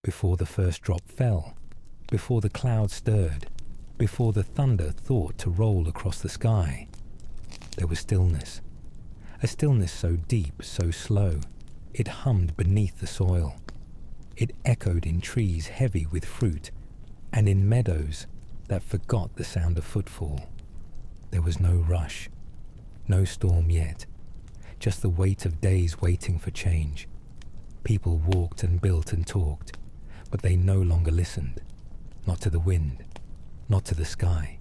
before the first drop fell, before the clouds stirred, before the thunder thought to roll across the sky. There was stillness, a stillness so deep, so slow, it hummed beneath the soil. It echoed in trees heavy with fruit, and in meadows that forgot the sound of footfall. There was no rush, no storm yet, just the weight of days waiting for change. People walked and built and talked, but they no longer listened, not to the wind, not to the sky,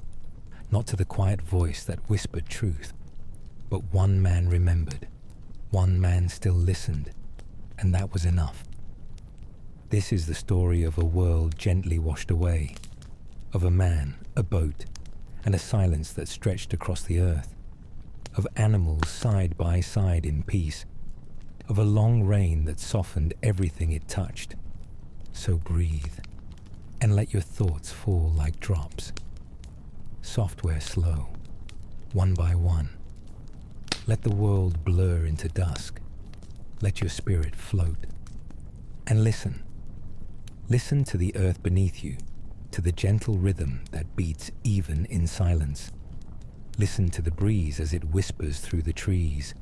not to the quiet voice that whispered truth. But one man remembered, one man still listened, and that was enough. This is the story of a world gently washed away, of a man, a boat, and a silence that stretched across the earth, of animals side by side in peace, of a long rain that softened everything it touched. So breathe, and let your thoughts fall like drops. Software slow, one by one. Let the world blur into dusk. Let your spirit float. And listen. Listen to the earth beneath you, to the gentle rhythm that beats even in silence. Listen to the breeze as it whispers through the trees,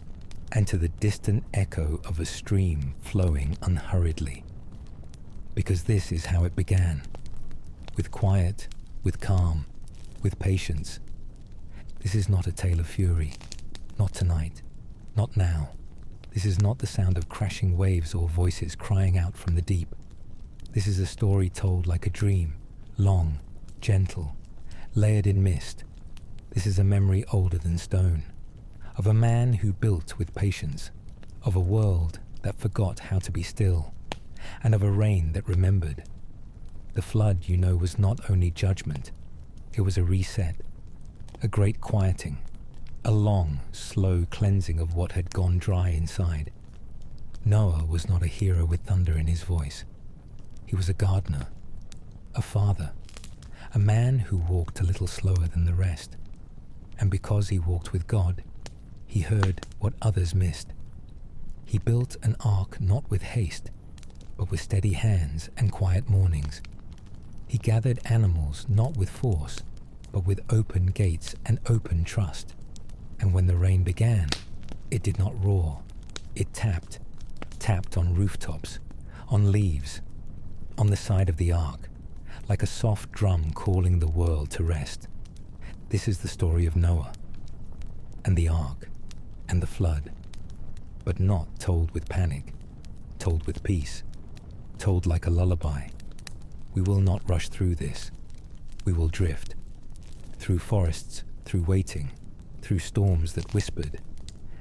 and to the distant echo of a stream flowing unhurriedly. Because this is how it began, with quiet, with calm, with patience. This is not a tale of fury, not tonight, not now. This is not the sound of crashing waves or voices crying out from the deep. This is a story told like a dream, long, gentle, layered in mist. This is a memory older than stone, of a man who built with patience, of a world that forgot how to be still, and of a rain that remembered. The flood, you know, was not only judgment, it was a reset, a great quieting, a long, slow cleansing of what had gone dry inside. Noah was not a hero with thunder in his voice. He was a gardener, a father, a man who walked a little slower than the rest. And because he walked with God, he heard what others missed. He built an ark not with haste, but with steady hands and quiet mornings. He gathered animals not with force, but with open gates and open trust. And when the rain began, it did not roar. It tapped on rooftops, on leaves, on the side of the ark, like a soft drum calling the world to rest. This is the story of Noah, and the ark, and the flood, but not told with panic, told with peace, told like a lullaby. We will not rush through this. We will drift, through forests, through waiting, through storms that whispered,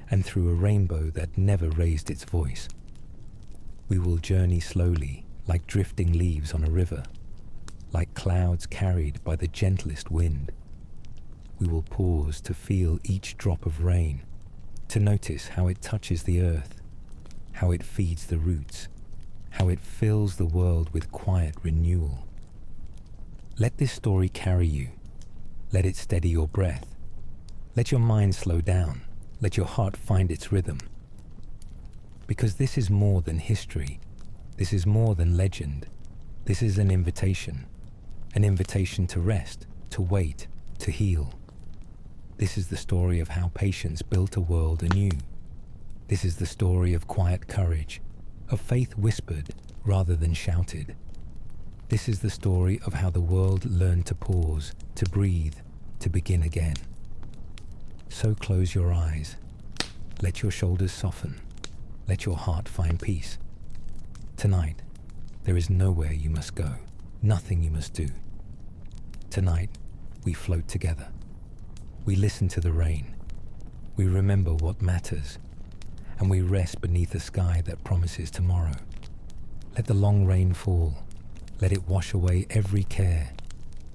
and through a rainbow that never raised its voice. We will journey slowly, like drifting leaves on a river, like clouds carried by the gentlest wind. We will pause to feel each drop of rain, to notice how it touches the earth, how it feeds the roots, how it fills the world with quiet renewal. Let this story carry you. Let it steady your breath. Let your mind slow down. Let your heart find its rhythm. Because this is more than history. This is more than legend. This is an invitation to rest, to wait, to heal. This is the story of how patience built a world anew. This is the story of quiet courage, of faith whispered rather than shouted. This is the story of how the world learned to pause, to breathe, to begin again. So close your eyes. Let your shoulders soften. Let your heart find peace. Tonight, there is nowhere you must go, nothing you must do. Tonight, we float together. We listen to the rain. We remember what matters. And we rest beneath a sky that promises tomorrow. Let the long rain fall. Let it wash away every care.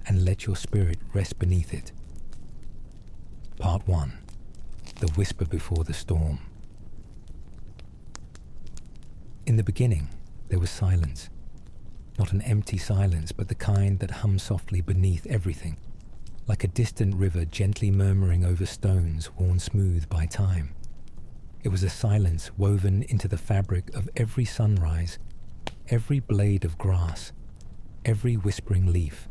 And let your spirit rest beneath it. Part 1. The Whisper Before the Storm. In the beginning, there was silence. Not an empty silence, but the kind that hums softly beneath everything, like a distant river gently murmuring over stones worn smooth by time. It was a silence woven into the fabric of every sunrise, every blade of grass, every whispering leaf.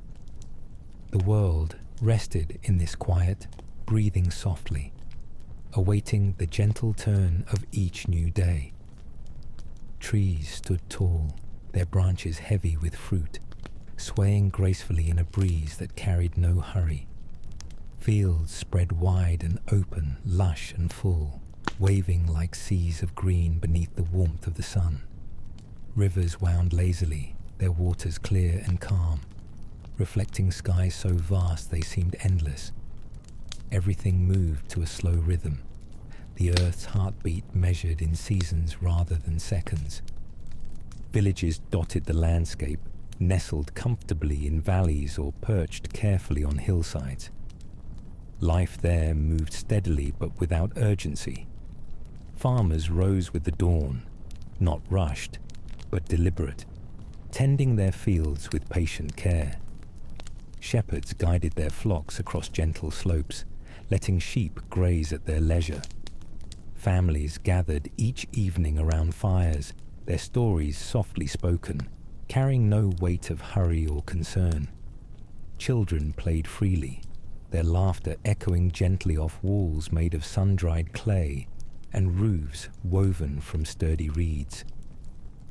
The world rested in this quiet, breathing softly, awaiting the gentle turn of each new day. Trees stood tall, their branches heavy with fruit, swaying gracefully in a breeze that carried no hurry. Fields spread wide and open, lush and full, waving like seas of green beneath the warmth of the sun. Rivers wound lazily, their waters clear and calm, reflecting skies so vast they seemed endless. Everything moved to a slow rhythm, the earth's heartbeat measured in seasons rather than seconds. Villages dotted the landscape, nestled comfortably in valleys or perched carefully on hillsides. Life there moved steadily but without urgency. Farmers rose with the dawn, not rushed, but deliberate, tending their fields with patient care. Shepherds guided their flocks across gentle slopes, letting sheep graze at their leisure. Families gathered each evening around fires, their stories softly spoken, carrying no weight of hurry or concern. Children played freely, their laughter echoing gently off walls made of sun-dried clay and roofs woven from sturdy reeds.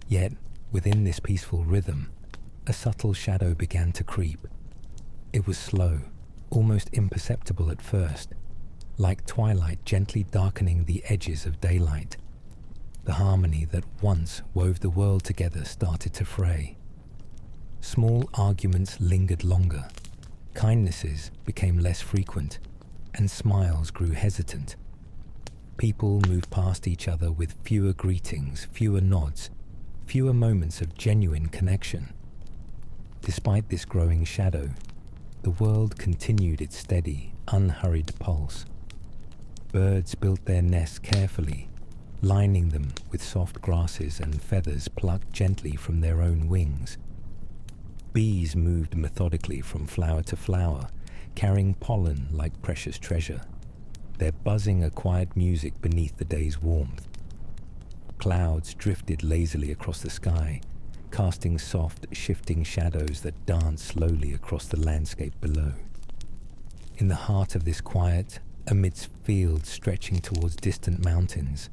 Yet, within this peaceful rhythm, a subtle shadow began to creep. It was slow, almost imperceptible at first, like twilight gently darkening the edges of daylight. The harmony that once wove the world together started to fray. Small arguments lingered longer, kindnesses became less frequent, and smiles grew hesitant. People moved past each other with fewer greetings, fewer nods, fewer moments of genuine connection. Despite this growing shadow, the world continued its steady, unhurried pulse. Birds built their nests carefully, lining them with soft grasses and feathers plucked gently from their own wings. Bees moved methodically from flower to flower, carrying pollen like precious treasure, their buzzing a quiet music beneath the day's warmth. Clouds drifted lazily across the sky, casting soft, shifting shadows that danced slowly across the landscape below. In the heart of this quiet, amidst fields stretching towards distant mountains,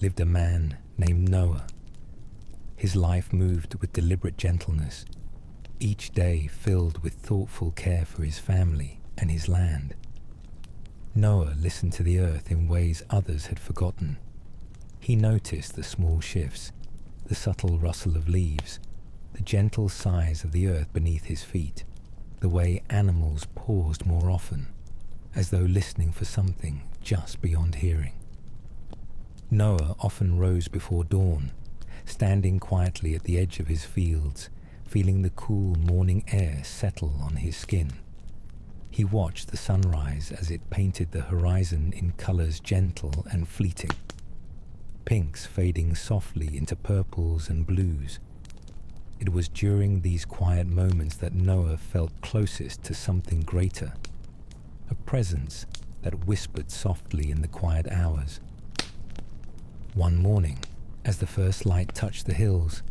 lived a man named Noah. His life moved with deliberate gentleness, each day filled with thoughtful care for his family and his land. Noah listened to the earth in ways others had forgotten. He noticed the small shifts, the subtle rustle of leaves, the gentle sighs of the earth beneath his feet, the way animals paused more often, as though listening for something just beyond hearing. Noah often rose before dawn, standing quietly at the edge of his fields, feeling the cool morning air settle on his skin. He watched the sunrise as it painted the horizon in colors gentle and fleeting, pinks fading softly into purples and blues. It was during these quiet moments that Noah felt closest to something greater, a presence that whispered softly in the quiet hours. One morning, as the first light touched the hills,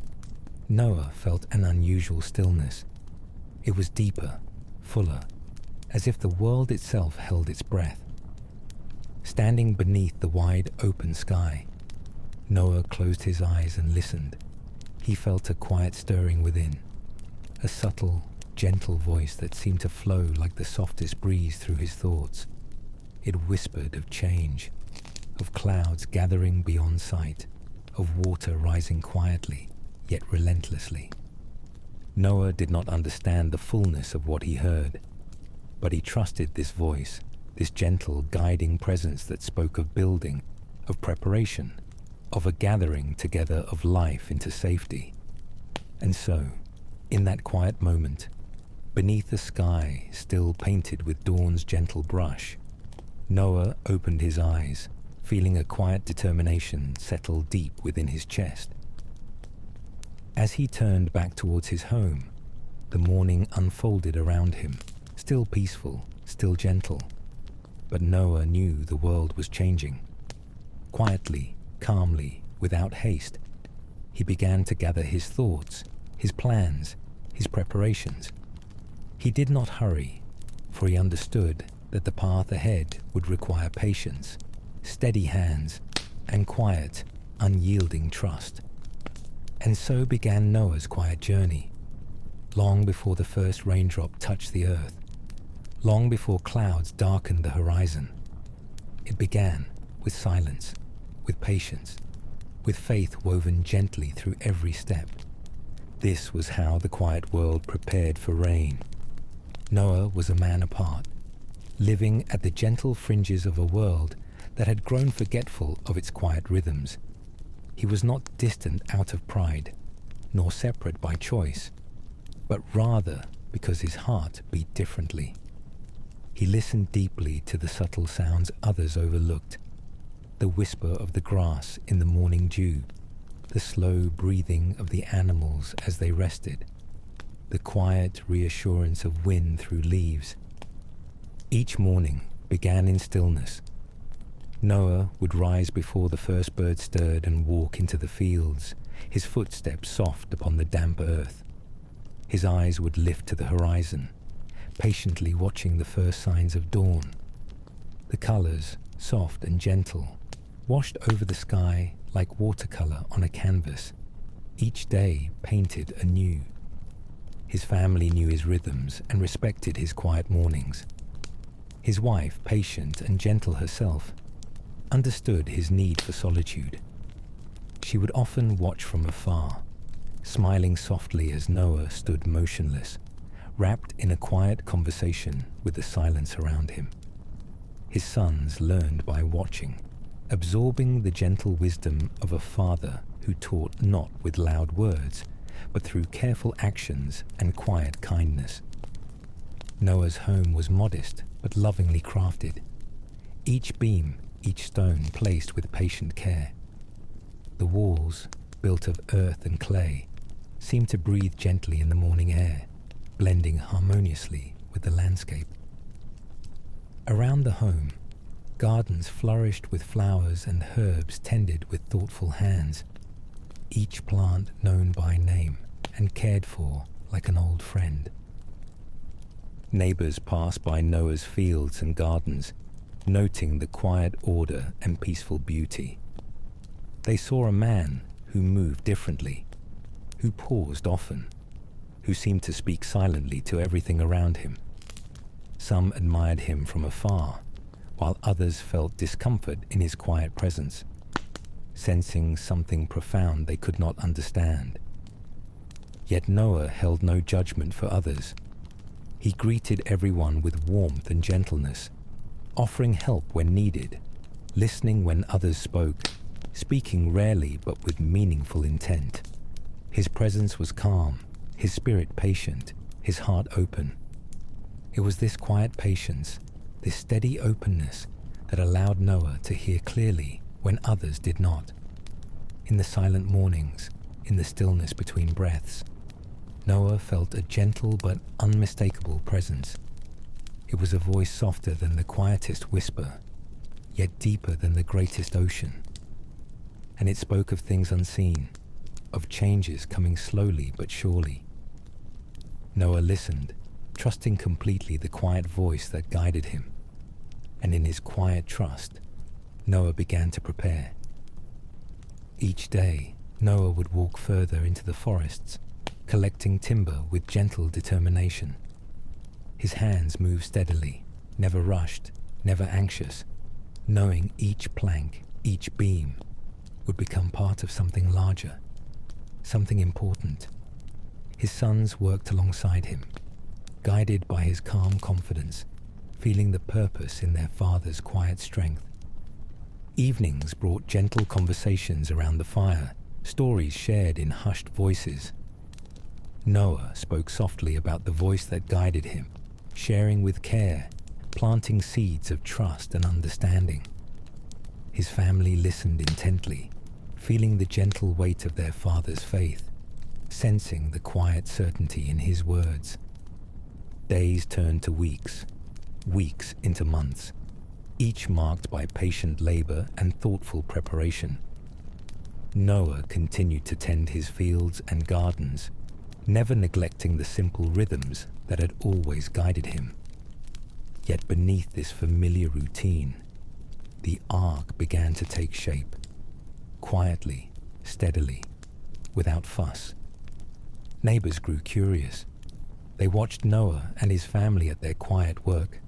Noah felt an unusual stillness. It was deeper, fuller, as if the world itself held its breath. Standing beneath the wide open sky, Noah closed his eyes and listened. He felt a quiet stirring within, a subtle, gentle voice that seemed to flow like the softest breeze through his thoughts. It whispered of change, of clouds gathering beyond sight, of water rising quietly, yet relentlessly. Noah did not understand the fullness of what he heard, but he trusted this voice, this gentle, guiding presence that spoke of building, of preparation, of a gathering together of life into safety. And so, in that quiet moment, beneath the sky still painted with dawn's gentle brush, Noah opened his eyes, feeling a quiet determination settle deep within his chest. As he turned back towards his home, the morning unfolded around him, still peaceful, still gentle. But Noah knew the world was changing. Quietly, calmly, without haste, he began to gather his thoughts, his plans, his preparations. He did not hurry, for he understood that the path ahead would require patience, steady hands, and quiet, unyielding trust. And so began Noah's quiet journey, long before the first raindrop touched the earth, long before clouds darkened the horizon. It began with silence, with patience, with faith woven gently through every step. This was how the quiet world prepared for rain. Noah was a man apart, living at the gentle fringes of a world that had grown forgetful of its quiet rhythms. He was not distant out of pride, nor separate by choice, but rather because his heart beat differently. He listened deeply to the subtle sounds others overlooked, the whisper of the grass in the morning dew, the slow breathing of the animals as they rested, the quiet reassurance of wind through leaves. Each morning began in stillness. Noah would rise before the first bird stirred and walk into the fields, his footsteps soft upon the damp earth. His eyes would lift to the horizon, patiently watching the first signs of dawn. The colors, soft and gentle, washed over the sky like watercolor on a canvas, each day painted anew. His family knew his rhythms and respected his quiet mornings. His wife, patient and gentle herself, understood his need for solitude. She would often watch from afar, smiling softly as Noah stood motionless, wrapped in a quiet conversation with the silence around him. His sons learned by watching, absorbing the gentle wisdom of a father who taught not with loud words, but through careful actions and quiet kindness. Noah's home was modest but lovingly crafted, each beam, each stone placed with patient care. The walls, built of earth and clay, seemed to breathe gently in the morning air, blending harmoniously with the landscape. Around the home, gardens flourished with flowers and herbs tended with thoughtful hands, each plant known by name and cared for like an old friend. Neighbors passed by Noah's fields and gardens, noting the quiet order and peaceful beauty. They saw a man who moved differently, who paused often, who seemed to speak silently to everything around him. Some admired him from afar, while others felt discomfort in his quiet presence, sensing something profound they could not understand. Yet Noah held no judgment for others. He greeted everyone with warmth and gentleness, offering help when needed, listening when others spoke, speaking rarely but with meaningful intent. His presence was calm, his spirit patient, his heart open. It was this quiet patience, this steady openness, that allowed Noah to hear clearly when others did not. In the silent mornings, in the stillness between breaths, Noah felt a gentle but unmistakable presence. It was a voice softer than the quietest whisper, yet deeper than the greatest ocean. And it spoke of things unseen, of changes coming slowly but surely. Noah listened, trusting completely the quiet voice that guided him. And in his quiet trust, Noah began to prepare. Each day, Noah would walk further into the forests, collecting timber with gentle determination. His hands moved steadily, never rushed, never anxious, knowing each plank, each beam, would become part of something larger, something important. His sons worked alongside him, guided by his calm confidence, feeling the purpose in their father's quiet strength. Evenings brought gentle conversations around the fire, stories shared in hushed voices. Noah spoke softly about the voice that guided him, sharing with care, planting seeds of trust and understanding. His family listened intently, feeling the gentle weight of their father's faith, sensing the quiet certainty in his words. Days turned to weeks, weeks into months, each marked by patient labor and thoughtful preparation. Noah continued to tend his fields and gardens, never neglecting the simple rhythms that had always guided him. Yet beneath this familiar routine, the ark began to take shape, quietly, steadily, without fuss. Neighbors grew curious. They watched Noah and his family at their quiet work,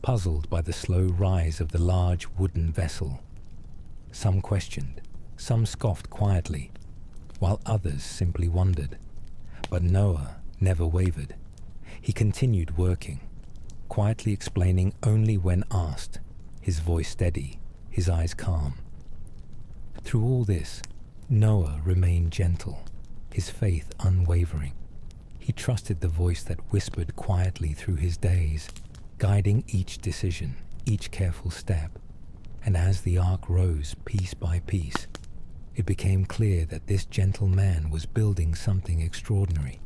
puzzled by the slow rise of the large wooden vessel. Some questioned, some scoffed quietly, while others simply wondered. But Noah never wavered. He continued working, quietly explaining only when asked, his voice steady, his eyes calm. Through all this, Noah remained gentle, his faith unwavering. He trusted the voice that whispered quietly through his days, guiding each decision, each careful step. And as the ark rose piece by piece, it became clear that this gentle man was building something extraordinary,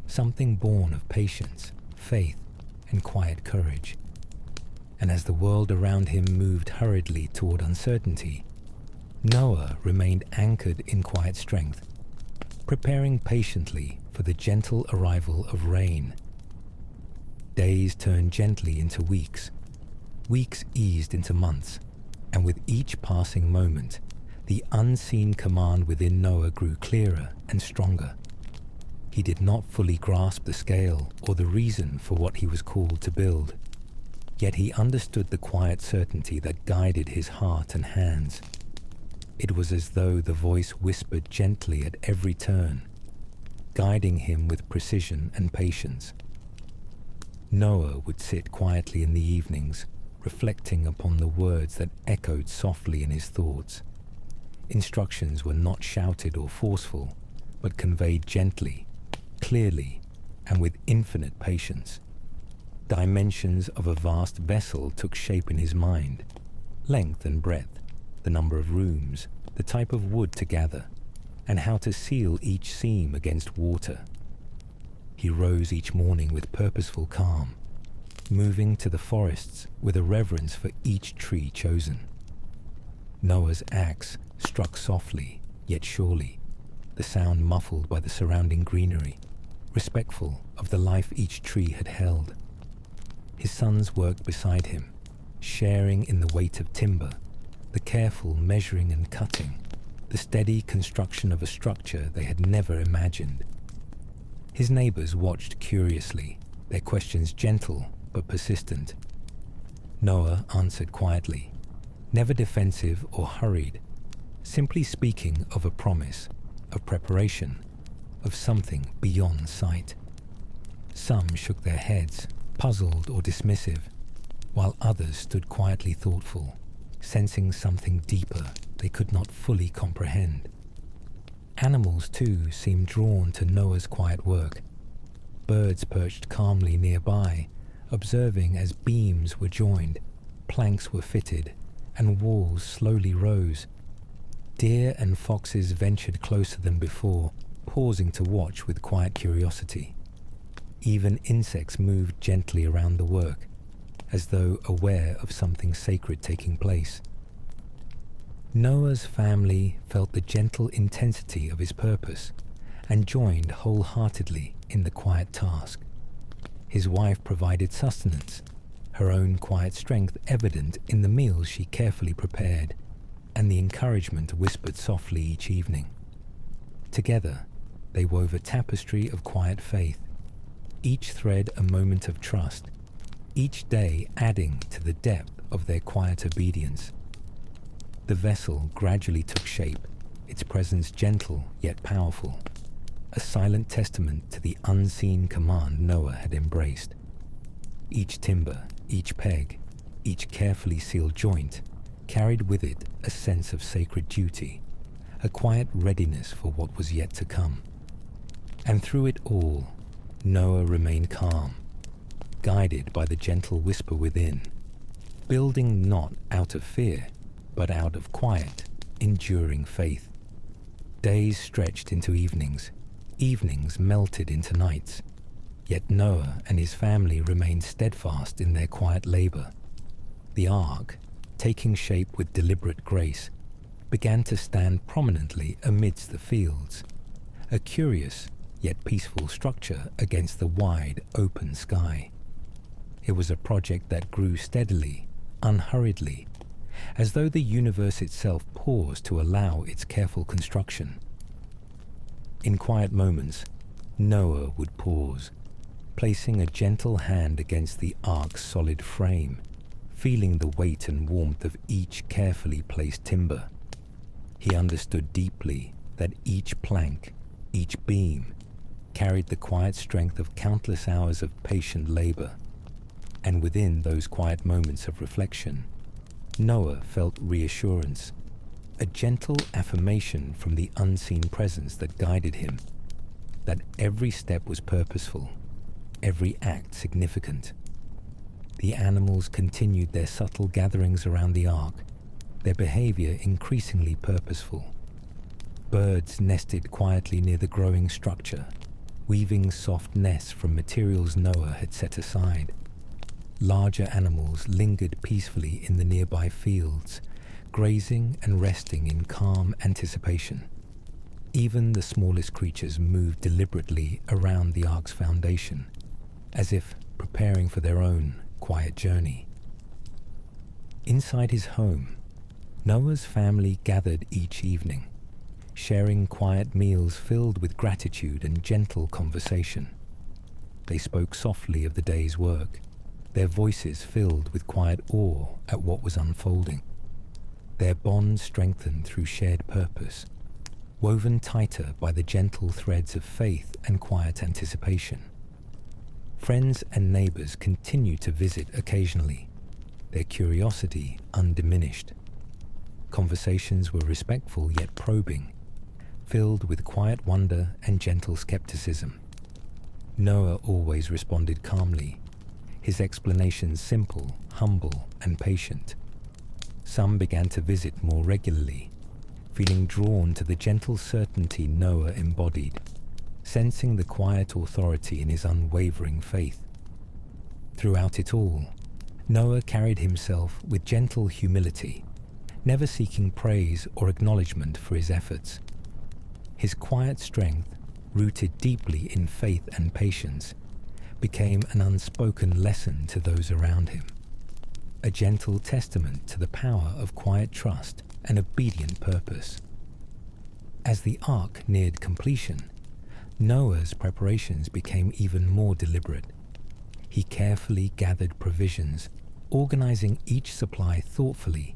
something born of patience, faith, and quiet courage. And as the world around him moved hurriedly toward uncertainty, Noah remained anchored in quiet strength, preparing patiently for the gentle arrival of rain. Days turned gently into weeks, weeks eased into months, and with each passing moment, the unseen command within Noah grew clearer and stronger. He did not fully grasp the scale or the reason for what he was called to build, yet he understood the quiet certainty that guided his heart and hands. It was as though the voice whispered gently at every turn, guiding him with precision and patience. Noah would sit quietly in the evenings, reflecting upon the words that echoed softly in his thoughts. Instructions were not shouted or forceful, but conveyed gently, clearly, and with infinite patience. Dimensions of a vast vessel took shape in his mind, length and breadth, the number of rooms, the type of wood to gather, and how to seal each seam against water. He rose each morning with purposeful calm, moving to the forests with a reverence for each tree chosen. Noah's axe struck softly, yet surely, the sound muffled by the surrounding greenery, respectful of the life each tree had held. His sons worked beside him, sharing in the weight of timber, the careful measuring and cutting, the steady construction of a structure they had never imagined. His neighbors watched curiously, their questions gentle but persistent. Noah answered quietly, never defensive or hurried, simply speaking of a promise, of preparation, of something beyond sight. Some shook their heads, puzzled or dismissive, while others stood quietly thoughtful, sensing something deeper they could not fully comprehend. Animals, too, seemed drawn to Noah's quiet work. Birds perched calmly nearby, observing as beams were joined, planks were fitted, and walls slowly rose. Deer and foxes ventured closer than before, pausing to watch with quiet curiosity. Even insects moved gently around the work, as though aware of something sacred taking place. Noah's family felt the gentle intensity of his purpose and joined wholeheartedly in the quiet task. His wife provided sustenance, her own quiet strength evident in the meals she carefully prepared, and the encouragement whispered softly each evening. Together, they wove a tapestry of quiet faith, each thread a moment of trust, each day adding to the depth of their quiet obedience. The vessel gradually took shape, its presence gentle yet powerful, a silent testament to the unseen command Noah had embraced. Each timber, each peg, each carefully sealed joint carried with it a sense of sacred duty, a quiet readiness for what was yet to come. And through it all, Noah remained calm, guided by the gentle whisper within, building not out of fear, but out of quiet, enduring faith. Days stretched into evenings, evenings melted into nights, yet Noah and his family remained steadfast in their quiet labor. The ark, taking shape with deliberate grace, began to stand prominently amidst the fields, a curious yet peaceful structure against the wide, open sky. It was a project that grew steadily, unhurriedly, as though the universe itself paused to allow its careful construction. In quiet moments, Noah would pause, placing a gentle hand against the ark's solid frame, feeling the weight and warmth of each carefully placed timber. He understood deeply that each plank, each beam, carried the quiet strength of countless hours of patient labor. And within those quiet moments of reflection, Noah felt reassurance, a gentle affirmation from the unseen presence that guided him, that every step was purposeful, every act significant. The animals continued their subtle gatherings around the ark, their behavior increasingly purposeful. Birds nested quietly near the growing structure, weaving soft nests from materials Noah had set aside. Larger animals lingered peacefully in the nearby fields, grazing and resting in calm anticipation. Even the smallest creatures moved deliberately around the ark's foundation, as if preparing for their own quiet journey. Inside his home, Noah's family gathered each evening, sharing quiet meals filled with gratitude and gentle conversation. They spoke softly of the day's work, their voices filled with quiet awe at what was unfolding. Their bond strengthened through shared purpose, woven tighter by the gentle threads of faith and quiet anticipation. Friends and neighbors continued to visit occasionally, their curiosity undiminished. Conversations were respectful yet probing, filled with quiet wonder and gentle skepticism. Noah always responded calmly, his explanations simple, humble, and patient. Some began to visit more regularly, feeling drawn to the gentle certainty Noah embodied, sensing the quiet authority in his unwavering faith. Throughout it all, Noah carried himself with gentle humility, never seeking praise or acknowledgement for his efforts. His quiet strength, rooted deeply in faith and patience, became an unspoken lesson to those around him, a gentle testament to the power of quiet trust and obedient purpose. As the ark neared completion, Noah's preparations became even more deliberate. He carefully gathered provisions, organizing each supply thoughtfully,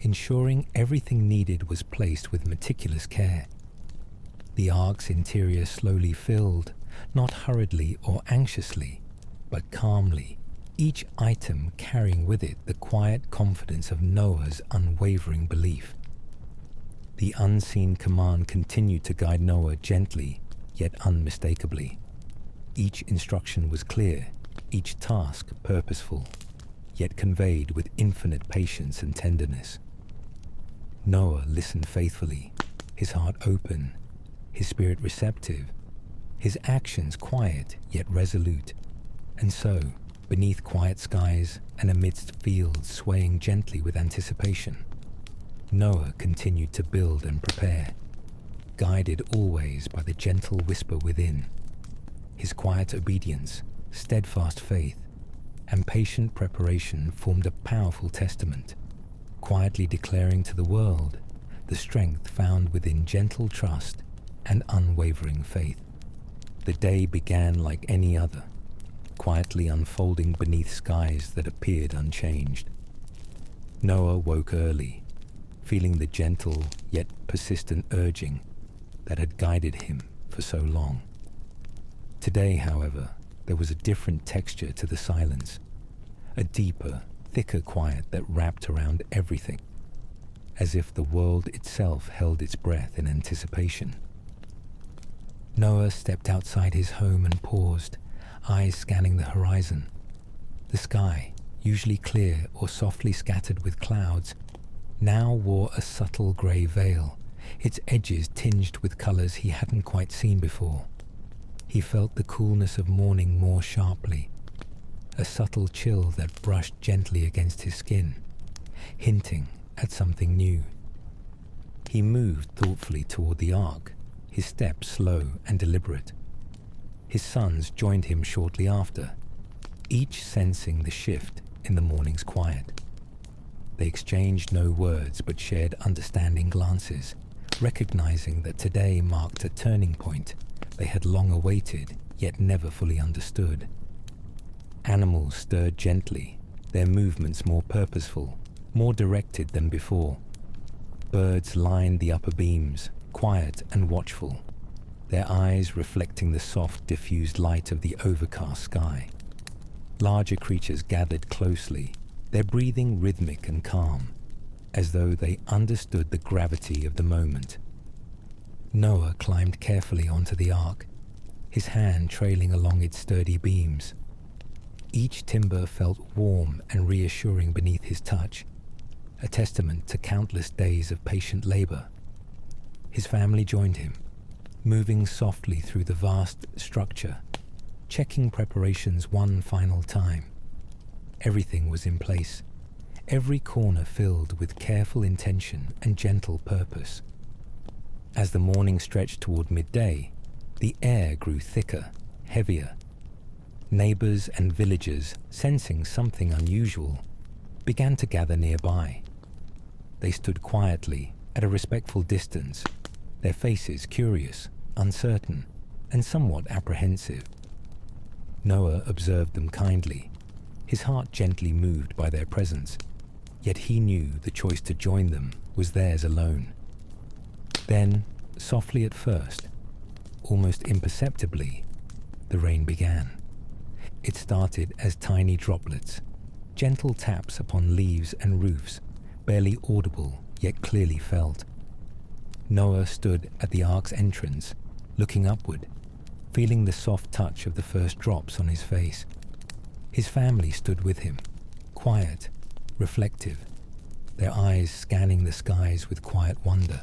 ensuring everything needed was placed with meticulous care. The ark's interior slowly filled, not hurriedly or anxiously, but calmly, each item carrying with it the quiet confidence of Noah's unwavering belief. The unseen command continued to guide Noah gently, yet unmistakably. Each instruction was clear, each task purposeful, yet conveyed with infinite patience and tenderness. Noah listened faithfully, his heart open, his spirit receptive, his actions quiet yet resolute. And so, beneath quiet skies and amidst fields swaying gently with anticipation, Noah continued to build and prepare, guided always by the gentle whisper within. His quiet obedience, steadfast faith, and patient preparation formed a powerful testament, quietly declaring to the world the strength found within gentle trust and unwavering faith. The day began like any other, quietly unfolding beneath skies that appeared unchanged. Noah woke early, feeling the gentle yet persistent urging that had guided him for so long. Today, however, there was a different texture to the silence, a deeper, thicker quiet that wrapped around everything, as if the world itself held its breath in anticipation. Noah stepped outside his home and paused, eyes scanning the horizon. The sky, usually clear or softly scattered with clouds, now wore a subtle grey veil, its edges tinged with colours he hadn't quite seen before. He felt the coolness of morning more sharply, a subtle chill that brushed gently against his skin, hinting at something new. He moved thoughtfully toward the ark, his steps slow and deliberate. His sons joined him shortly after, each sensing the shift in the morning's quiet. They exchanged no words but shared understanding glances, recognizing that today marked a turning point they had long awaited yet never fully understood. Animals stirred gently, their movements more purposeful, more directed than before. Birds lined the upper beams, quiet and watchful, their eyes reflecting the soft, diffused light of the overcast sky. Larger creatures gathered closely, their breathing rhythmic and calm, as though they understood the gravity of the moment. Noah climbed carefully onto the ark, his hand trailing along its sturdy beams. Each timber felt warm and reassuring beneath his touch, a testament to countless days of patient labor. His family joined him, moving softly through the vast structure, checking preparations one final time. Everything was in place, every corner filled with careful intention and gentle purpose. As the morning stretched toward midday, the air grew thicker, heavier. Neighbors and villagers, sensing something unusual, began to gather nearby. They stood quietly, at a respectful distance, their faces curious, uncertain, and somewhat apprehensive. Noah observed them kindly, his heart gently moved by their presence, yet he knew the choice to join them was theirs alone. Then, softly at first, almost imperceptibly, the rain began. It started as tiny droplets, gentle taps upon leaves and roofs, barely audible yet clearly felt. Noah stood at the ark's entrance, looking upward, feeling the soft touch of the first drops on his face. His family stood with him, quiet, reflective, their eyes scanning the skies with quiet wonder.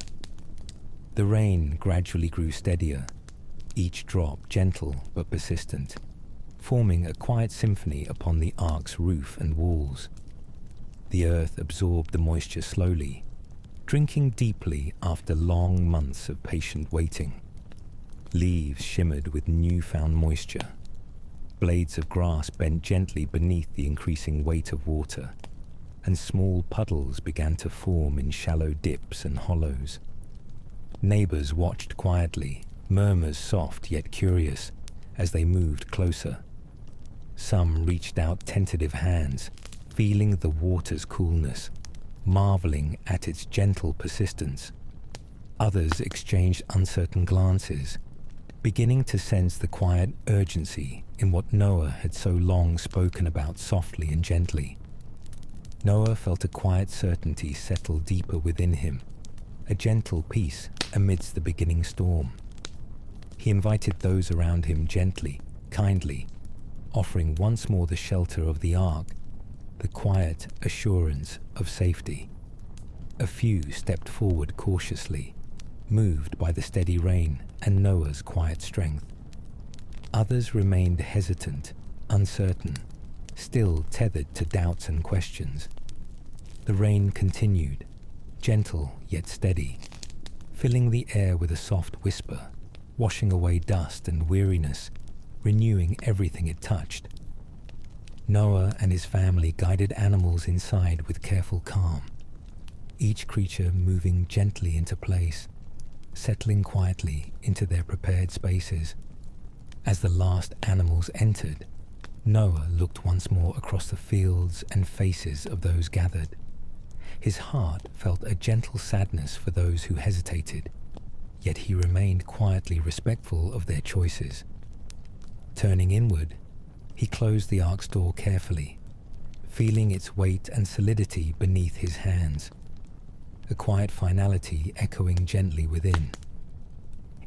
The rain gradually grew steadier, each drop gentle but persistent, forming a quiet symphony upon the ark's roof and walls. The earth absorbed the moisture slowly, drinking deeply after long months of patient waiting. Leaves shimmered with newfound moisture. Blades of grass bent gently beneath the increasing weight of water, and small puddles began to form in shallow dips and hollows. Neighbors watched quietly, murmurs soft yet curious, as they moved closer. Some reached out tentative hands, feeling the water's coolness, marveling at its gentle persistence. Others exchanged uncertain glances, beginning to sense the quiet urgency in what Noah had so long spoken about softly and gently. Noah felt a quiet certainty settle deeper within him, a gentle peace amidst the beginning storm. He invited those around him gently, kindly, offering once more the shelter of the ark, the quiet assurance of safety. A few stepped forward cautiously, moved by the steady rain and Noah's quiet strength. Others remained hesitant, uncertain, still tethered to doubts and questions. The rain continued, gentle yet steady, filling the air with a soft whisper, washing away dust and weariness, renewing everything it touched. Noah and his family guided animals inside with careful calm, each creature moving gently into place, settling quietly into their prepared spaces. As the last animals entered, Noah looked once more across the fields and faces of those gathered. His heart felt a gentle sadness for those who hesitated, yet he remained quietly respectful of their choices. Turning inward, he closed the ark's door carefully, feeling its weight and solidity beneath his hands, a quiet finality echoing gently within.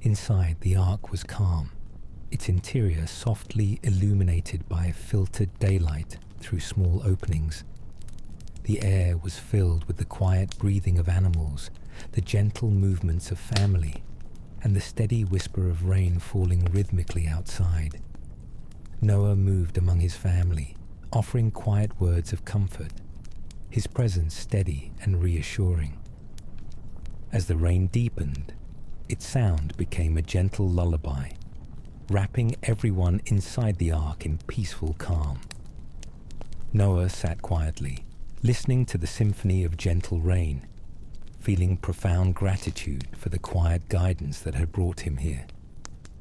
Inside, the ark was calm, its interior softly illuminated by filtered daylight through small openings. The air was filled with the quiet breathing of animals, the gentle movements of family, and the steady whisper of rain falling rhythmically outside. Noah moved among his family, offering quiet words of comfort, his presence steady and reassuring. As the rain deepened, its sound became a gentle lullaby, wrapping everyone inside the ark in peaceful calm. Noah sat quietly, listening to the symphony of gentle rain, feeling profound gratitude for the quiet guidance that had brought him here,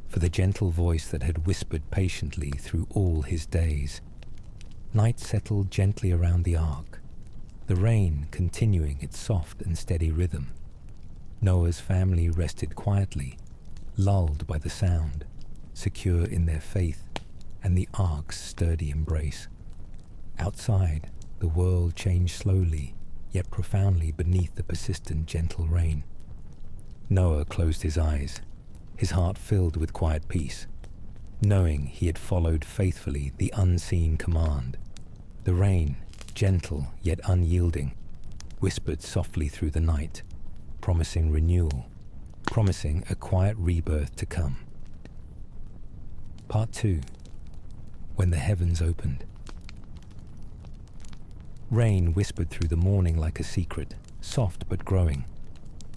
for the gentle voice that had whispered patiently through all his days. Night settled gently around the ark, the rain continuing its soft and steady rhythm. Noah's family rested quietly, lulled by the sound, secure in their faith and the ark's sturdy embrace. Outside, the world changed slowly, yet profoundly beneath the persistent gentle rain. Noah closed his eyes, his heart filled with quiet peace, knowing he had followed faithfully the unseen command. The rain, gentle yet unyielding, whispered softly through the night, promising renewal, promising a quiet rebirth to come. Part 2. When the heavens opened. Rain whispered through the morning like a secret, soft but growing.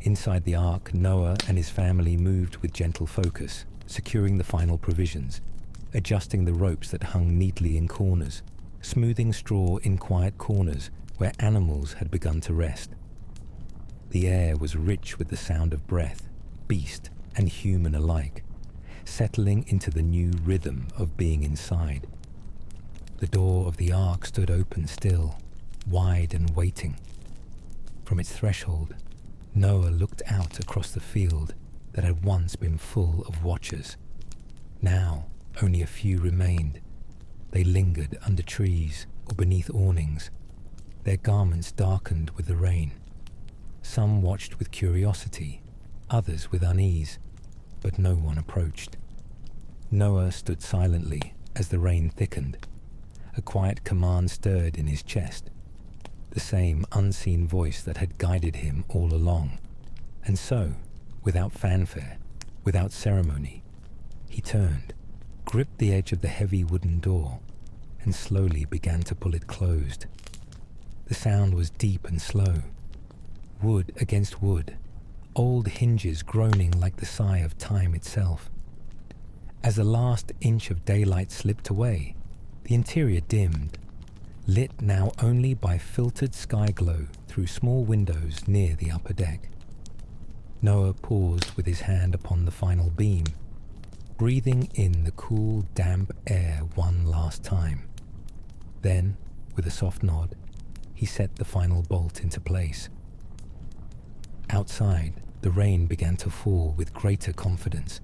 Inside the ark, Noah and his family moved with gentle focus, securing the final provisions, adjusting the ropes that hung neatly in corners, smoothing straw in quiet corners where animals had begun to rest. The air was rich with the sound of breath, beast and human alike, settling into the new rhythm of being inside. The door of the ark stood open still, wide and waiting. From its threshold, Noah looked out across the field that had once been full of watchers. Now only a few remained. They lingered under trees or beneath awnings, their garments darkened with the rain. Some watched with curiosity, others with unease, but no one approached. Noah stood silently as the rain thickened. A quiet command stirred in his chest, the same unseen voice that had guided him all along. And so, without fanfare, without ceremony, he turned, gripped the edge of the heavy wooden door, and slowly began to pull it closed. The sound was deep and slow, wood against wood, old hinges groaning like the sigh of time itself. As the last inch of daylight slipped away, the interior dimmed, lit now only by filtered sky glow through small windows near the upper deck. Noah paused with his hand upon the final beam, breathing in the cool, damp air one last time. Then, with a soft nod, he set the final bolt into place. Outside, the rain began to fall with greater confidence.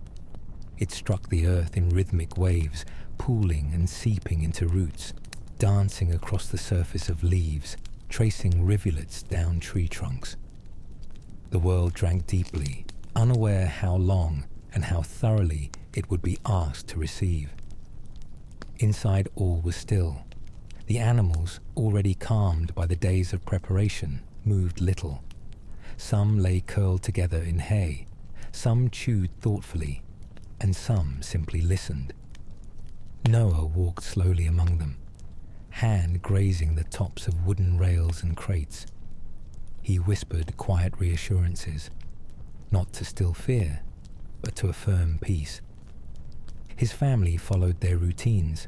It struck the earth in rhythmic waves, pooling and seeping into roots, dancing across the surface of leaves, tracing rivulets down tree trunks. The world drank deeply, unaware how long and how thoroughly it would be asked to receive. Inside all was still. The animals, already calmed by the days of preparation, moved little. Some lay curled together in hay, some chewed thoughtfully, and some simply listened. Noah walked slowly among them, hand grazing the tops of wooden rails and crates. He whispered quiet reassurances, not to still fear, but to affirm peace. His family followed their routines.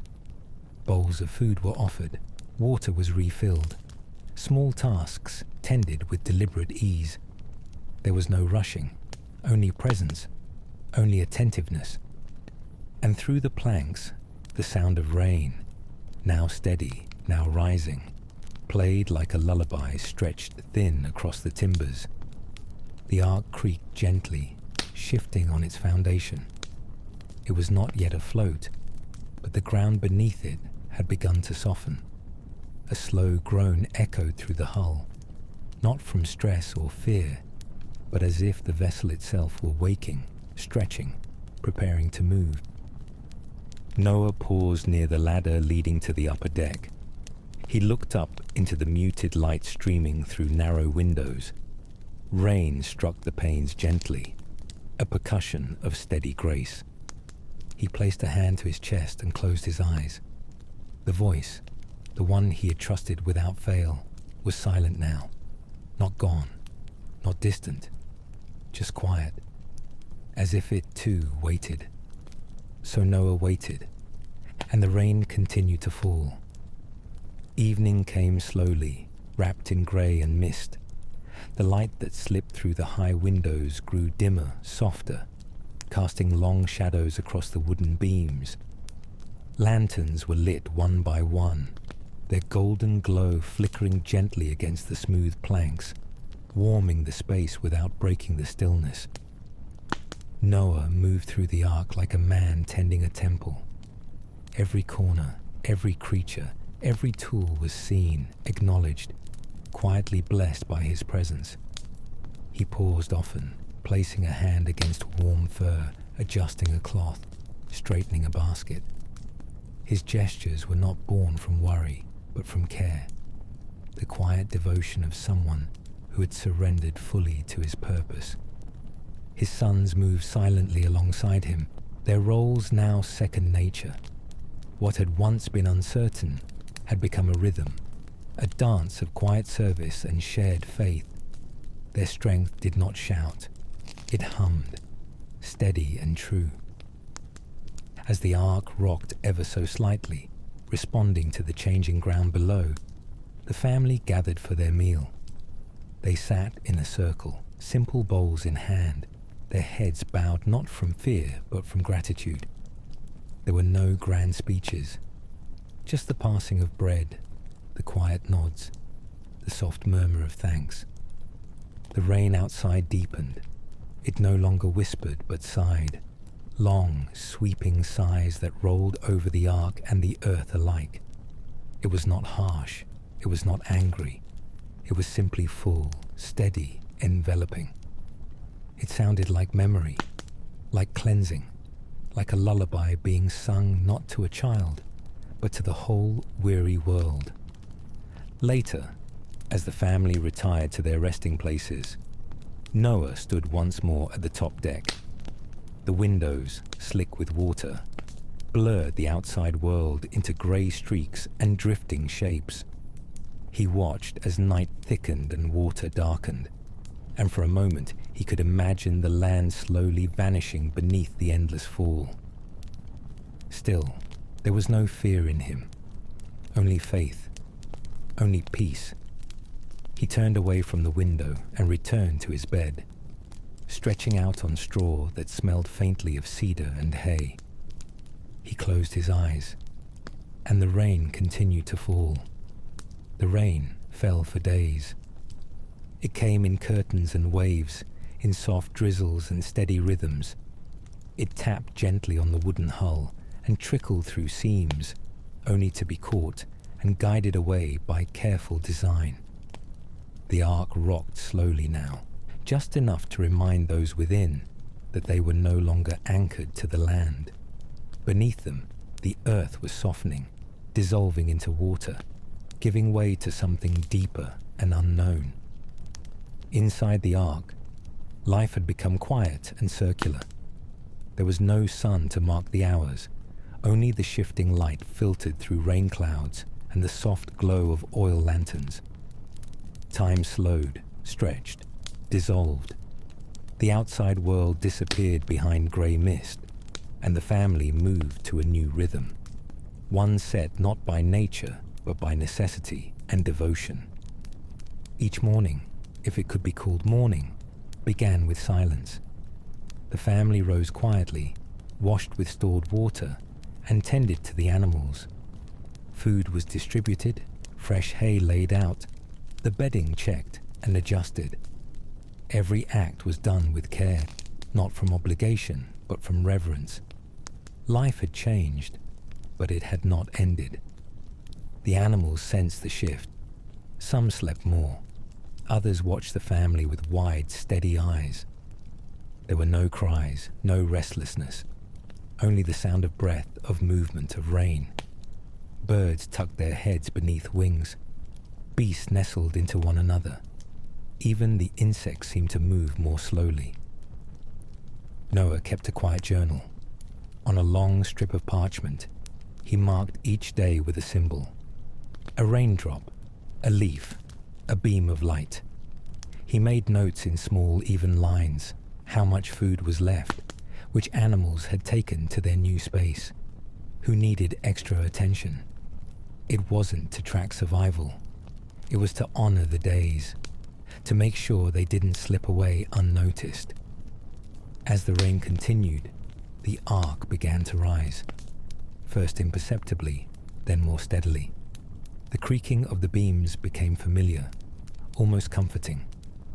Bowls of food were offered, water was refilled, small tasks tended with deliberate ease. There was no rushing, only presence, only attentiveness. And through the planks, the sound of rain, now steady, now rising, played like a lullaby stretched thin across the timbers. The ark creaked gently, shifting on its foundation. It was not yet afloat, but the ground beneath it had begun to soften. A slow groan echoed through the hull, not from stress or fear, but as if the vessel itself were waking, stretching, preparing to move. Noah paused near the ladder leading to the upper deck. He looked up into the muted light streaming through narrow windows. Rain struck the panes gently, a percussion of steady grace. He placed a hand to his chest and closed his eyes. The voice, the one he had trusted without fail, was silent now, not gone, not distant, just quiet, as if it too waited. So Noah waited, and the rain continued to fall. Evening came slowly, wrapped in grey and mist. The light that slipped through the high windows grew dimmer, softer, casting long shadows across the wooden beams. Lanterns were lit one by one, their golden glow flickering gently against the smooth planks, warming the space without breaking the stillness. Noah moved through the ark like a man tending a temple. Every corner, every creature, every tool was seen, acknowledged, quietly blessed by his presence. He paused often, placing a hand against warm fur, adjusting a cloth, straightening a basket. His gestures were not born from worry, but from care, the quiet devotion of someone who had surrendered fully to his purpose. His sons moved silently alongside him, their roles now second nature. What had once been uncertain had become a rhythm, a dance of quiet service and shared faith. Their strength did not shout, it hummed, steady and true. As the ark rocked ever so slightly, responding to the changing ground below, the family gathered for their meal. They sat in a circle, simple bowls in hand, their heads bowed not from fear but from gratitude. There were no grand speeches, just the passing of bread, the quiet nods, the soft murmur of thanks. The rain outside deepened. It no longer whispered but sighed, long, sweeping sighs that rolled over the ark and the earth alike. It was not harsh, it was not angry. It was simply full, steady, enveloping. It sounded like memory, like cleansing, like a lullaby being sung not to a child, but to the whole weary world. Later, as the family retired to their resting places, Noah stood once more at the top deck. The windows, slick with water, blurred the outside world into grey streaks and drifting shapes. He watched as night thickened and water darkened, and for a moment he could imagine the land slowly vanishing beneath the endless fall. Still, there was no fear in him, only faith, only peace. He turned away from the window and returned to his bed, stretching out on straw that smelled faintly of cedar and hay. He closed his eyes, and the rain continued to fall. The rain fell for days. It came in curtains and waves, in soft drizzles and steady rhythms. It tapped gently on the wooden hull and trickled through seams, only to be caught and guided away by careful design. The ark rocked slowly now, just enough to remind those within that they were no longer anchored to the land. Beneath them, the earth was softening, dissolving into water, giving way to something deeper and unknown. Inside the ark, life had become quiet and circular. There was no sun to mark the hours, only the shifting light filtered through rain clouds and the soft glow of oil lanterns. Time slowed, stretched, dissolved. The outside world disappeared behind grey mist, and the family moved to a new rhythm, one set not by nature, but by necessity and devotion. Each morning, if it could be called morning, began with silence. The family rose quietly, washed with stored water, and tended to the animals. Food was distributed, fresh hay laid out, the bedding checked and adjusted. Every act was done with care, not from obligation, but from reverence. Life had changed, but it had not ended. The animals sensed the shift. Some slept more. Others watched the family with wide, steady eyes. There were no cries, no restlessness, only the sound of breath, of movement, of rain. Birds tucked their heads beneath wings. Beasts nestled into one another. Even the insects seemed to move more slowly. Noah kept a quiet journal. On a long strip of parchment, he marked each day with a symbol. A raindrop, a leaf, a beam of light. He made notes in small, even lines, how much food was left, which animals had taken to their new space, who needed extra attention. It wasn't to track survival. It was to honor the days, to make sure they didn't slip away unnoticed. As the rain continued, the ark began to rise, first imperceptibly, then more steadily. The creaking of the beams became familiar, almost comforting,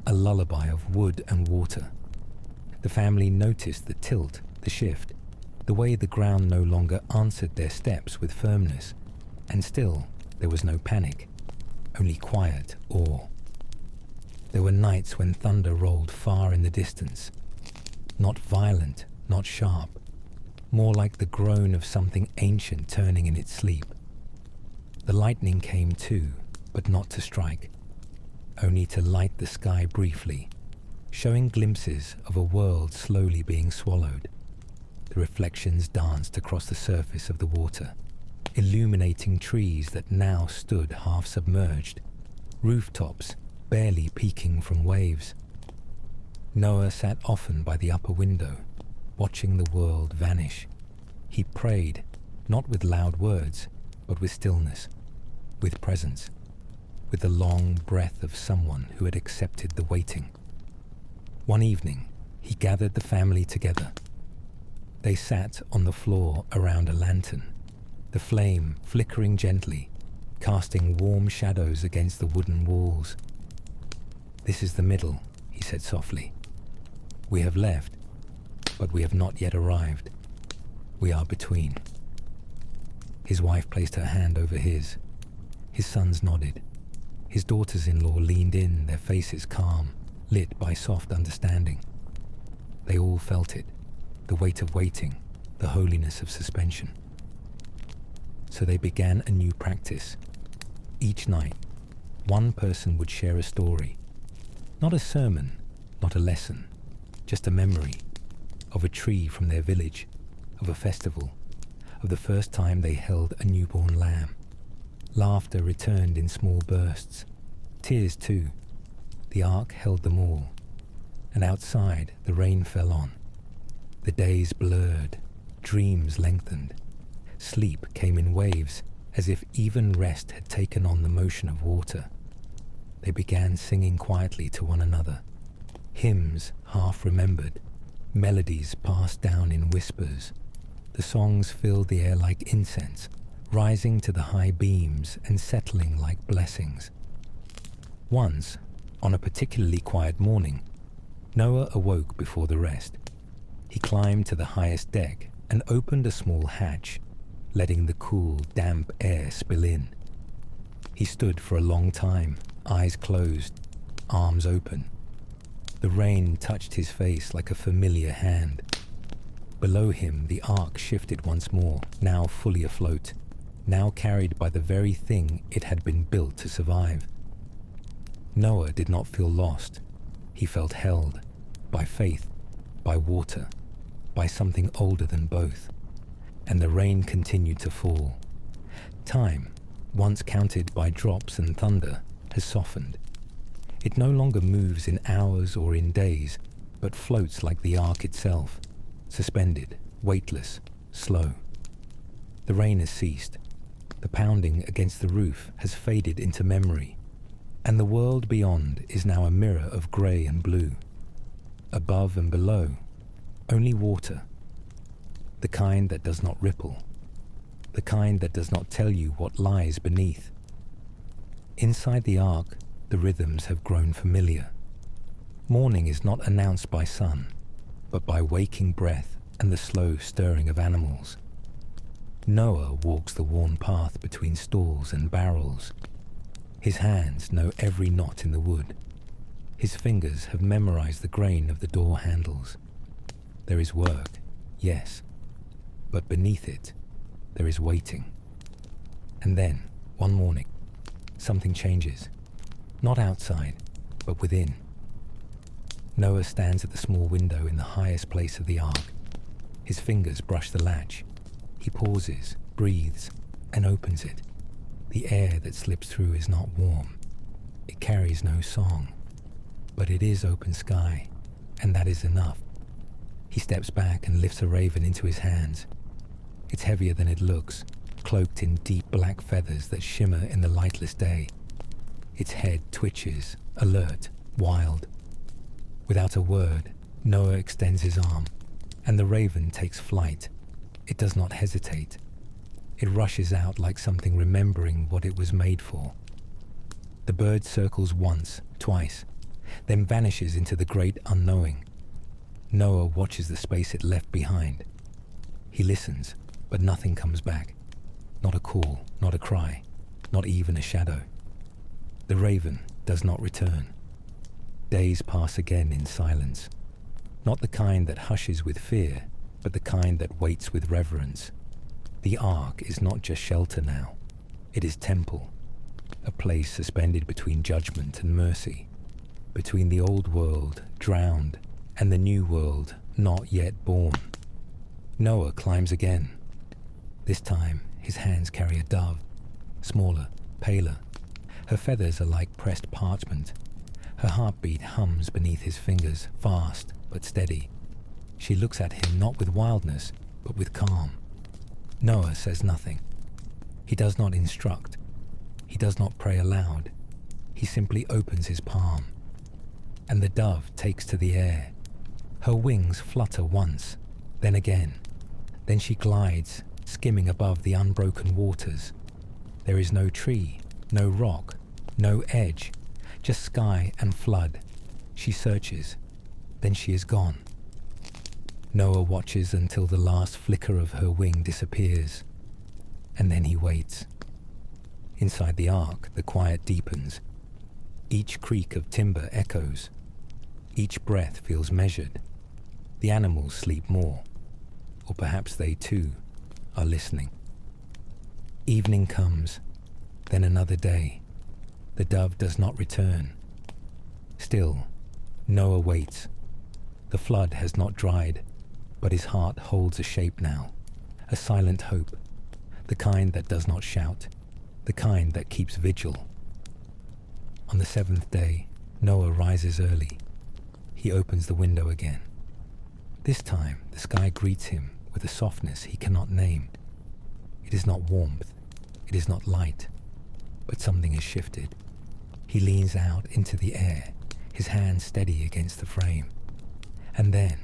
a lullaby of wood and water. The family noticed the tilt, the shift, the way the ground no longer answered their steps with firmness, and still there was no panic, only quiet awe. There were nights when thunder rolled far in the distance, not violent, not sharp, more like the groan of something ancient turning in its sleep. The lightning came too, but not to strike, only to light the sky briefly, showing glimpses of a world slowly being swallowed. The reflections danced across the surface of the water, illuminating trees that now stood half submerged, rooftops barely peeking from waves. Noah sat often by the upper window, watching the world vanish. He prayed, not with loud words, but with stillness, with presence, with the long breath of someone who had accepted the waiting. One evening, he gathered the family together. They sat on the floor around a lantern, the flame flickering gently, casting warm shadows against the wooden walls. "This is the middle," he said softly. "We have left, but we have not yet arrived. We are between." His wife placed her hand over his. His sons nodded. His daughters-in-law leaned in, their faces calm, lit by soft understanding. They all felt it, the weight of waiting, the holiness of suspension. So they began a new practice. Each night, one person would share a story. Not a sermon, not a lesson, just a memory of a tree from their village, of a festival, of the first time they held a newborn lamb. Laughter returned in small bursts, tears too. The ark held them all, and outside the rain fell on. The days blurred, dreams lengthened. Sleep came in waves, as if even rest had taken on the motion of water. They began singing quietly to one another, hymns half remembered, melodies passed down in whispers. The songs filled the air like incense, rising to the high beams and settling like blessings. Once, on a particularly quiet morning, Noah awoke before the rest. He climbed to the highest deck and opened a small hatch, letting the cool, damp air spill in. He stood for a long time, eyes closed, arms open. The rain touched his face like a familiar hand. Below him, the ark shifted once more, now fully afloat, now carried by the very thing it had been built to survive. Noah did not feel lost. He felt held, by faith, by water, by something older than both. And the rain continued to fall. Time, once counted by drops and thunder, has softened. It no longer moves in hours or in days, but floats like the ark itself, suspended, weightless, slow. The rain has ceased. The pounding against the roof has faded into memory, and the world beyond is now a mirror of grey and blue. Above and below, only water, the kind that does not ripple, the kind that does not tell you what lies beneath. Inside the ark, the rhythms have grown familiar. Morning is not announced by sun, but by waking breath and the slow stirring of animals. Noah walks the worn path between stalls and barrels. His hands know every knot in the wood. His fingers have memorized the grain of the door handles. There is work, yes, but beneath it, there is waiting. And then, one morning, something changes. Not outside, but within. Noah stands at the small window in the highest place of the ark. His fingers brush the latch. He pauses, breathes, and opens it. The air that slips through is not warm. It carries no song. But it is open sky, and that is enough. He steps back and lifts a raven into his hands. It's heavier than it looks, cloaked in deep black feathers that shimmer in the lightless day. Its head twitches, alert, wild. Without a word, Noah extends his arm, and the raven takes flight. It does not hesitate. It rushes out like something remembering what it was made for. The bird circles once, twice, then vanishes into the great unknowing. Noah watches the space it left behind. He listens, but nothing comes back. Not a call, not a cry, not even a shadow. The raven does not return. Days pass again in silence. Not the kind that hushes with fear, but the kind that waits with reverence. The ark is not just shelter now. It is temple, a place suspended between judgment and mercy, between the old world, drowned, and the new world, not yet born. Noah climbs again. This time, his hands carry a dove, smaller, paler. Her feathers are like pressed parchment. Her heartbeat hums beneath his fingers, fast but steady. She looks at him not with wildness, but with calm. Noah says nothing. He does not instruct. He does not pray aloud. He simply opens his palm. And the dove takes to the air. Her wings flutter once, then again. Then she glides, skimming above the unbroken waters. There is no tree, no rock, no edge, just sky and flood. She searches, then she is gone. Noah watches until the last flicker of her wing disappears, and then he waits. Inside the ark, the quiet deepens. Each creak of timber echoes. Each breath feels measured. The animals sleep more, or perhaps they too are listening. Evening comes, then another day. The dove does not return. Still, Noah waits. The flood has not dried, but his heart holds a shape now, a silent hope, the kind that does not shout, the kind that keeps vigil. On the seventh day, Noah rises early. He opens the window again. This time, the sky greets him with a softness he cannot name. It is not warmth, it is not light, but something has shifted. He leans out into the air, his hand steady against the frame. And then,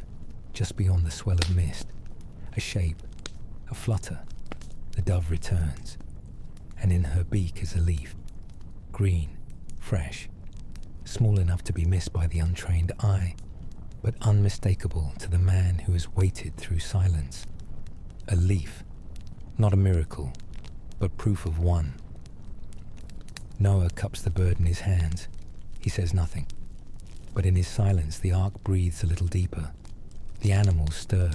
just beyond the swell of mist, a shape, a flutter. The dove returns, and in her beak is a leaf, green, fresh, small enough to be missed by the untrained eye, but unmistakable to the man who has waited through silence. A leaf, not a miracle, but proof of one. Noah cups the bird in his hands. He says nothing, but in his silence the ark breathes a little deeper. The animals stir,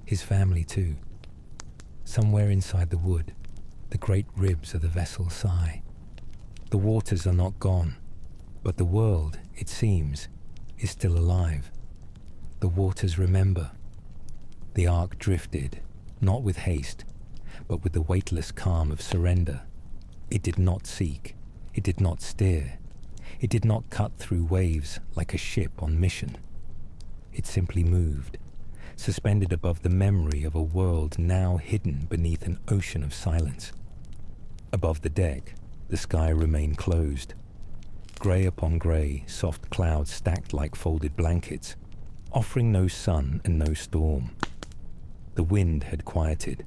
his family too. Somewhere inside the wood, the great ribs of the vessel sigh. The waters are not gone, but the world, it seems, is still alive. The waters remember. The ark drifted, not with haste, but with the weightless calm of surrender. It did not seek, it did not steer, it did not cut through waves like a ship on mission. It simply moved, suspended above the memory of a world now hidden beneath an ocean of silence. Above the deck, the sky remained closed. Grey upon grey, soft clouds stacked like folded blankets, offering no sun and no storm. The wind had quieted.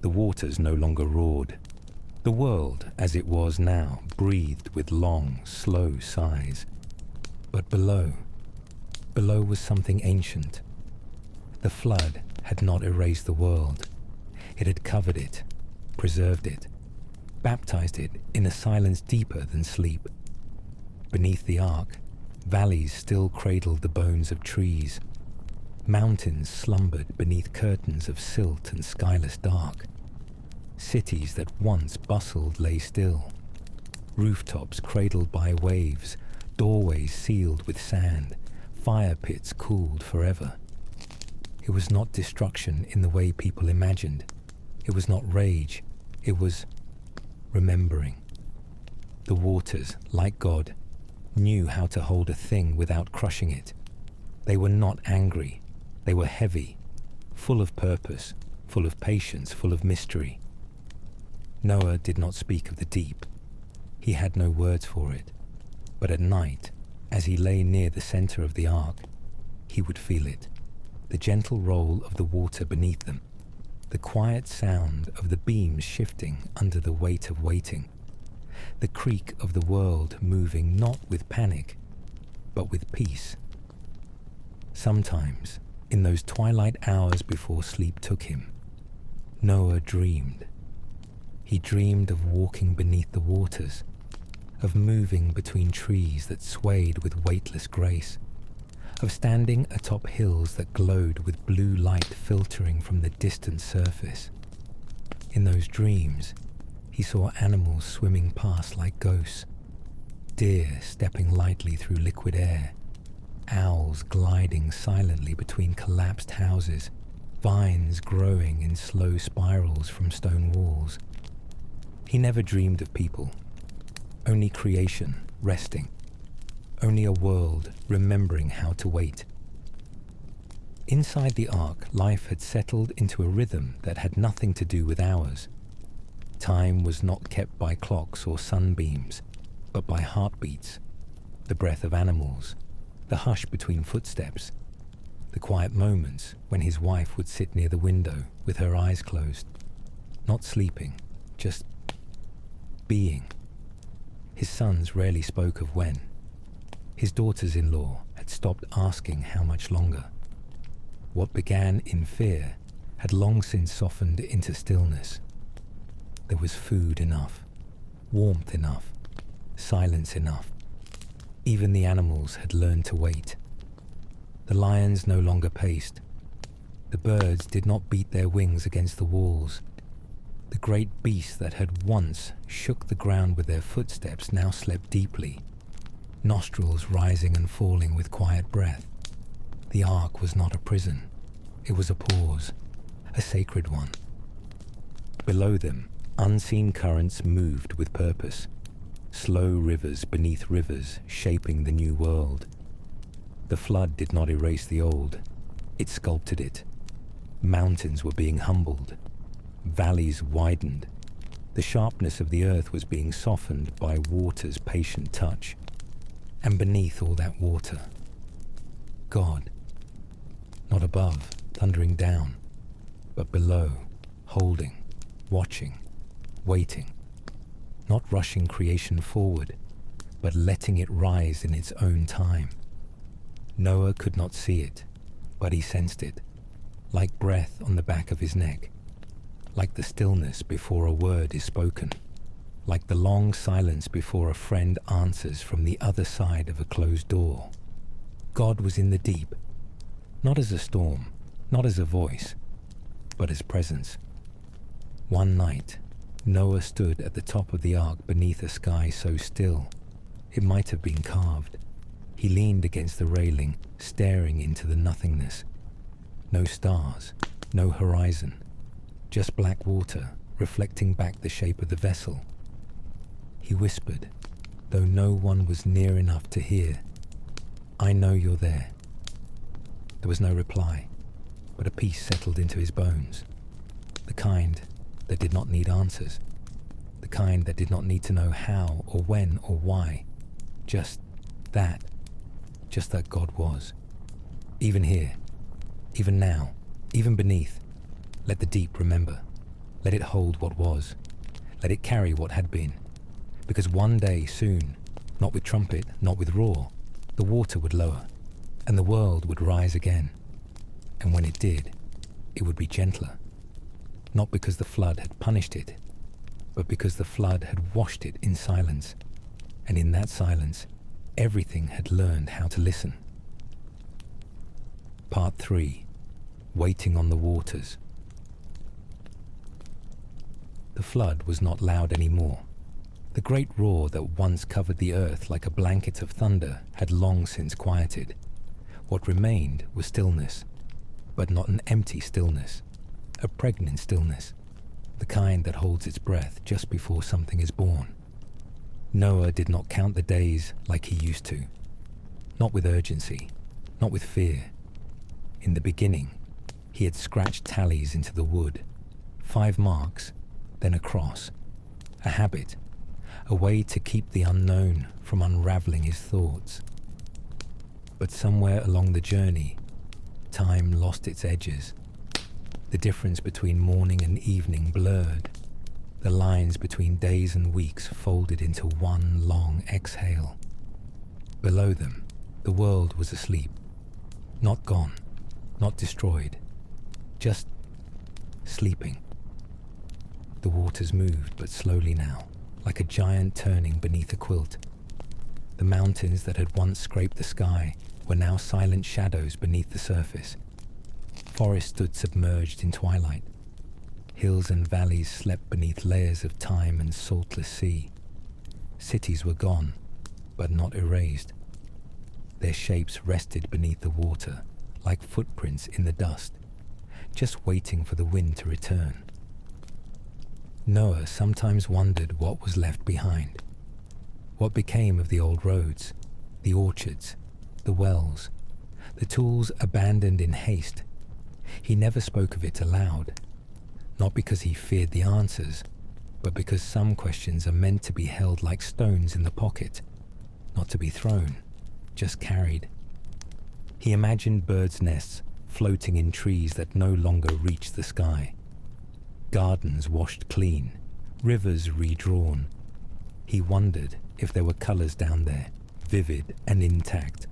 The waters no longer roared. The world, as it was now, breathed with long, slow sighs. But below was something ancient. The flood had not erased the world. It had covered it, preserved it, baptized it in a silence deeper than sleep. Beneath the ark, valleys still cradled the bones of trees. Mountains slumbered beneath curtains of silt and skyless dark. Cities that once bustled lay still. Rooftops cradled by waves, doorways sealed with sand, fire pits cooled forever. It was not destruction in the way people imagined. It was not rage. It was remembering. The waters, like God, knew how to hold a thing without crushing it. They were not angry. They were heavy, full of purpose, full of patience, full of mystery. Noah did not speak of the deep. He had no words for it. But at night, as he lay near the center of the ark, he would feel it, the gentle roll of the water beneath them, the quiet sound of the beams shifting under the weight of waiting, the creak of the world moving not with panic, but with peace. Sometimes, in those twilight hours before sleep took him, Noah dreamed. He dreamed of walking beneath the waters, of moving between trees that swayed with weightless grace, of standing atop hills that glowed with blue light filtering from the distant surface. In those dreams, he saw animals swimming past like ghosts, deer stepping lightly through liquid air, owls gliding silently between collapsed houses, vines growing in slow spirals from stone walls. He never dreamed of people, only creation resting, only a world remembering how to wait. Inside the ark, life had settled into a rhythm that had nothing to do with ours. Time was not kept by clocks or sunbeams, but by heartbeats, the breath of animals, the hush between footsteps, the quiet moments when his wife would sit near the window with her eyes closed, not sleeping, just being. His sons rarely spoke of when. His daughters-in-law had stopped asking how much longer. What began in fear had long since softened into stillness. There was food enough, warmth enough, silence enough. Even the animals had learned to wait. The lions no longer paced. The birds did not beat their wings against the walls. The great beasts that had once shook the ground with their footsteps now slept deeply, nostrils rising and falling with quiet breath. The ark was not a prison. It was a pause, a sacred one. Below them, unseen currents moved with purpose, slow rivers beneath rivers shaping the new world. The flood did not erase the old. It sculpted it. Mountains were being humbled. Valleys widened. The sharpness of the earth was being softened by water's patient touch. And beneath all that water, God. Not above, thundering down, but below, holding, watching, waiting. Not rushing creation forward, but letting it rise in its own time. Noah could not see it, but he sensed it, like breath on the back of his neck, like the stillness before a word is spoken, like the long silence before a friend answers from the other side of a closed door. God was in the deep, not as a storm, not as a voice, but as presence. One night, Noah stood at the top of the ark beneath a sky so still, it might have been carved. He leaned against the railing, staring into the nothingness. No stars, no horizon, just black water reflecting back the shape of the vessel. He whispered, though no one was near enough to hear, "I know you're there." There was no reply, but a peace settled into his bones, the kind that did not need answers, the kind that did not need to know how or when or why, just that God was. Even here, even now, even beneath, let the deep remember. Let it hold what was. Let it carry what had been. Because one day soon, not with trumpet, not with roar, the water would lower, and the world would rise again. And when it did, it would be gentler. Not because the flood had punished it, but because the flood had washed it in silence. And in that silence, everything had learned how to listen. Part 3. Waiting on the waters. The flood was not loud anymore. The great roar that once covered the earth like a blanket of thunder had long since quieted. What remained was stillness, but not an empty stillness, a pregnant stillness, the kind that holds its breath just before something is born. Noah did not count the days like he used to, not with urgency, not with fear. In the beginning, he had scratched tallies into the wood, 5 marks, then a cross, a habit, a way to keep the unknown from unraveling his thoughts. But somewhere along the journey, time lost its edges. The difference between morning and evening blurred. The lines between days and weeks folded into one long exhale. Below them, the world was asleep. Not gone, not destroyed, just sleeping. The waters moved, but slowly now, like a giant turning beneath a quilt. The mountains that had once scraped the sky were now silent shadows beneath the surface. Forests stood submerged in twilight. Hills and valleys slept beneath layers of time and saltless sea. Cities were gone, but not erased. Their shapes rested beneath the water, like footprints in the dust, just waiting for the wind to return. Noah sometimes wondered what was left behind. What became of the old roads, the orchards, the wells, the tools abandoned in haste? He never spoke of it aloud, not because he feared the answers, but because some questions are meant to be held like stones in the pocket, not to be thrown, just carried. He imagined birds' nests floating in trees that no longer reached the sky. Gardens washed clean, rivers redrawn. He wondered if there were colors down there, vivid and intact,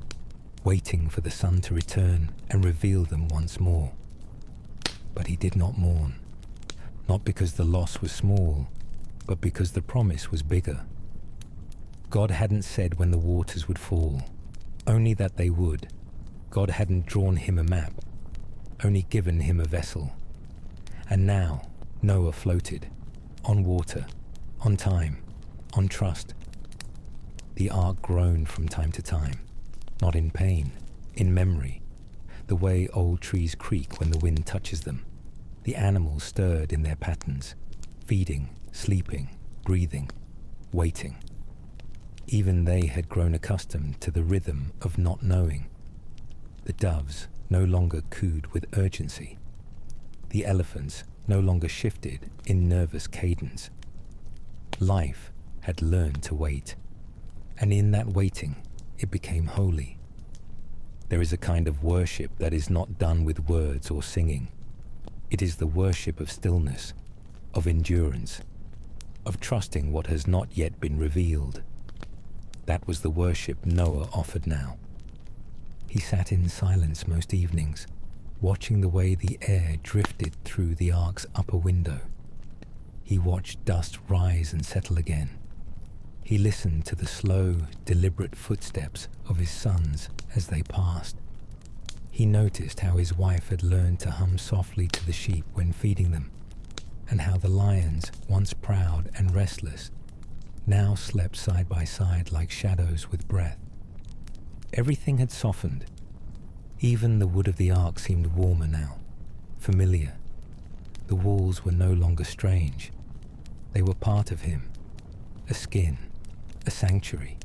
waiting for the sun to return and reveal them once more. But he did not mourn, not because the loss was small, but because the promise was bigger. God hadn't said when the waters would fall, only that they would. God hadn't drawn him a map, only given him a vessel. And now, Noah floated, on water, on time, on trust. The ark groaned from time to time, not in pain, in memory, the way old trees creak when the wind touches them. The animals stirred in their patterns, feeding, sleeping, breathing, waiting. Even they had grown accustomed to the rhythm of not knowing. The doves no longer cooed with urgency. The elephants no longer shifted in nervous cadence. Life had learned to wait, and in that waiting, it became holy. There is a kind of worship that is not done with words or singing. It is the worship of stillness, of endurance, of trusting what has not yet been revealed. That was the worship Noah offered now. He sat in silence most evenings, watching the way the air drifted through the ark's upper window. He watched dust rise and settle again. He listened to the slow, deliberate footsteps of his sons as they passed. He noticed how his wife had learned to hum softly to the sheep when feeding them, and how the lions, once proud and restless, now slept side by side like shadows with breath. Everything had softened. Even the wood of the ark seemed warmer now, familiar. The walls were no longer strange. They were part of him, a skin, a sanctuary.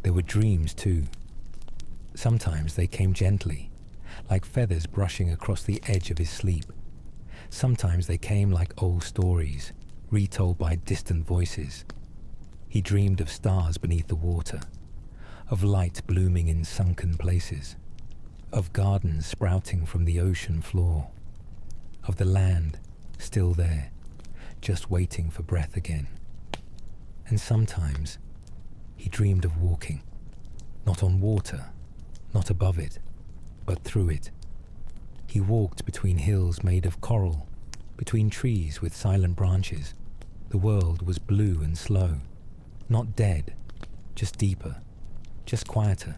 There were dreams too. Sometimes they came gently, like feathers brushing across the edge of his sleep. Sometimes they came like old stories, retold by distant voices. He dreamed of stars beneath the water, of light blooming in sunken places, of gardens sprouting from the ocean floor, of the land still there, just waiting for breath again. And sometimes he dreamed of walking, not on water, not above it, but through it. He walked between hills made of coral, between trees with silent branches. The world was blue and slow, not dead, just deeper, just quieter,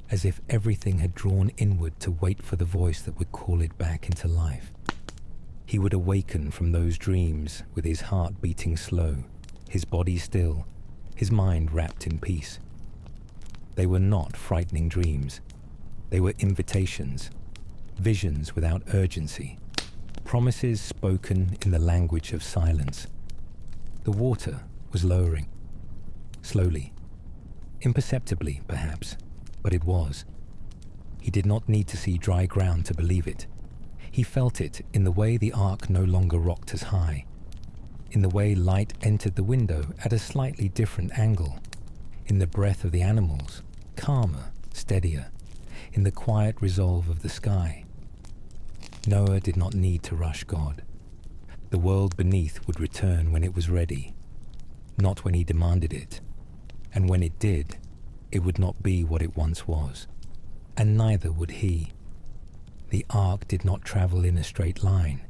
as if everything had drawn inward to wait for the voice that would call it back into life. He would awaken from those dreams with his heart beating slow, his body still, his mind wrapped in peace. They were not frightening dreams. They were invitations, visions without urgency, promises spoken in the language of silence. The water was lowering, slowly, imperceptibly perhaps, but it was. He did not need to see dry ground to believe it. He felt it in the way the ark no longer rocked as high, in the way light entered the window at a slightly different angle, in the breath of the animals, calmer, steadier, in the quiet resolve of the sky. Noah did not need to rush God. The world beneath would return when it was ready, not when he demanded it. And when it did, it would not be what it once was, and neither would he. The ark did not travel in a straight line.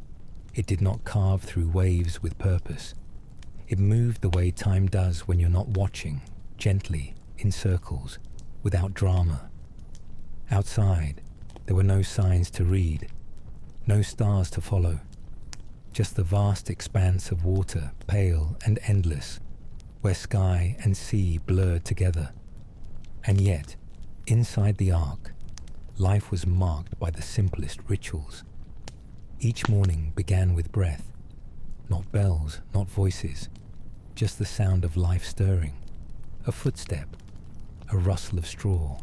It did not carve through waves with purpose. It moved the way time does when you're not watching, gently, in circles, without drama. Outside, there were no signs to read, no stars to follow, just the vast expanse of water, pale and endless, where sky and sea blurred together. And yet, inside the ark, life was marked by the simplest rituals. Each morning began with breath, not bells, not voices, just the sound of life stirring, a footstep, a rustle of straw,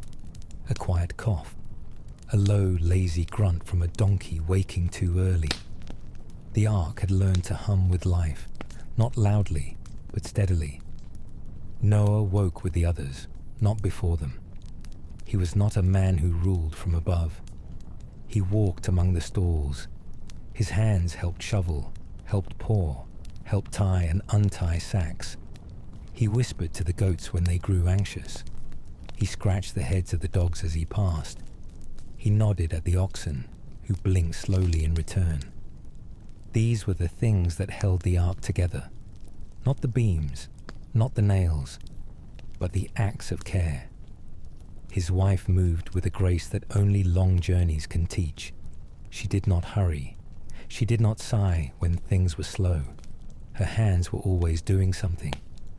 a quiet cough, a low, lazy grunt from a donkey waking too early. The ark had learned to hum with life, not loudly, but steadily. Noah woke with the others, not before them. He was not a man who ruled from above. He walked among the stalls. His hands helped shovel, helped pour, helped tie and untie sacks. He whispered to the goats when they grew anxious. He scratched the heads of the dogs as he passed. He nodded at the oxen, who blinked slowly in return. These were the things that held the ark together. Not the beams, not the nails, but the acts of care. His wife moved with a grace that only long journeys can teach. She did not hurry. She did not sigh when things were slow. Her hands were always doing something,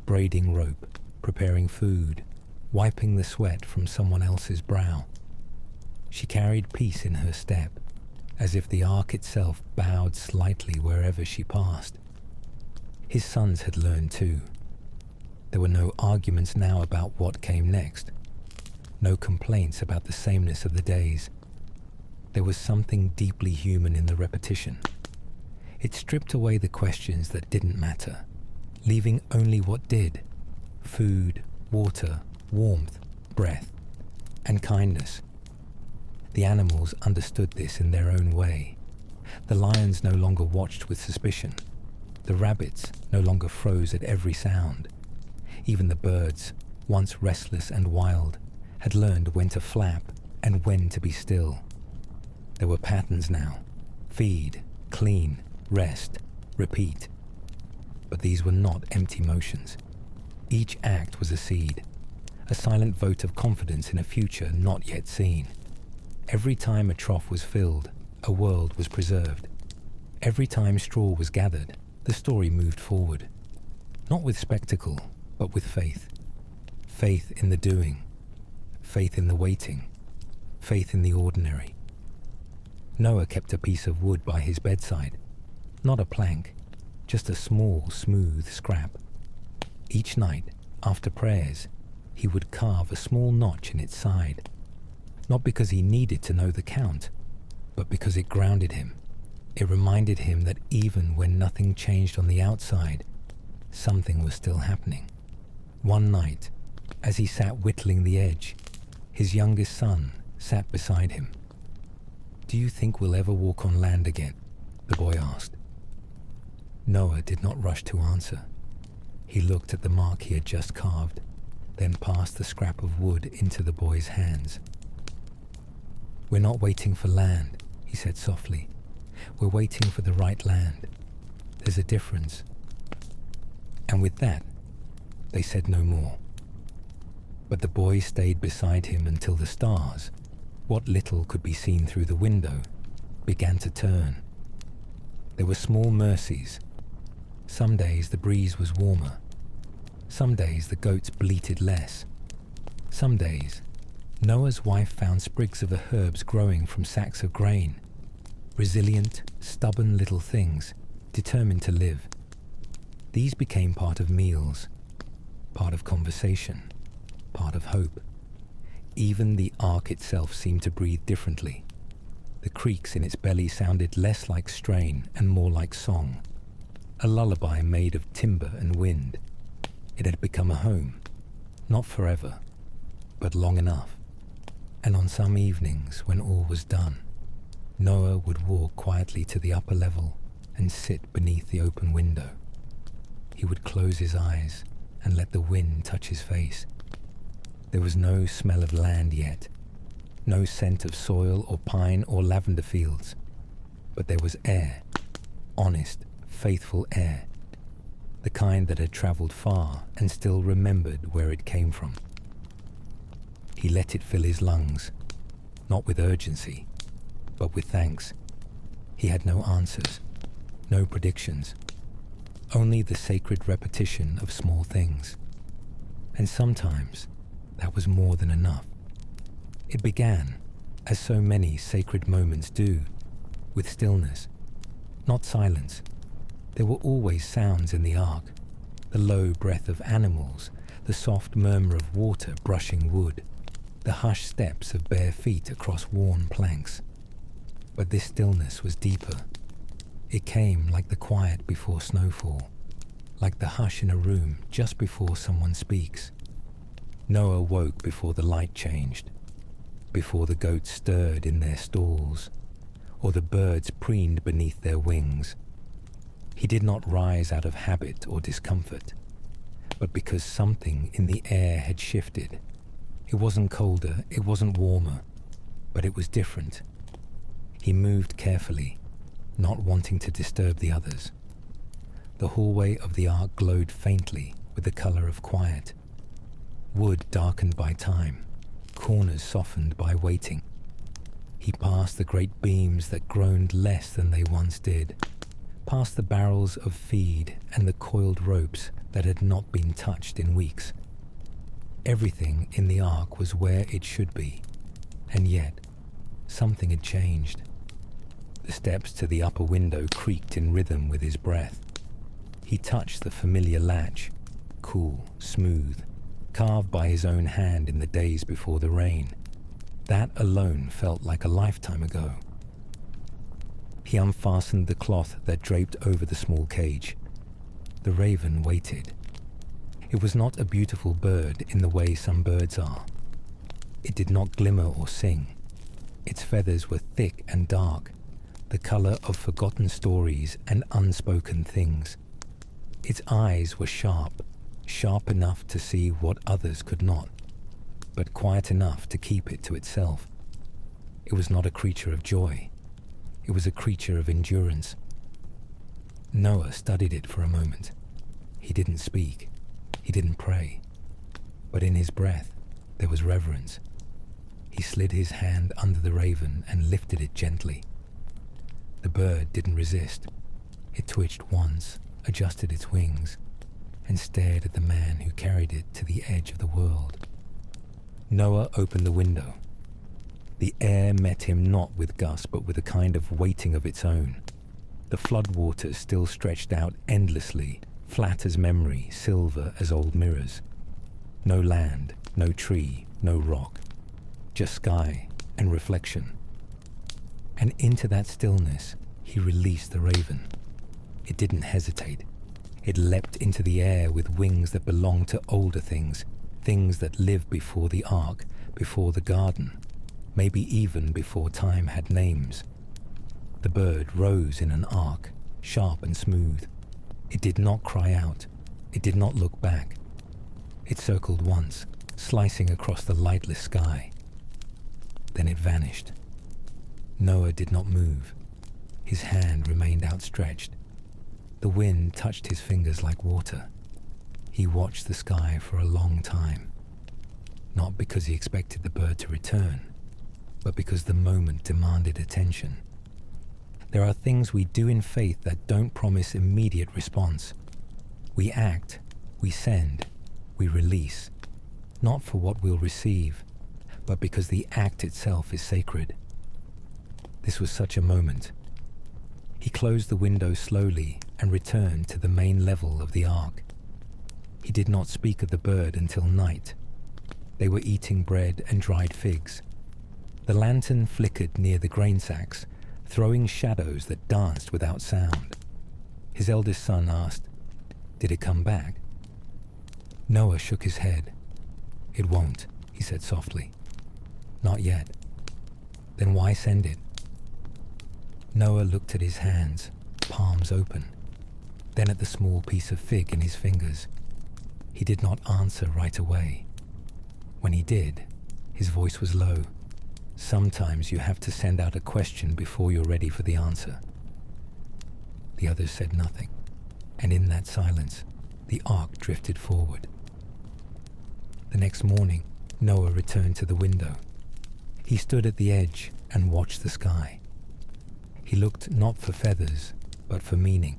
braiding rope, preparing food, wiping the sweat from someone else's brow. She carried peace in her step, as if the ark itself bowed slightly wherever she passed. His sons had learned too. There were no arguments now about what came next, no complaints about the sameness of the days. There was something deeply human in the repetition. It stripped away the questions that didn't matter, leaving only what did: food, water, warmth, breath, and kindness. The animals understood this in their own way. The lions no longer watched with suspicion. The rabbits no longer froze at every sound. Even the birds, once restless and wild, had learned when to flap and when to be still. There were patterns now: feed, clean, rest, repeat. But these were not empty motions. Each act was a seed, a silent vote of confidence in a future not yet seen. Every time a trough was filled, a world was preserved. Every time straw was gathered, the story moved forward. Not with spectacle, but with faith. Faith in the doing. Faith in the waiting. Faith in the ordinary. Noah kept a piece of wood by his bedside. Not a plank, just a small, smooth scrap. Each night, after prayers, he would carve a small notch in its side. Not because he needed to know the count, but because it grounded him. It reminded him that even when nothing changed on the outside, something was still happening. One night, as he sat whittling the edge, his youngest son sat beside him. "Do you think we'll ever walk on land again?" the boy asked. Noah did not rush to answer. He looked at the mark he had just carved, then passed the scrap of wood into the boy's hands. "We're not waiting for land," he said softly. "We're waiting for the right land. There's a difference." And with that, they said no more. But the boy stayed beside him until the stars, what little could be seen through the window, began to turn. There were small mercies. Some days the breeze was warmer. Some days the goats bleated less. Some days, Noah's wife found sprigs of the herbs growing from sacks of grain. Resilient, stubborn little things, determined to live. These became part of meals, part of conversation, part of hope. Even the ark itself seemed to breathe differently. The creaks in its belly sounded less like strain and more like song, a lullaby made of timber and wind. It had become a home, not forever, but long enough. And on some evenings, when all was done, Noah would walk quietly to the upper level and sit beneath the open window. He would close his eyes and let the wind touch his face. There was no smell of land yet, no scent of soil or pine or lavender fields, but there was air, honest, faithful air, the kind that had traveled far and still remembered where it came from. He let it fill his lungs, not with urgency, but with thanks. He had no answers, no predictions, only the sacred repetition of small things. And sometimes that was more than enough. It began, as so many sacred moments do, with stillness, not silence. There were always sounds in the ark, the low breath of animals, the soft murmur of water brushing wood, the hushed steps of bare feet across worn planks. But this stillness was deeper. It came like the quiet before snowfall, like the hush in a room just before someone speaks. Noah woke before the light changed, before the goats stirred in their stalls, or the birds preened beneath their wings. He did not rise out of habit or discomfort, but because something in the air had shifted. It wasn't colder, it wasn't warmer, but it was different. He moved carefully, not wanting to disturb the others. The hallway of the ark glowed faintly with the color of quiet. Wood darkened by time, corners softened by waiting. He passed the great beams that groaned less than they once did, past the barrels of feed and the coiled ropes that had not been touched in weeks. Everything in the ark was where it should be, and yet something had changed. The steps to the upper window creaked in rhythm with his breath. He touched the familiar latch, cool, smooth, carved by his own hand in the days before the rain. That alone felt like a lifetime ago. He unfastened the cloth that draped over the small cage. The raven waited. It was not a beautiful bird in the way some birds are. It did not glimmer or sing. Its feathers were thick and dark, the color of forgotten stories and unspoken things. Its eyes were sharp, sharp enough to see what others could not, but quiet enough to keep it to itself. It was not a creature of joy. It was a creature of endurance. Noah studied it for a moment. He didn't speak. He didn't pray. But in his breath, there was reverence. He slid his hand under the raven and lifted it gently. The bird didn't resist. It twitched once, adjusted its wings, and stared at the man who carried it to the edge of the world. Noah opened the window. The air met him not with gust, but with a kind of waiting of its own. The floodwaters still stretched out endlessly, flat as memory, silver as old mirrors. No land, no tree, no rock, just sky and reflection. And into that stillness, he released the raven. It didn't hesitate. It leapt into the air with wings that belonged to older things, things that lived before the ark, before the garden, maybe even before time had names. The bird rose in an arc, sharp and smooth. It did not cry out. It did not look back. It circled once, slicing across the lightless sky. Then it vanished. Noah did not move. His hand remained outstretched. The wind touched his fingers like water. He watched the sky for a long time, not because he expected the bird to return, but because the moment demanded attention. There are things we do in faith that don't promise immediate response. We act, we send, we release, not for what we'll receive, but because the act itself is sacred. This was such a moment. He closed the window slowly and returned to the main level of the ark. He did not speak of the bird until night. They were eating bread and dried figs. The lantern flickered near the grain sacks, throwing shadows that danced without sound. His eldest son asked, "Did it come back?" Noah shook his head. "It won't," he said softly. "Not yet." "Then why send it?" Noah looked at his hands, palms open, then at the small piece of fig in his fingers. He did not answer right away. When he did, his voice was low. "Sometimes you have to send out a question before you're ready for the answer." The others said nothing, and in that silence, the ark drifted forward. The next morning, Noah returned to the window. He stood at the edge and watched the sky. He looked not for feathers, but for meaning.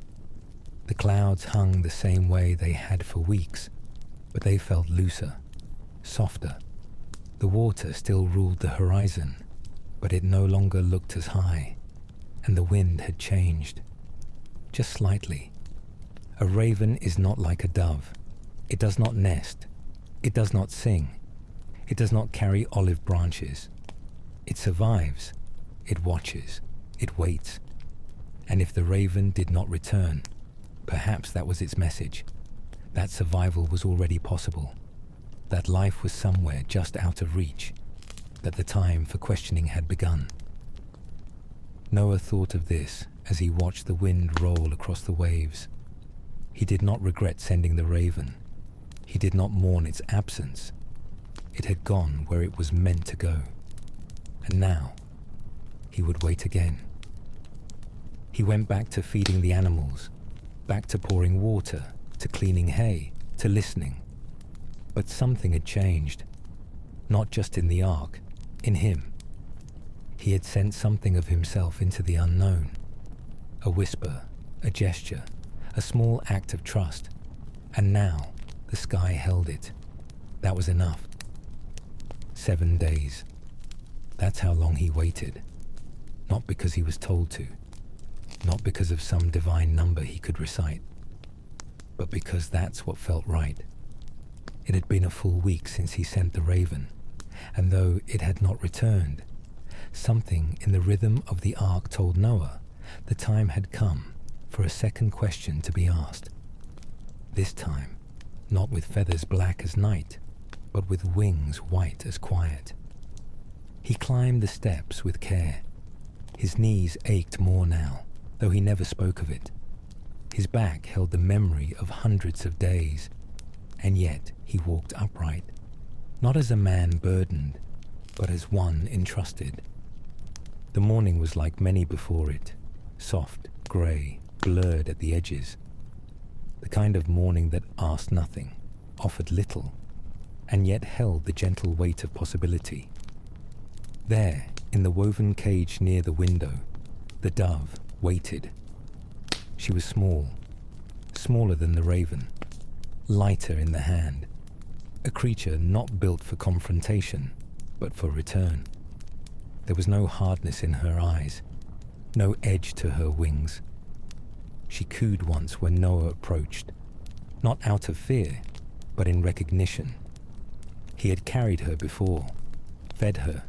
The clouds hung the same way they had for weeks, but they felt looser, softer. The water still ruled the horizon, but it no longer looked as high, and the wind had changed. Just slightly. A raven is not like a dove. It does not nest. It does not sing. It does not carry olive branches. It survives. It watches. It waits. And if the raven did not return, perhaps that was its message. That survival was already possible. That life was somewhere just out of reach. That the time for questioning had begun. Noah thought of this as he watched the wind roll across the waves. He did not regret sending the raven. He did not mourn its absence. It had gone where it was meant to go. And now, he would wait again. He went back to feeding the animals, back to pouring water, to cleaning hay, to listening. But something had changed. Not just in the ark, in him. He had sent something of himself into the unknown. A whisper, a gesture, a small act of trust. And now, the sky held it. That was enough. 7 days. That's how long he waited. Not because he was told to. Not because of some divine number he could recite. But because that's what felt right. It had been a full week since he sent the raven, and though it had not returned, something in the rhythm of the ark told Noah the time had come for a second question to be asked. This time, not with feathers black as night, but with wings white as quiet. He climbed the steps with care. His knees ached more now, though he never spoke of it. His back held the memory of hundreds of days, and yet he walked upright, not as a man burdened, but as one entrusted. The morning was like many before it, soft, grey, blurred at the edges. The kind of morning that asked nothing, offered little, and yet held the gentle weight of possibility. There, in the woven cage near the window, the dove waited. She was small, smaller than the raven, lighter in the hand, a creature not built for confrontation, but for return. There was no hardness in her eyes, no edge to her wings. She cooed once when Noah approached, not out of fear, but in recognition. He had carried her before, fed her,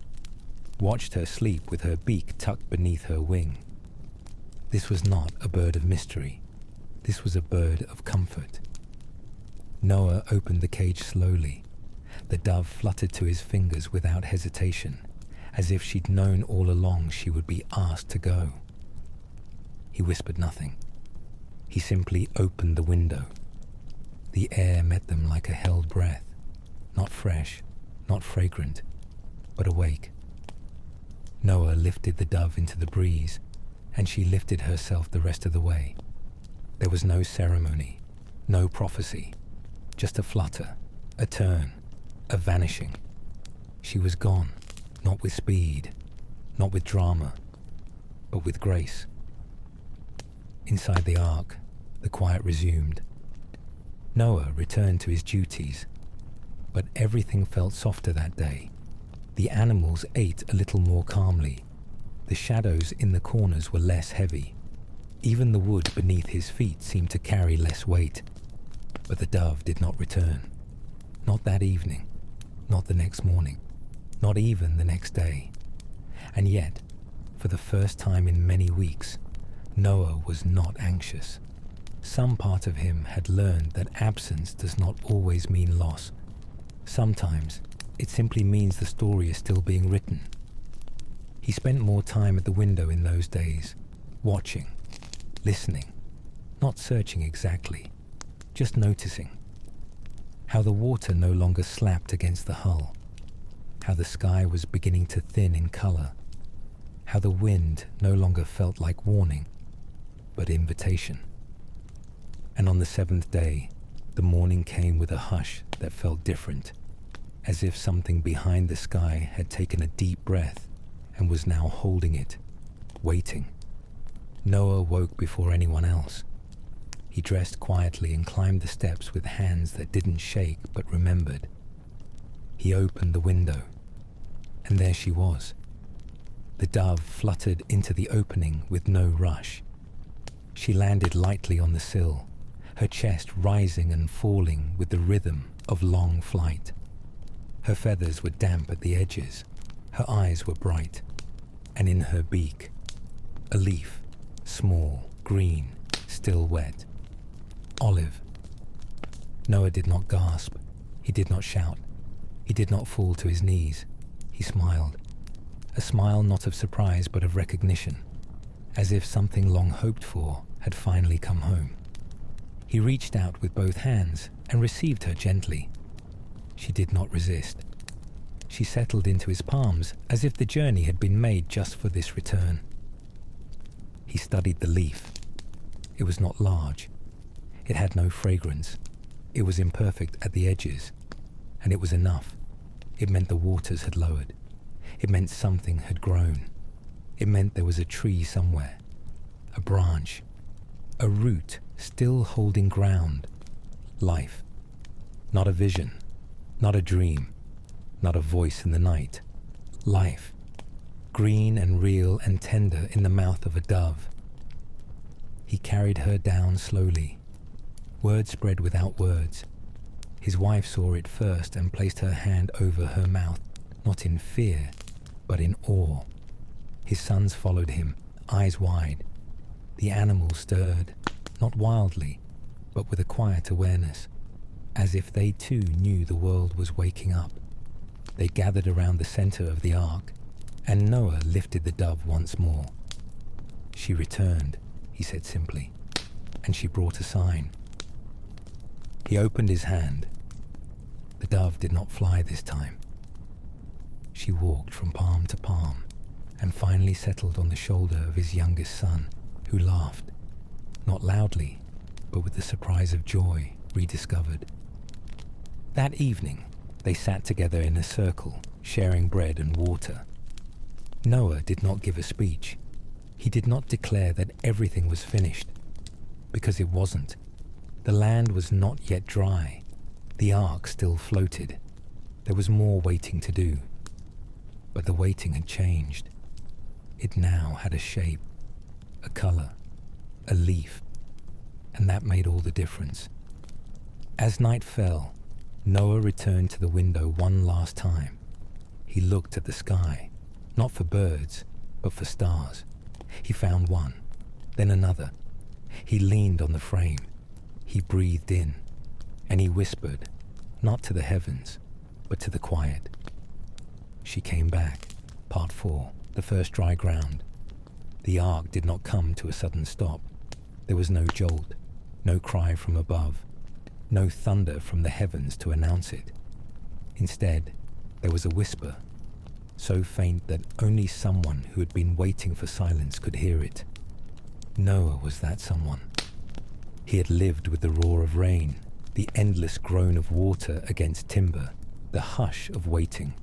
watched her sleep with her beak tucked beneath her wing. This was not a bird of mystery. This was a bird of comfort. Noah opened the cage slowly. The dove fluttered to his fingers without hesitation, as if she'd known all along she would be asked to go. He whispered nothing. He simply opened the window. The air met them like a held breath, not fresh, not fragrant, but awake. Noah lifted the dove into the breeze, and she lifted herself the rest of the way. There was no ceremony, no prophecy, just a flutter, a turn, a vanishing. She was gone, not with speed, not with drama, but with grace. Inside the ark, the quiet resumed. Noah returned to his duties, but everything felt softer that day. The animals ate a little more calmly. The shadows in the corners were less heavy. Even the wood beneath his feet seemed to carry less weight. But the dove did not return. Not that evening. not the next morning, not even the next day. And yet, for the first time in many weeks, Noah was not anxious. Some part of him had learned that absence does not always mean loss. Sometimes it simply means the story is still being written. He spent more time at the window in those days, watching, listening, not searching exactly, just noticing. How the water no longer slapped against the hull, how the sky was beginning to thin in color, how the wind no longer felt like warning, but invitation. And on the seventh day, the morning came with a hush that felt different, as if something behind the sky had taken a deep breath and was now holding it, waiting. Noah woke before anyone else. He dressed quietly and climbed the steps with hands that didn't shake but remembered. He opened the window, and there she was. The dove fluttered into the opening with no rush. She landed lightly on the sill, her chest rising and falling with the rhythm of long flight. Her feathers were damp at the edges, her eyes were bright, and in her beak, a leaf, small, green, still wet. Olive. Noah did not gasp, he did not shout, he did not fall to his knees. He smiled, a smile not of surprise but of recognition, as if something long hoped for had finally come home. He reached out with both hands and received her gently. She did not resist. She settled into his palms as if the journey had been made just for this return. He studied the leaf. It was not large. It had no fragrance. It was imperfect at the edges, and it was enough. It meant the waters had lowered. It meant something had grown. It meant there was a tree somewhere, a branch, a root still holding ground. Life. Not a vision, not a dream, not a voice in the night. Life. Green and real and tender in the mouth of a dove. He carried her down slowly. Word spread without words. His wife saw it first and placed her hand over her mouth, not in fear, but in awe. His sons followed him, eyes wide. The animals stirred, not wildly, but with a quiet awareness, as if they too knew the world was waking up. They gathered around the center of the ark, and Noah lifted the dove once more. She returned, he said simply, and she brought a sign. He opened his hand. The dove did not fly this time. She walked from palm to palm and finally settled on the shoulder of his youngest son, who laughed, not loudly, but with the surprise of joy rediscovered. That evening, they sat together in a circle, sharing bread and water. Noah did not give a speech. He did not declare that everything was finished, because it wasn't. The land was not yet dry. The ark still floated. There was more waiting to do. But the waiting had changed. It now had a shape, a color, a leaf, and that made all the difference. As night fell, Noah returned to the window one last time. He looked at the sky, not for birds, but for stars. He found one, then another. He leaned on the frame. He breathed in, and he whispered, not to the heavens, but to the quiet. She came back, part 4, the first dry ground. The ark did not come to a sudden stop. There was no jolt, no cry from above, no thunder from the heavens to announce it. Instead, there was a whisper, so faint that only someone who had been waiting for silence could hear it. Noah was that someone. He had lived with the roar of rain, the endless groan of water against timber, the hush of waiting.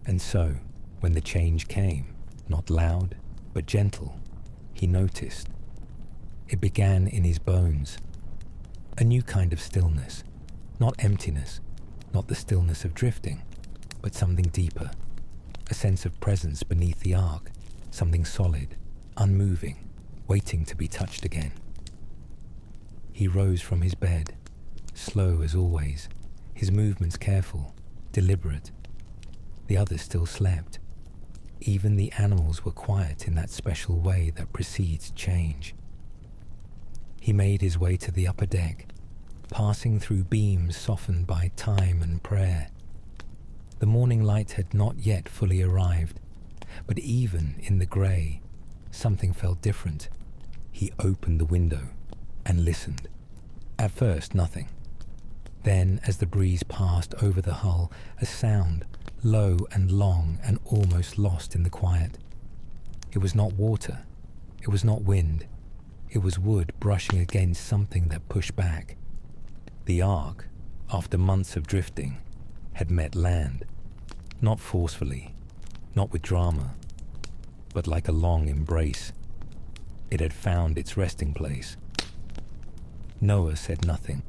And so, when the change came, not loud, but gentle, he noticed. It began in his bones. A new kind of stillness, not emptiness, not the stillness of drifting, but something deeper, a sense of presence beneath the ark, something solid, unmoving, waiting to be touched again. He rose from his bed, slow as always, his movements careful, deliberate. The others still slept. Even the animals were quiet in that special way that precedes change. He made his way to the upper deck, passing through beams softened by time and prayer. The morning light had not yet fully arrived, but even in the grey, something felt different. He opened the window and listened. At first, nothing. Then, as the breeze passed over the hull, a sound, low and long and almost lost in the quiet. It was not water. It was not wind. It was wood brushing against something that pushed back. The Ark, after months of drifting, had met land. Not forcefully, not with drama, but like a long embrace. It had found its resting place. Noah said nothing.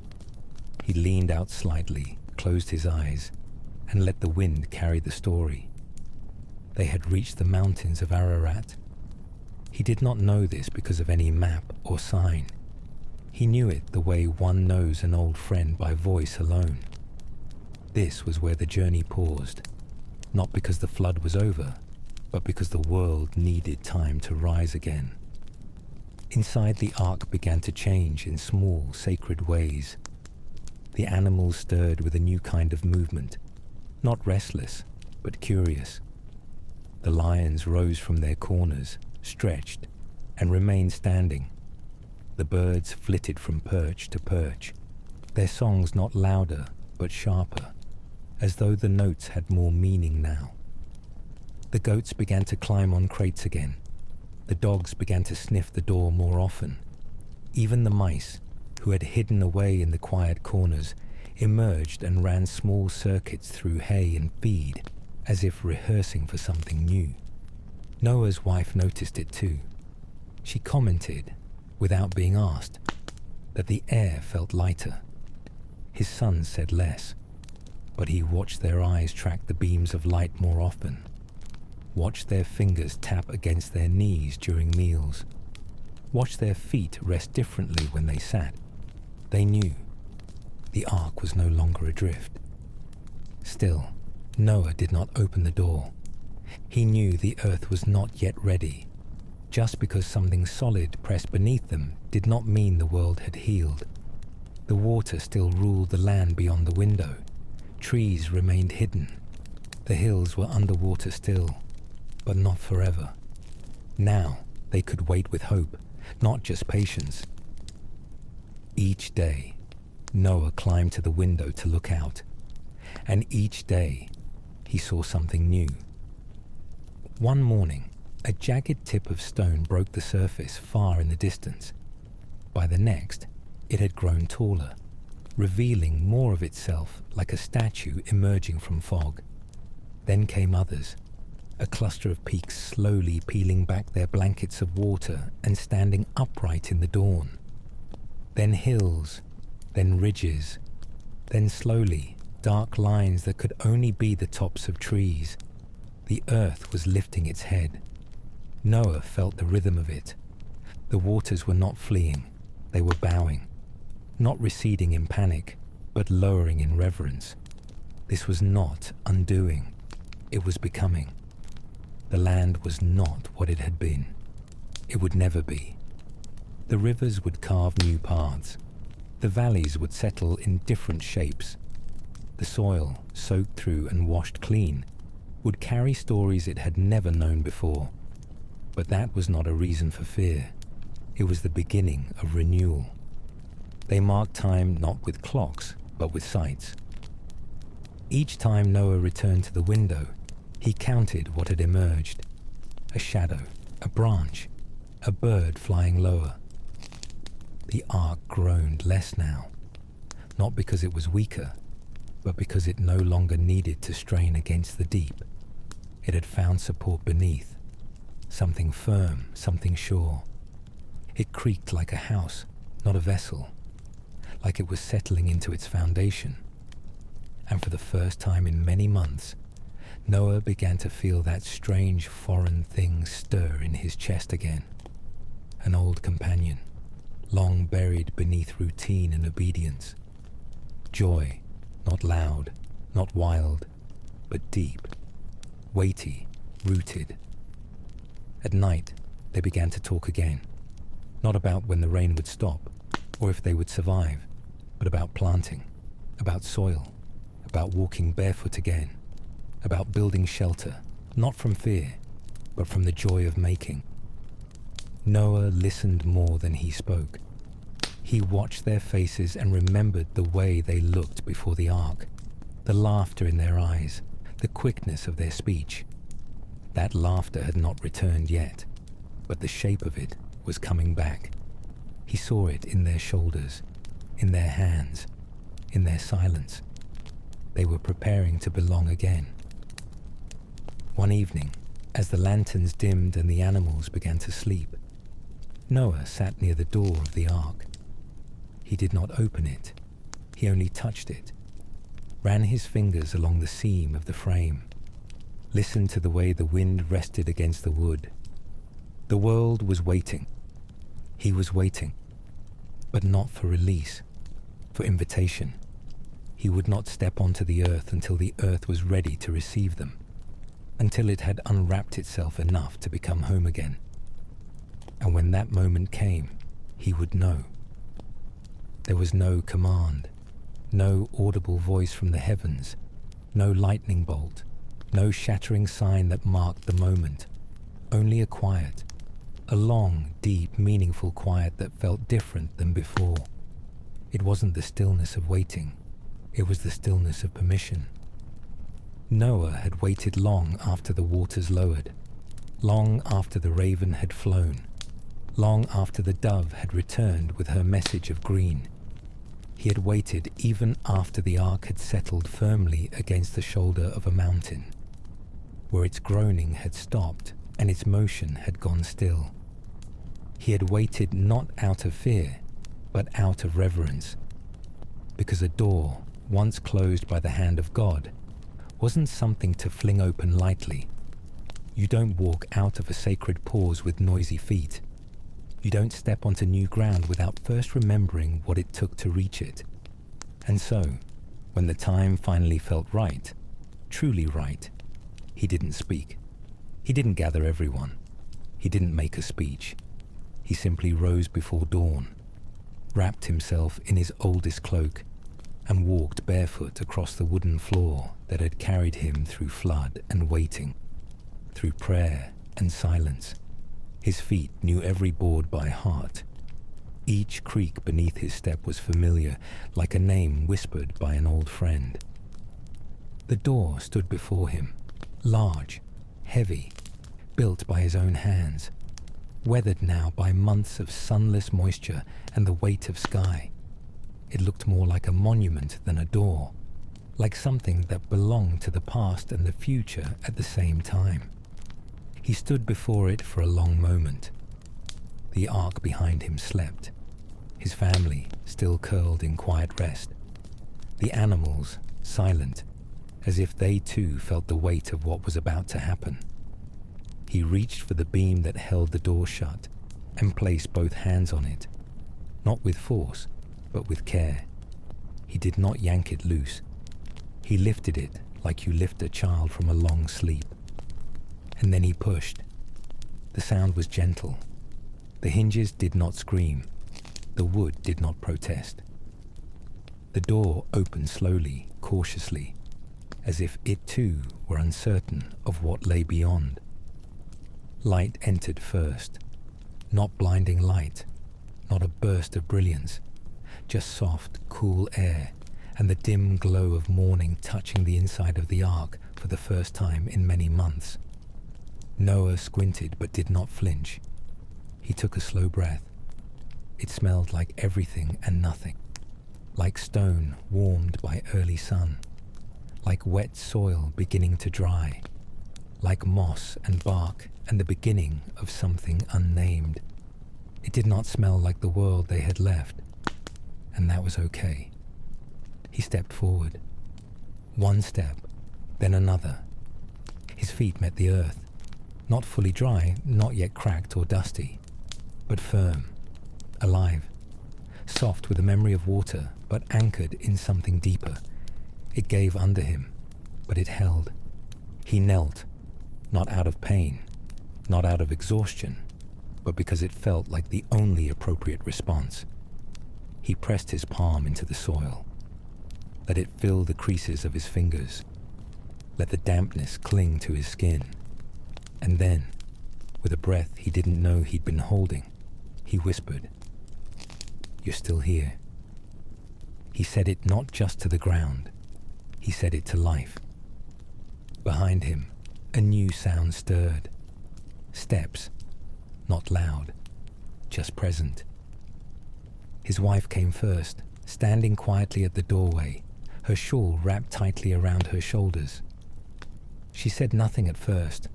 He leaned out slightly, closed his eyes, and let the wind carry the story. They had reached the mountains of Ararat. He did not know this because of any map or sign. He knew it the way one knows an old friend by voice alone. This was where the journey paused, not because the flood was over, but because the world needed time to rise again. Inside, the Ark began to change in small, sacred ways. The animals stirred with a new kind of movement, not restless, but curious. The lions rose from their corners, stretched, and remained standing. The birds flitted from perch to perch, their songs not louder, but sharper, as though the notes had more meaning now. The goats began to climb on crates again. The dogs began to sniff the door more often. Even the mice, who had hidden away in the quiet corners, emerged and ran small circuits through hay and feed, as if rehearsing for something new. Noah's wife noticed it too. She commented, without being asked, that the air felt lighter. His sons said less, but he watched their eyes track the beams of light more often, watched their fingers tap against their knees during meals, watched their feet rest differently when they sat. They knew the Ark was no longer adrift. Still, Noah did not open the door. He knew the earth was not yet ready. Just because something solid pressed beneath them did not mean the world had healed. The water still ruled the land beyond the window. Trees remained hidden. The hills were underwater still, but not forever. Now they could wait with hope, not just patience. Each day, Noah climbed to the window to look out, and each day he saw something new. One morning, a jagged tip of stone broke the surface far in the distance. By the next, it had grown taller, revealing more of itself like a statue emerging from fog. Then came others, a cluster of peaks slowly peeling back their blankets of water and standing upright in the dawn. Then hills, then ridges, then slowly dark lines that could only be the tops of trees. The earth was lifting its head. Noah felt the rhythm of it. The waters were not fleeing, they were bowing, not receding in panic, but lowering in reverence. This was not undoing, it was becoming. The land was not what it had been. It would never be. The rivers would carve new paths. The valleys would settle in different shapes. The soil, soaked through and washed clean, would carry stories it had never known before. But that was not a reason for fear. It was the beginning of renewal. They marked time not with clocks, but with sights. Each time Noah returned to the window, he counted what had emerged. A shadow, a branch, a bird flying lower. The Ark groaned less now, not because it was weaker, but because it no longer needed to strain against the deep. It had found support beneath, something firm, something sure. It creaked like a house, not a vessel, like it was settling into its foundation. And for the first time in many months, Noah began to feel that strange foreign thing stir in his chest again. An old companion, long buried beneath routine and obedience. Joy, not loud, Not wild, but deep, weighty, rooted. At night, they began to talk again, not about when the rain would stop, or if they would survive, but about planting, about soil, about walking barefoot again, about building shelter, not from fear, but from the joy of making. Noah listened more than he spoke. He watched their faces and remembered the way they looked before the ark, the laughter in their eyes, the quickness of their speech. That laughter had not returned yet, but the shape of it was coming back. He saw it in their shoulders, in their hands, in their silence. They were preparing to belong again. One evening, as the lanterns dimmed and the animals began to sleep, Noah sat near the door of the ark. He did not open it. He only touched it, ran his fingers along the seam of the frame, listened to the way the wind rested against the wood. The world was waiting. He was waiting, but not for release, for invitation. He would not step onto the earth until the earth was ready to receive them, until it had unwrapped itself enough to become home again. And when that moment came, he would know. There was no command, no audible voice from the heavens, no lightning bolt, no shattering sign that marked the moment, only a quiet, a long, deep, meaningful quiet that felt different than before. It wasn't the stillness of waiting, it was the stillness of permission. Noah had waited long after the waters lowered, long after the raven had flown, long after the dove had returned with her message of green. He had waited even after the ark had settled firmly against the shoulder of a mountain, where its groaning had stopped and its motion had gone still. He had waited not out of fear, but out of reverence, because a door, once closed by the hand of God, wasn't something to fling open lightly. You don't walk out of a sacred pause with noisy feet. You don't step onto new ground without first remembering what it took to reach it. And so, when the time finally felt right, truly right, he didn't speak. He didn't gather everyone. He didn't make a speech. He simply rose before dawn, wrapped himself in his oldest cloak, and walked barefoot across the wooden floor that had carried him through flood and waiting, through prayer and silence. His feet knew every board by heart. Each creak beneath his step was familiar, like a name whispered by an old friend. The door stood before him, large, heavy, built by his own hands, weathered now by months of sunless moisture and the weight of sky. It looked more like a monument than a door, like something that belonged to the past and the future at the same time. He stood before it for a long moment. The ark behind him slept, his family still curled in quiet rest, the animals silent, as if they too felt the weight of what was about to happen. He reached for the beam that held the door shut and placed both hands on it, not with force, but with care. He did not yank it loose. He lifted it like you lift a child from a long sleep. And then he pushed. The sound was gentle. The hinges did not scream. The wood did not protest. The door opened slowly, cautiously, as if it too were uncertain of what lay beyond. Light entered first, not blinding light, not a burst of brilliance, just soft, cool air and the dim glow of morning touching the inside of the ark for the first time in many months. Noah squinted but did not flinch. He took a slow breath. It smelled like everything and nothing, like stone warmed by early sun, like wet soil beginning to dry, like moss and bark and the beginning of something unnamed. It did not smell like the world they had left, and that was okay. He stepped forward. One step, then another. His feet met the earth, not fully dry, not yet cracked or dusty, but firm, alive, soft with a memory of water, but anchored in something deeper. It gave under him, but it held. He knelt, not out of pain, not out of exhaustion, but because it felt like the only appropriate response. He pressed his palm into the soil, let it fill the creases of his fingers, let the dampness cling to his skin, and then, with a breath he didn't know he'd been holding, he whispered, "You're still here." He said it not just to the ground, he said it to life. Behind him, a new sound stirred. Steps, not loud, just present. His wife came first, standing quietly at the doorway, her shawl wrapped tightly around her shoulders. She said nothing at first,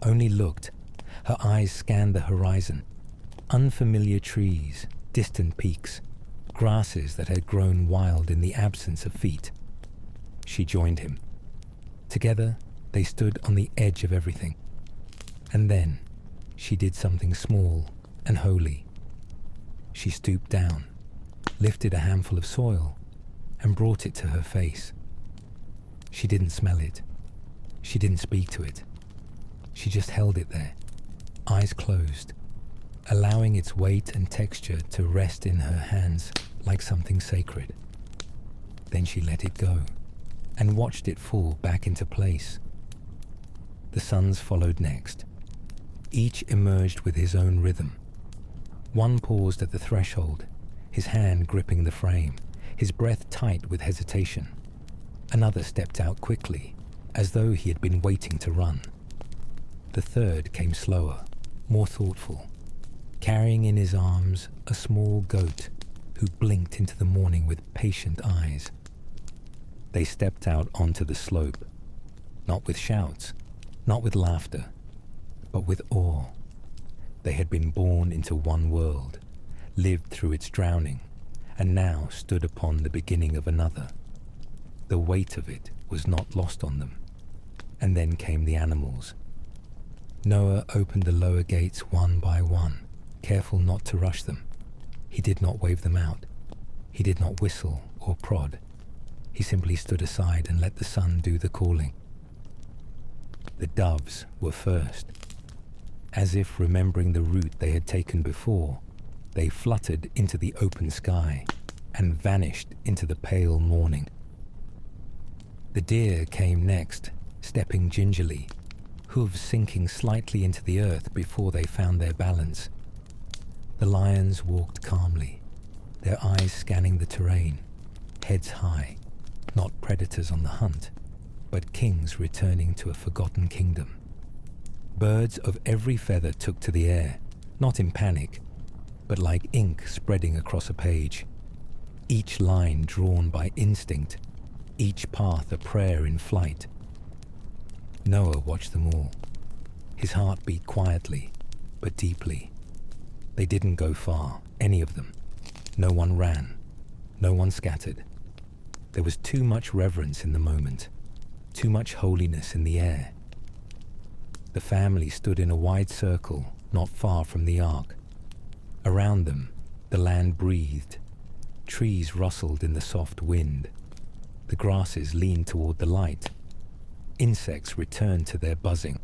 only looked. Her eyes scanned the horizon. Unfamiliar trees, distant peaks, grasses that had grown wild in the absence of feet. She joined him. Together, they stood on the edge of everything. And then, she did something small and holy. She stooped down, lifted a handful of soil, and brought it to her face. She didn't smell it. She didn't speak to it. She just held it there, eyes closed, allowing its weight and texture to rest in her hands like something sacred. Then she let it go and watched it fall back into place. The sons followed next. Each emerged with his own rhythm. One paused at the threshold, his hand gripping the frame, his breath tight with hesitation. Another stepped out quickly, as though he had been waiting to run. The third came slower, more thoughtful, carrying in his arms a small goat who blinked into the morning with patient eyes. They stepped out onto the slope, not with shouts, not with laughter, but with awe. They had been born into one world, lived through its drowning, and now stood upon the beginning of another. The weight of it was not lost on them. And then came the animals. Noah opened the lower gates one by one, careful not to rush them. He did not wave them out. He did not whistle or prod. He simply stood aside and let the sun do the calling. The doves were first. As if remembering the route they had taken before, they fluttered into the open sky and vanished into the pale morning. The deer came next, stepping gingerly, hooves sinking slightly into the earth before they found their balance. The lions walked calmly, their eyes scanning the terrain, heads high, not predators on the hunt, but kings returning to a forgotten kingdom. Birds of every feather took to the air, not in panic, but like ink spreading across a page. Each line drawn by instinct, each path a prayer in flight. Noah watched them all. His heart beat quietly, but deeply. They didn't go far, any of them. No one ran, no one scattered. There was too much reverence in the moment, too much holiness in the air. The family stood in a wide circle not far from the ark. Around them, the land breathed. Trees rustled in the soft wind. The grasses leaned toward the light. Insects returned to their buzzing,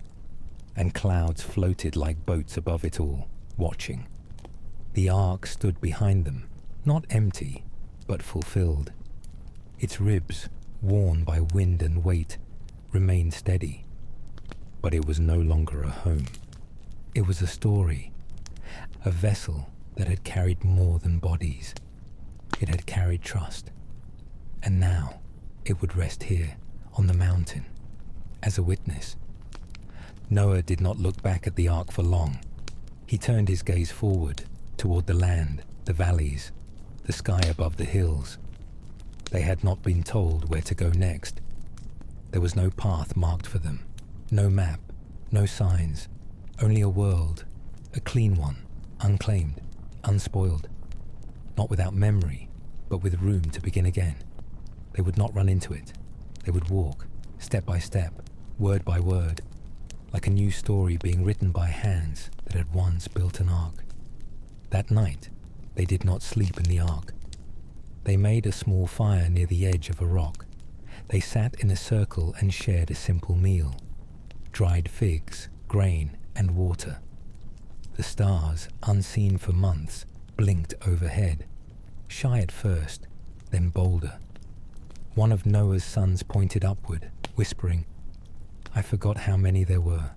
and clouds floated like boats above it all, watching. The ark stood behind them, not empty, but fulfilled. Its ribs, worn by wind and weight, remained steady. But it was no longer a home. It was a story, a vessel that had carried more than bodies. It had carried trust. And now it would rest here, on the mountain, as a witness. Noah did not look back at the ark for long. He turned his gaze forward, toward the land, the valleys, the sky above the hills. They had not been told where to go next. There was no path marked for them, no map, no signs, only a world, a clean one, unclaimed, unspoiled, not without memory, but with room to begin again. They would not run into it. They would walk, step by step, word by word, like a new story being written by hands that had once built an ark. That night, they did not sleep in the ark. They made a small fire near the edge of a rock. They sat in a circle and shared a simple meal: dried figs, grain, and water. The stars, unseen for months, blinked overhead, shy at first, then bolder. One of Noah's sons pointed upward, whispering, "I forgot how many there were."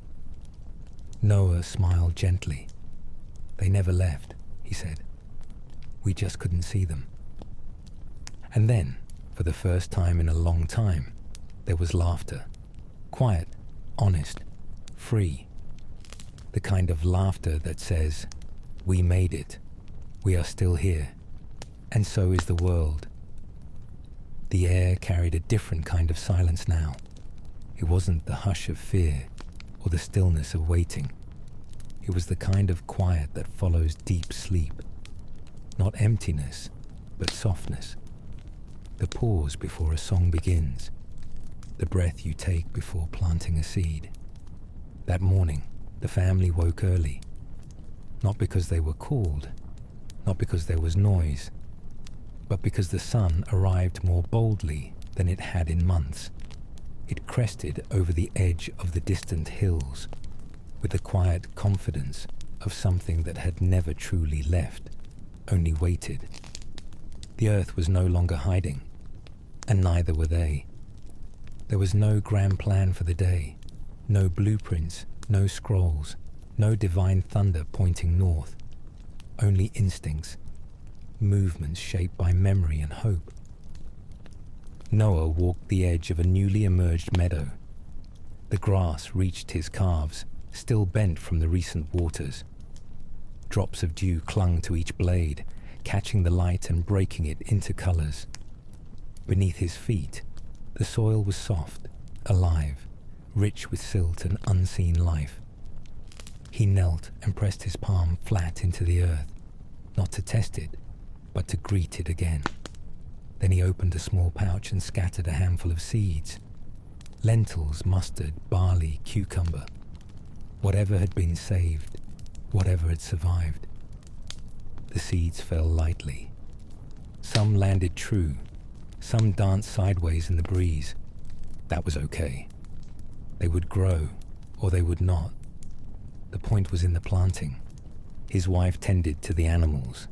Noah smiled gently. "They never left," he said. "We just couldn't see them." And then, for the first time in a long time, there was laughter. Quiet, honest, free. The kind of laughter that says, "We made it. We are still here. And so is the world." The air carried a different kind of silence now. It wasn't the hush of fear or the stillness of waiting. It was the kind of quiet that follows deep sleep. Not emptiness, but softness. The pause before a song begins. The breath you take before planting a seed. That morning, the family woke early. Not because they were called, not because there was noise, but because the sun arrived more boldly than it had in months. It crested over the edge of the distant hills with the quiet confidence of something that had never truly left, only waited. The earth was no longer hiding, and neither were they. There was no grand plan for the day, no blueprints, no scrolls, no divine thunder pointing north, only instincts, movements shaped by memory and hope. Noah walked the edge of a newly emerged meadow. The grass reached his calves, still bent from the recent waters. Drops of dew clung to each blade, catching the light and breaking it into colors. Beneath his feet, the soil was soft, alive, rich with silt and unseen life. He knelt and pressed his palm flat into the earth, not to test it, but to greet it again. Then he opened a small pouch and scattered a handful of seeds. Lentils, mustard, barley, cucumber. Whatever had been saved, whatever had survived. The seeds fell lightly. Some landed true, some danced sideways in the breeze. That was okay. They would grow, or they would not. The point was in the planting. His wife tended to the animals.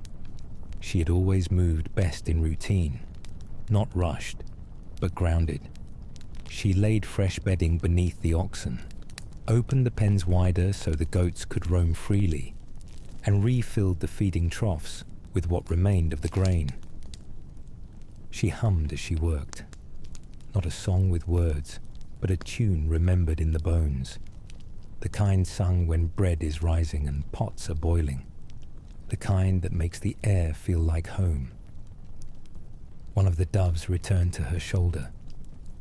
She had always moved best in routine, not rushed, but grounded. She laid fresh bedding beneath the oxen, opened the pens wider so the goats could roam freely, and refilled the feeding troughs with what remained of the grain. She hummed as she worked, not a song with words, but a tune remembered in the bones, the kind sung when bread is rising and pots are boiling, the kind that makes the air feel like home. One of the doves returned to her shoulder.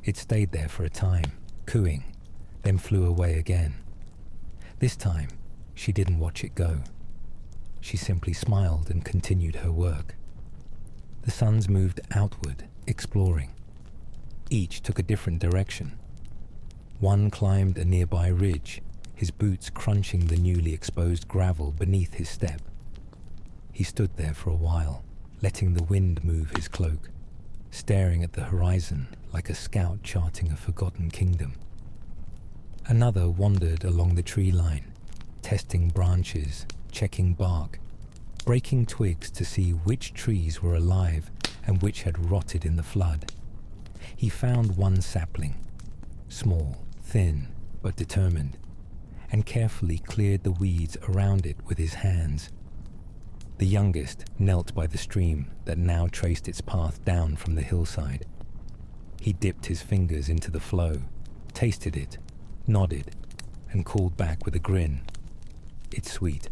It stayed there for a time, cooing, then flew away again. This time, she didn't watch it go. She simply smiled and continued her work. The sons moved outward, exploring. Each took a different direction. One climbed a nearby ridge, his boots crunching the newly exposed gravel beneath his step. He stood there for a while, letting the wind move his cloak, staring at the horizon like a scout charting a forgotten kingdom. Another wandered along the tree line, testing branches, checking bark, breaking twigs to see which trees were alive and which had rotted in the flood. He found one sapling, small, thin, but determined, and carefully cleared the weeds around it with his hands. The youngest knelt by the stream that now traced its path down from the hillside. He dipped his fingers into the flow, tasted it, nodded, and called back with a grin. "It's sweet."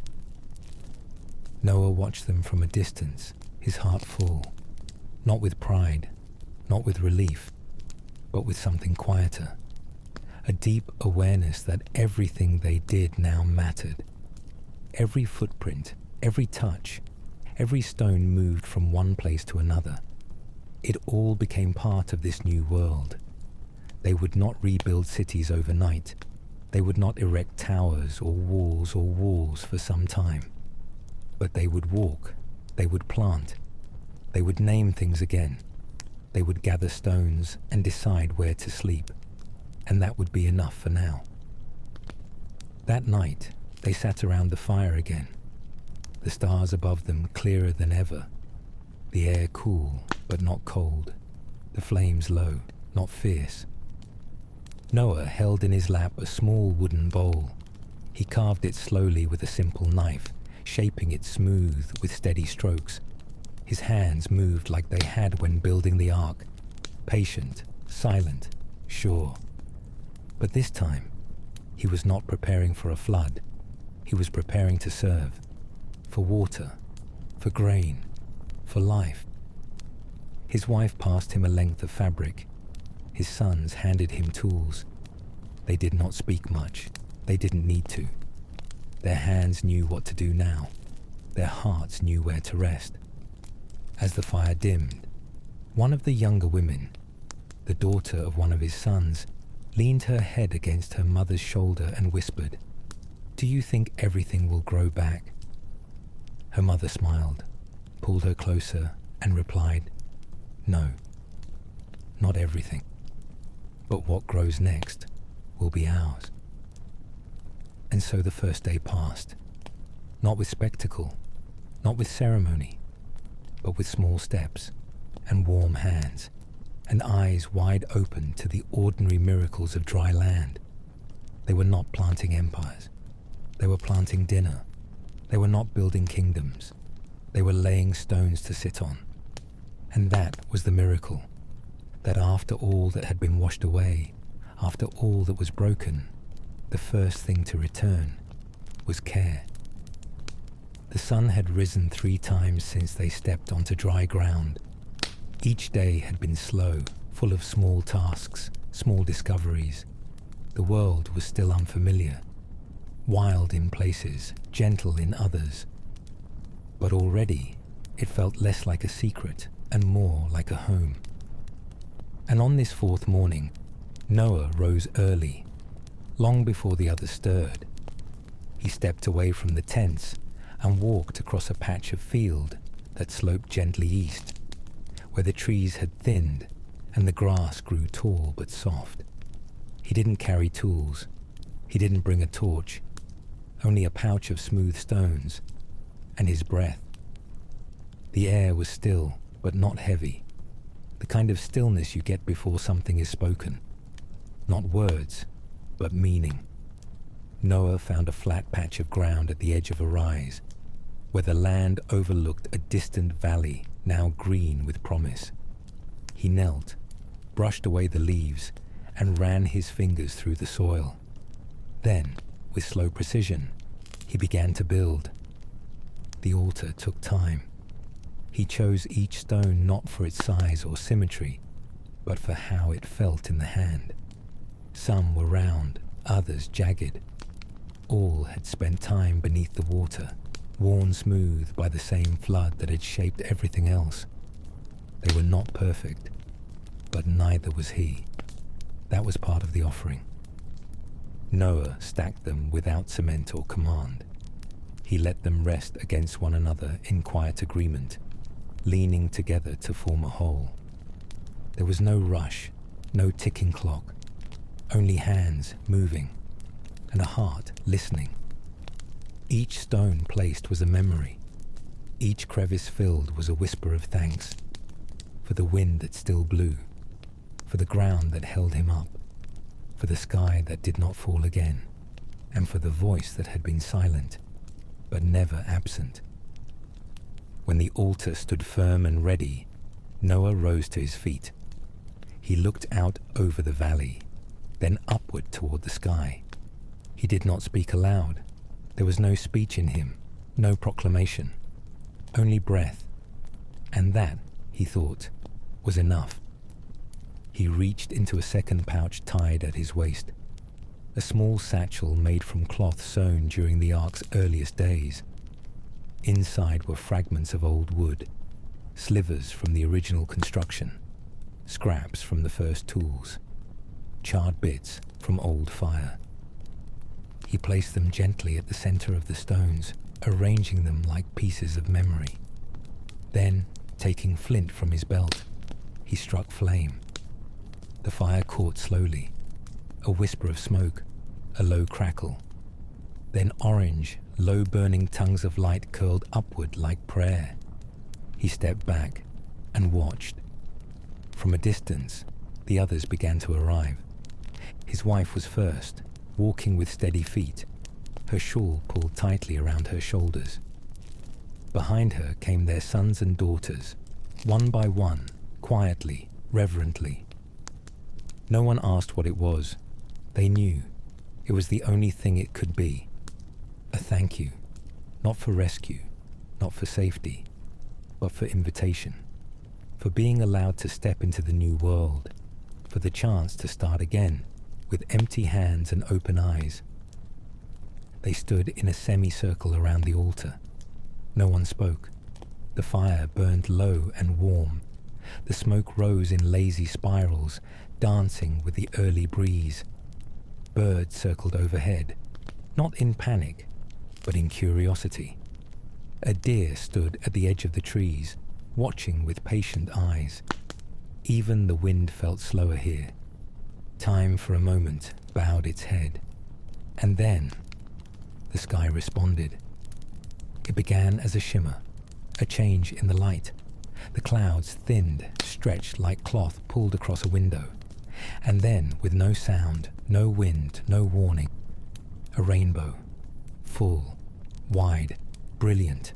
Noah watched them from a distance, his heart full, not with pride, not with relief, but with something quieter, a deep awareness that everything they did now mattered. Every footprint, every touch, every stone moved from one place to another. It all became part of this new world. They would not rebuild cities overnight. They would not erect towers or walls for some time. But they would walk, they would plant, they would name things again. They would gather stones and decide where to sleep, and that would be enough for now. That night, they sat around the fire again, the stars above them clearer than ever, the air cool but not cold, the flames low, not fierce. Noah held in his lap a small wooden bowl. He carved it slowly with a simple knife, shaping it smooth with steady strokes. His hands moved like they had when building the ark, patient, silent, sure. But this time, he was not preparing for a flood. He was preparing to serve, for water, for grain, for life. His wife passed him a length of fabric. His sons handed him tools. They did not speak much. They didn't need to. Their hands knew what to do now. Their hearts knew where to rest. As the fire dimmed, one of the younger women, the daughter of one of his sons, leaned her head against her mother's shoulder and whispered, "Do you think everything will grow back?" Her mother smiled, pulled her closer, and replied, "No, not everything. But what grows next will be ours." And so the first day passed, not with spectacle, not with ceremony, but with small steps and warm hands and eyes wide open to the ordinary miracles of dry land. They were not planting empires. They were planting dinner. They were not building kingdoms. They were laying stones to sit on. And that was the miracle, that after all that had been washed away, after all that was broken, the first thing to return was care. The sun had risen 3 times since they stepped onto dry ground. Each day had been slow, full of small tasks, small discoveries. The world was still unfamiliar, wild in places, gentle in others. But already it felt less like a secret and more like a home. And on this 4th morning, Noah rose early, long before the others stirred. He stepped away from the tents and walked across a patch of field that sloped gently east, where the trees had thinned and the grass grew tall but soft. He didn't carry tools. He didn't bring a torch, only a pouch of smooth stones and his breath. The air was still but not heavy, the kind of stillness you get before something is spoken. Not words, but meaning. Noah found a flat patch of ground at the edge of a rise, where the land overlooked a distant valley now green with promise. He knelt, brushed away the leaves, and ran his fingers through the soil. Then, with slow precision, he began to build. The altar took time. He chose each stone not for its size or symmetry, but for how it felt in the hand. Some were round, others jagged. All had spent time beneath the water, worn smooth by the same flood that had shaped everything else. They were not perfect, but neither was he. That was part of the offering. Noah stacked them without cement or command. He let them rest against one another in quiet agreement, leaning together to form a whole. There was no rush, no ticking clock, only hands moving and a heart listening. Each stone placed was a memory. Each crevice filled was a whisper of thanks, for the wind that still blew, for the ground that held him up, for the sky that did not fall again, and for the voice that had been silent, but never absent. When the altar stood firm and ready, Noah rose to his feet. He looked out over the valley, then upward toward the sky. He did not speak aloud. There was no speech in him, no proclamation, only breath. And that, he thought, was enough. He reached into a second pouch tied at his waist, a small satchel made from cloth sewn during the ark's earliest days. Inside were fragments of old wood, slivers from the original construction, scraps from the first tools, charred bits from old fire. He placed them gently at the center of the stones, arranging them like pieces of memory. Then, taking flint from his belt, he struck flame. The fire caught slowly. A whisper of smoke, a low crackle. Then orange, low-burning tongues of light curled upward like prayer. He stepped back and watched. From a distance, the others began to arrive. His wife was first, walking with steady feet, her shawl pulled tightly around her shoulders. Behind her came their sons and daughters, one by one, quietly, reverently. No one asked what it was. They knew. It was the only thing it could be. A thank you, not for rescue, not for safety, but for invitation, for being allowed to step into the new world, for the chance to start again, with empty hands and open eyes. They stood in a semicircle around the altar. No one spoke. The fire burned low and warm. The smoke rose in lazy spirals, dancing with the early breeze. Birds circled overhead, not in panic, but in curiosity. A deer stood at the edge of the trees, watching with patient eyes. Even the wind felt slower here. Time for a moment bowed its head. And then, the sky responded. It began as a shimmer, a change in the light. The clouds thinned, stretched like cloth pulled across a window. And then, with no sound, no wind, no warning, a rainbow. Full, wide, brilliant.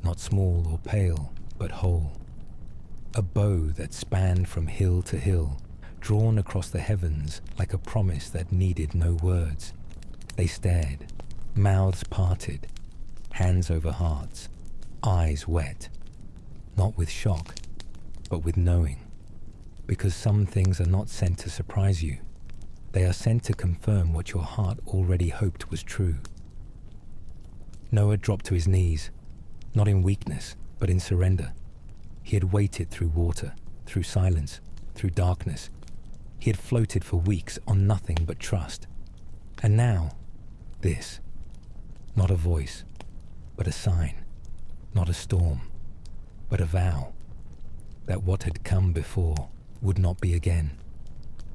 Not small or pale, but whole. A bow that spanned from hill to hill, drawn across the heavens like a promise that needed no words. They stared, mouths parted, hands over hearts, eyes wet. Not with shock, but with knowing. Because some things are not sent to surprise you. They are sent to confirm what your heart already hoped was true. Noah dropped to his knees, not in weakness, but in surrender. He had waited through water, through silence, through darkness. He had floated for weeks on nothing but trust. And now, this. Not a voice, but a sign. Not a storm, but a vow. That what had come before would not be again.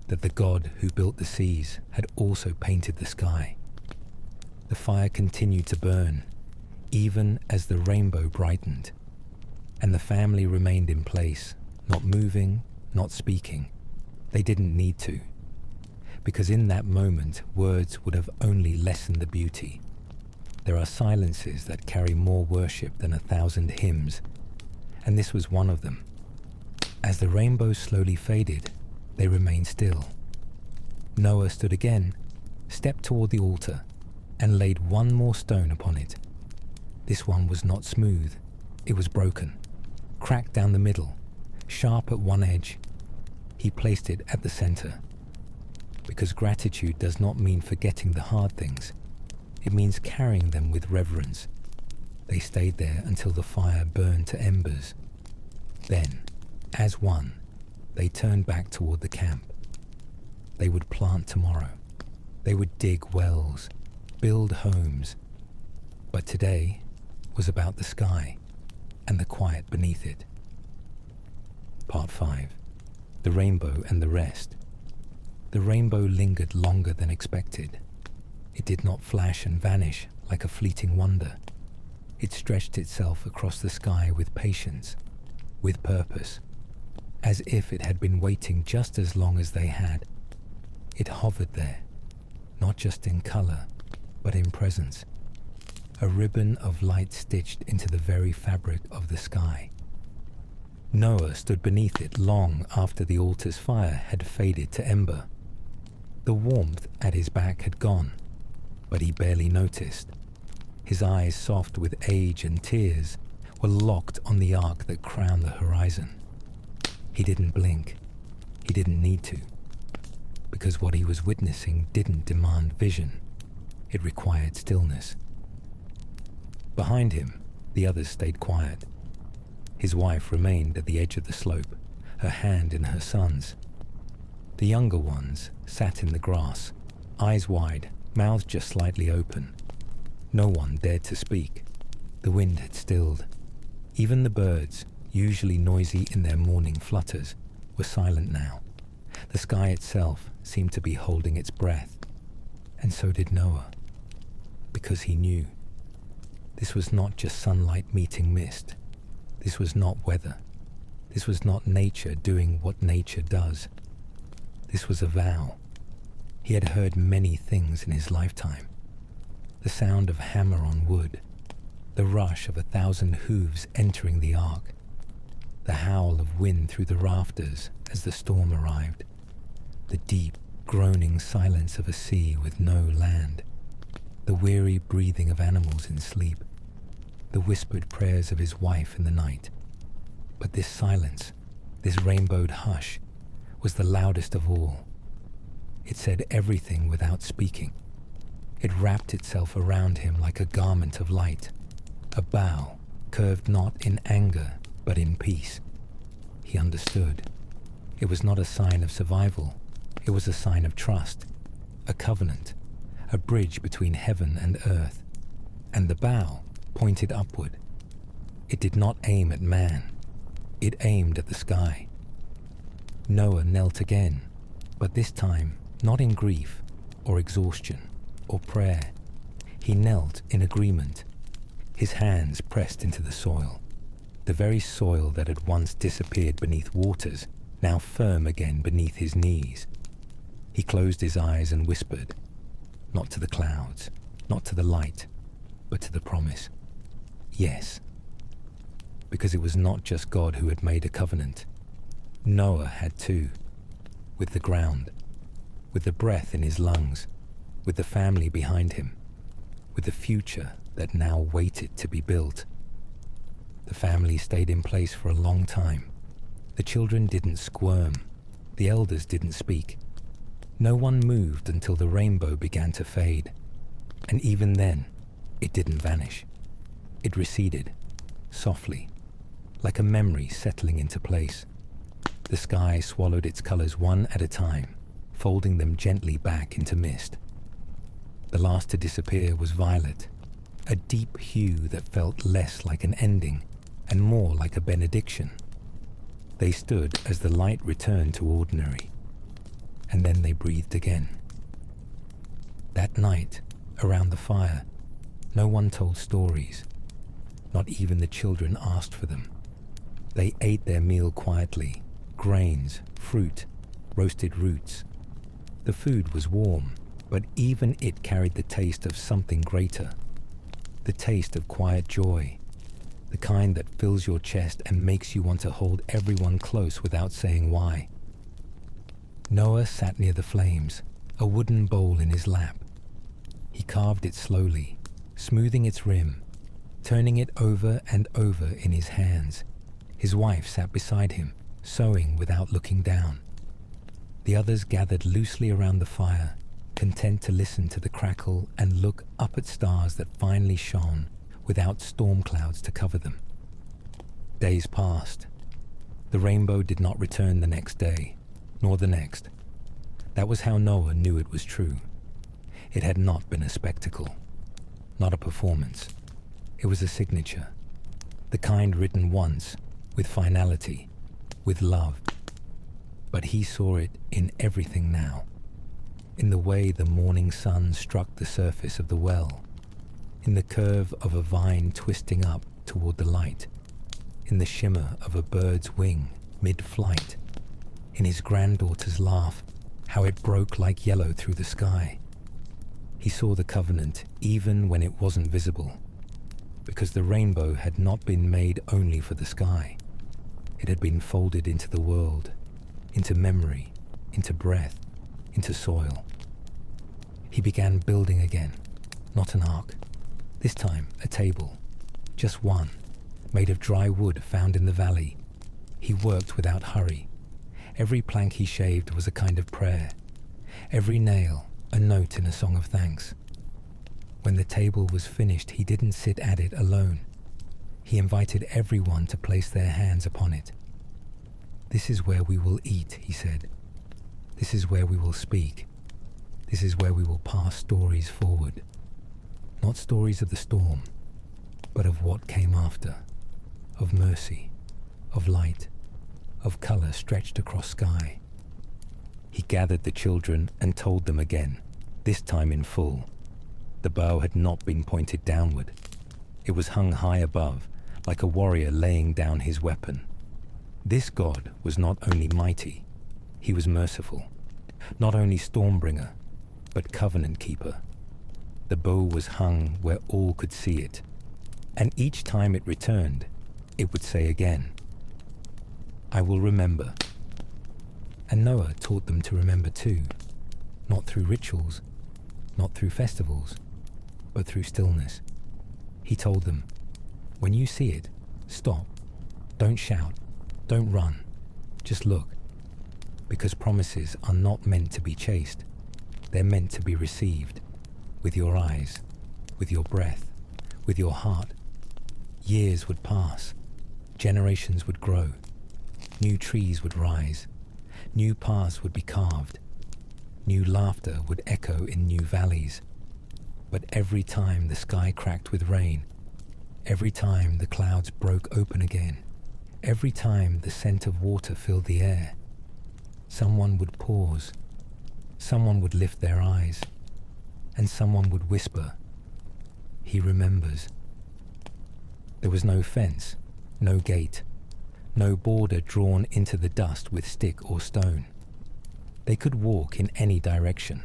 That the God who built the seas had also painted the sky. The fire continued to burn, even as the rainbow brightened. And the family remained in place, not moving, not speaking. They didn't need to. Because in that moment, words would have only lessened the beauty. There are silences that carry more worship than 1,000 hymns, and this was one of them. As the rainbow slowly faded, they remained still. Noah stood again, stepped toward the altar, and laid one more stone upon it. This one was not smooth. It was broken, cracked down the middle, sharp at one edge. He placed it at the center. Because gratitude does not mean forgetting the hard things. It means carrying them with reverence. They stayed there until the fire burned to embers. Then, as one, they turned back toward the camp. They would plant tomorrow. They would dig wells, build homes. But today was about the sky and the quiet beneath it. Part 5. The rainbow and the rest. The rainbow lingered longer than expected. It did not flash and vanish like a fleeting wonder. It stretched itself across the sky with patience, with purpose, as if it had been waiting just as long as they had. It hovered there, not just in color, but in presence. A ribbon of light stitched into the very fabric of the sky. Noah stood beneath it long after the altar's fire had faded to ember. The warmth at his back had gone, but he barely noticed. His eyes, soft with age and tears, were locked on the arc that crowned the horizon. He didn't blink. He didn't need to. Because what he was witnessing didn't demand vision. It required stillness. Behind him, the others stayed quiet. His wife remained at the edge of the slope, her hand in her son's. The younger ones sat in the grass, eyes wide, mouths just slightly open. No one dared to speak. The wind had stilled. Even the birds, usually noisy in their morning flutters, were silent now. The sky itself seemed to be holding its breath, and so did Noah, because he knew. This was not just sunlight meeting mist. This was not weather. This was not nature doing what nature does. This was a vow. He had heard many things in his lifetime. The sound of hammer on wood, the rush of 1,000 hooves entering the ark, the howl of wind through the rafters as the storm arrived, the deep, groaning silence of a sea with no land, the weary breathing of animals in sleep, the whispered prayers of his wife in the night. But this silence, this rainbowed hush, was the loudest of all. It said everything without speaking. It wrapped itself around him like a garment of light, a bow curved not in anger but in peace. He understood. It was not a sign of survival. It was a sign of trust, a covenant, a bridge between heaven and earth. And the bow pointed upward. It did not aim at man. It aimed at the sky. Noah knelt again, but this time not in grief or exhaustion or prayer. He knelt in agreement, his hands pressed into the soil, the very soil that had once disappeared beneath waters, now firm again beneath his knees. He closed his eyes and whispered, not to the clouds, not to the light, but to the promise. Yes. Because it was not just God who had made a covenant. Noah had too, with the ground, with the breath in his lungs, with the family behind him, with the future that now waited to be built. The family stayed in place for a long time. The children didn't squirm. The elders didn't speak. No one moved until the rainbow began to fade. And even then, it didn't vanish. It receded, softly, like a memory settling into place. The sky swallowed its colors one at a time, folding them gently back into mist. The last to disappear was violet, a deep hue that felt less like an ending and more like a benediction. They stood as the light returned to ordinary, and then they breathed again. That night, around the fire, no one told stories. Not even the children asked for them. They ate their meal quietly, grains, fruit, roasted roots. The food was warm, but even it carried the taste of something greater. The taste of quiet joy, the kind that fills your chest and makes you want to hold everyone close without saying why. Noah sat near the flames, a wooden bowl in his lap. He carved it slowly, smoothing its rim, turning it over and over in his hands. His wife sat beside him, sewing without looking down. The others gathered loosely around the fire, content to listen to the crackle and look up at stars that finally shone without storm clouds to cover them. Days passed. The rainbow did not return the next day, nor the next. That was how Noah knew it was true. It had not been a spectacle, not a performance. It was a signature, the kind written once, with finality, with love. But he saw it in everything now, in the way the morning sun struck the surface of the well, in the curve of a vine twisting up toward the light, in the shimmer of a bird's wing mid-flight, in his granddaughter's laugh, how it broke like yellow through the sky. He saw the covenant even when it wasn't visible, because the rainbow had not been made only for the sky. It had been folded into the world, into memory, into breath, into soil. He began building again, not an ark. This time, a table, just one, made of dry wood found in the valley. He worked without hurry. Every plank he shaved was a kind of prayer. Every nail, a note in a song of thanks. When the table was finished, he didn't sit at it alone. He invited everyone to place their hands upon it. "This is where we will eat," he said. "This is where we will speak. This is where we will pass stories forward. Not stories of the storm, but of what came after, of mercy, of light, of colour stretched across sky. He gathered the children and told them again, this time in full. The bow had not been pointed downward. It was hung high above, like a warrior laying down his weapon. This God was not only mighty, he was merciful. Not only Stormbringer, but Covenant Keeper. The bow was hung where all could see it, and each time it returned, it would say again, I will remember. And Noah taught them to remember too, not through rituals, not through festivals, but through stillness. He told them, when you see it, stop, don't shout, don't run, just look, because promises are not meant to be chased, they're meant to be received, with your eyes, with your breath, with your heart. Years would pass, generations would grow, new trees would rise, new paths would be carved, new laughter would echo in new valleys. But every time the sky cracked with rain, every time the clouds broke open again, every time the scent of water filled the air, someone would pause, someone would lift their eyes, and someone would whisper, he remembers. There was no fence, no gate, no border drawn into the dust with stick or stone. They could walk in any direction,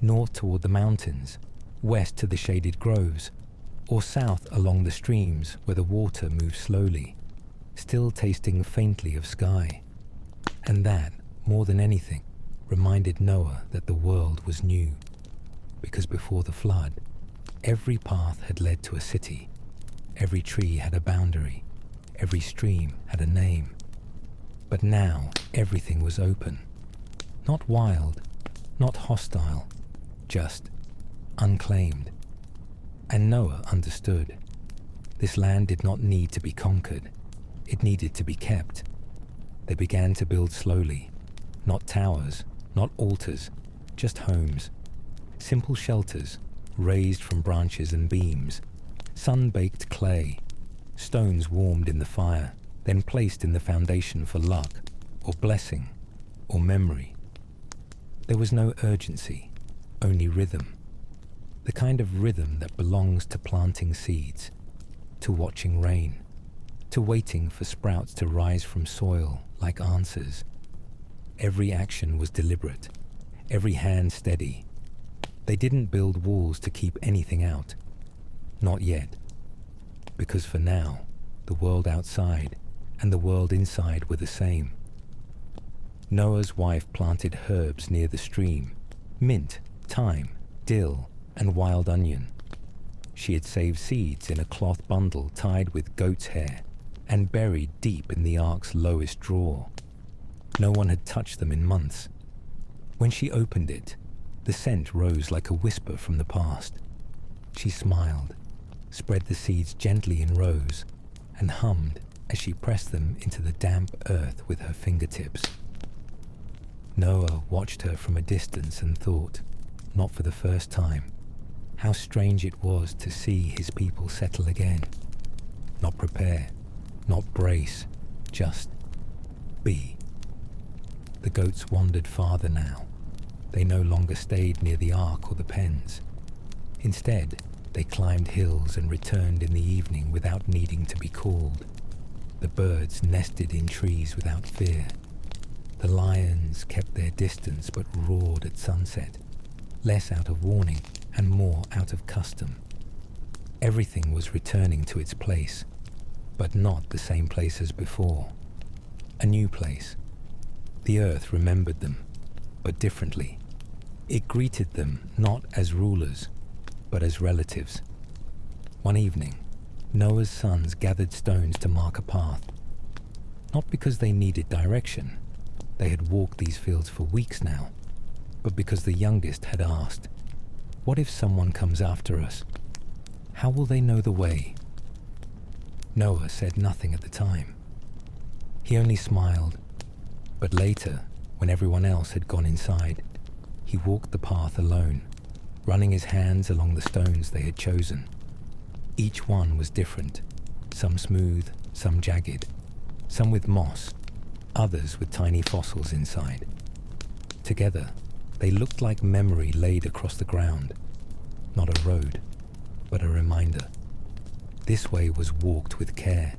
north toward the mountains, west to the shaded groves, or south along the streams where the water moved slowly, still tasting faintly of sky. And that, more than anything, reminded Noah that the world was new, because before the flood, every path had led to a city, every tree had a boundary, every stream had a name. But now everything was open, not wild, not hostile, just unclaimed. And Noah understood. This land did not need to be conquered. It needed to be kept. They began to build slowly, not towers, not altars, just homes. Simple shelters, raised from branches and beams, sun-baked clay, stones warmed in the fire, then placed in the foundation for luck, or blessing, or memory. There was no urgency, only rhythm. The kind of rhythm that belongs to planting seeds, to watching rain, to waiting for sprouts to rise from soil like answers. Every action was deliberate, every hand steady. They didn't build walls to keep anything out. Not yet. Because for now, the world outside and the world inside were the same. Noah's wife planted herbs near the stream, mint, thyme, dill, and wild onion. She had saved seeds in a cloth bundle tied with goat's hair and buried deep in the ark's lowest drawer. No one had touched them in months. When she opened it, the scent rose like a whisper from the past. She smiled, spread the seeds gently in rows, and hummed as she pressed them into the damp earth with her fingertips. Noah watched her from a distance and thought, not for the first time, how strange it was to see his people settle again. Not prepare, not brace, just be. The goats wandered farther now. They no longer stayed near the ark or the pens. Instead, they climbed hills and returned in the evening without needing to be called. The birds nested in trees without fear. The lions kept their distance but roared at sunset, less out of warning and more out of custom. Everything was returning to its place, but not the same place as before. A new place. The earth remembered them, but differently. It greeted them not as rulers, but as relatives. One evening, Noah's sons gathered stones to mark a path. Not because they needed direction, they had walked these fields for weeks now, but because the youngest had asked, "What if someone comes after us? How will they know the way?" Noah said nothing at the time. He only smiled, but later, when everyone else had gone inside, he walked the path alone, running his hands along the stones they had chosen. Each one was different, some smooth, some jagged, some with moss, others with tiny fossils inside. Together, they looked like memory laid across the ground. Not a road, but a reminder. This way was walked with care.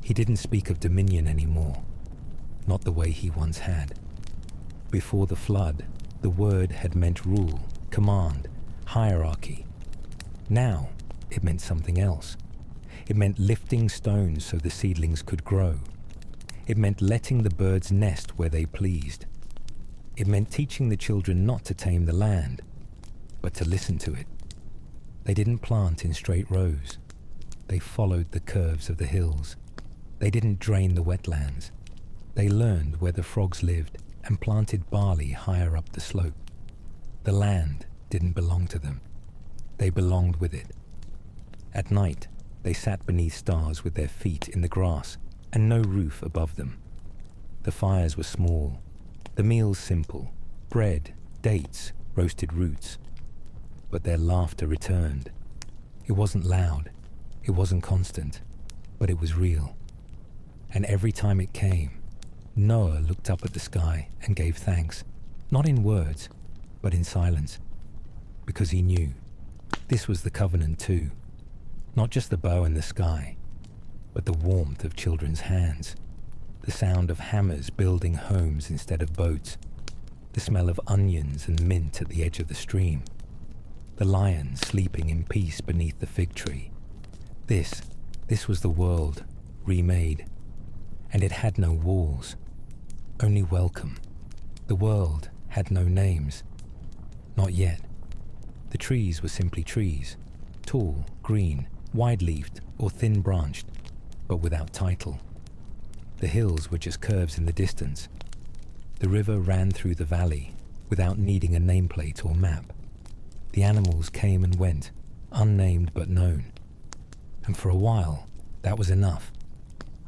He didn't speak of dominion anymore, not the way he once had. Before the flood, the word had meant rule, command, hierarchy. Now, it meant something else. It meant lifting stones so the seedlings could grow. It meant letting the birds nest where they pleased. It meant teaching the children not to tame the land, but to listen to it. They didn't plant in straight rows. They followed the curves of the hills. They didn't drain the wetlands. They learned where the frogs lived and planted barley higher up the slope. The land didn't belong to them. They belonged with it. At night, they sat beneath stars with their feet in the grass and no roof above them. The fires were small, the meals simple, bread, dates, roasted roots. But their laughter returned. It wasn't loud, it wasn't constant, but it was real. And every time it came, Noah looked up at the sky and gave thanks, not in words, but in silence, because he knew this was the covenant too. Not just the bow in the sky, but the warmth of children's hands, the sound of hammers building homes instead of boats, the smell of onions and mint at the edge of the stream, the lion sleeping in peace beneath the fig tree. This was the world, remade, and it had no walls, only welcome. The world had no names. Not yet. The trees were simply trees, tall, green, wide-leafed or thin-branched, but without title. The hills were just curves in the distance. The river ran through the valley without needing a nameplate or map. The animals came and went, unnamed but known. And for a while, that was enough.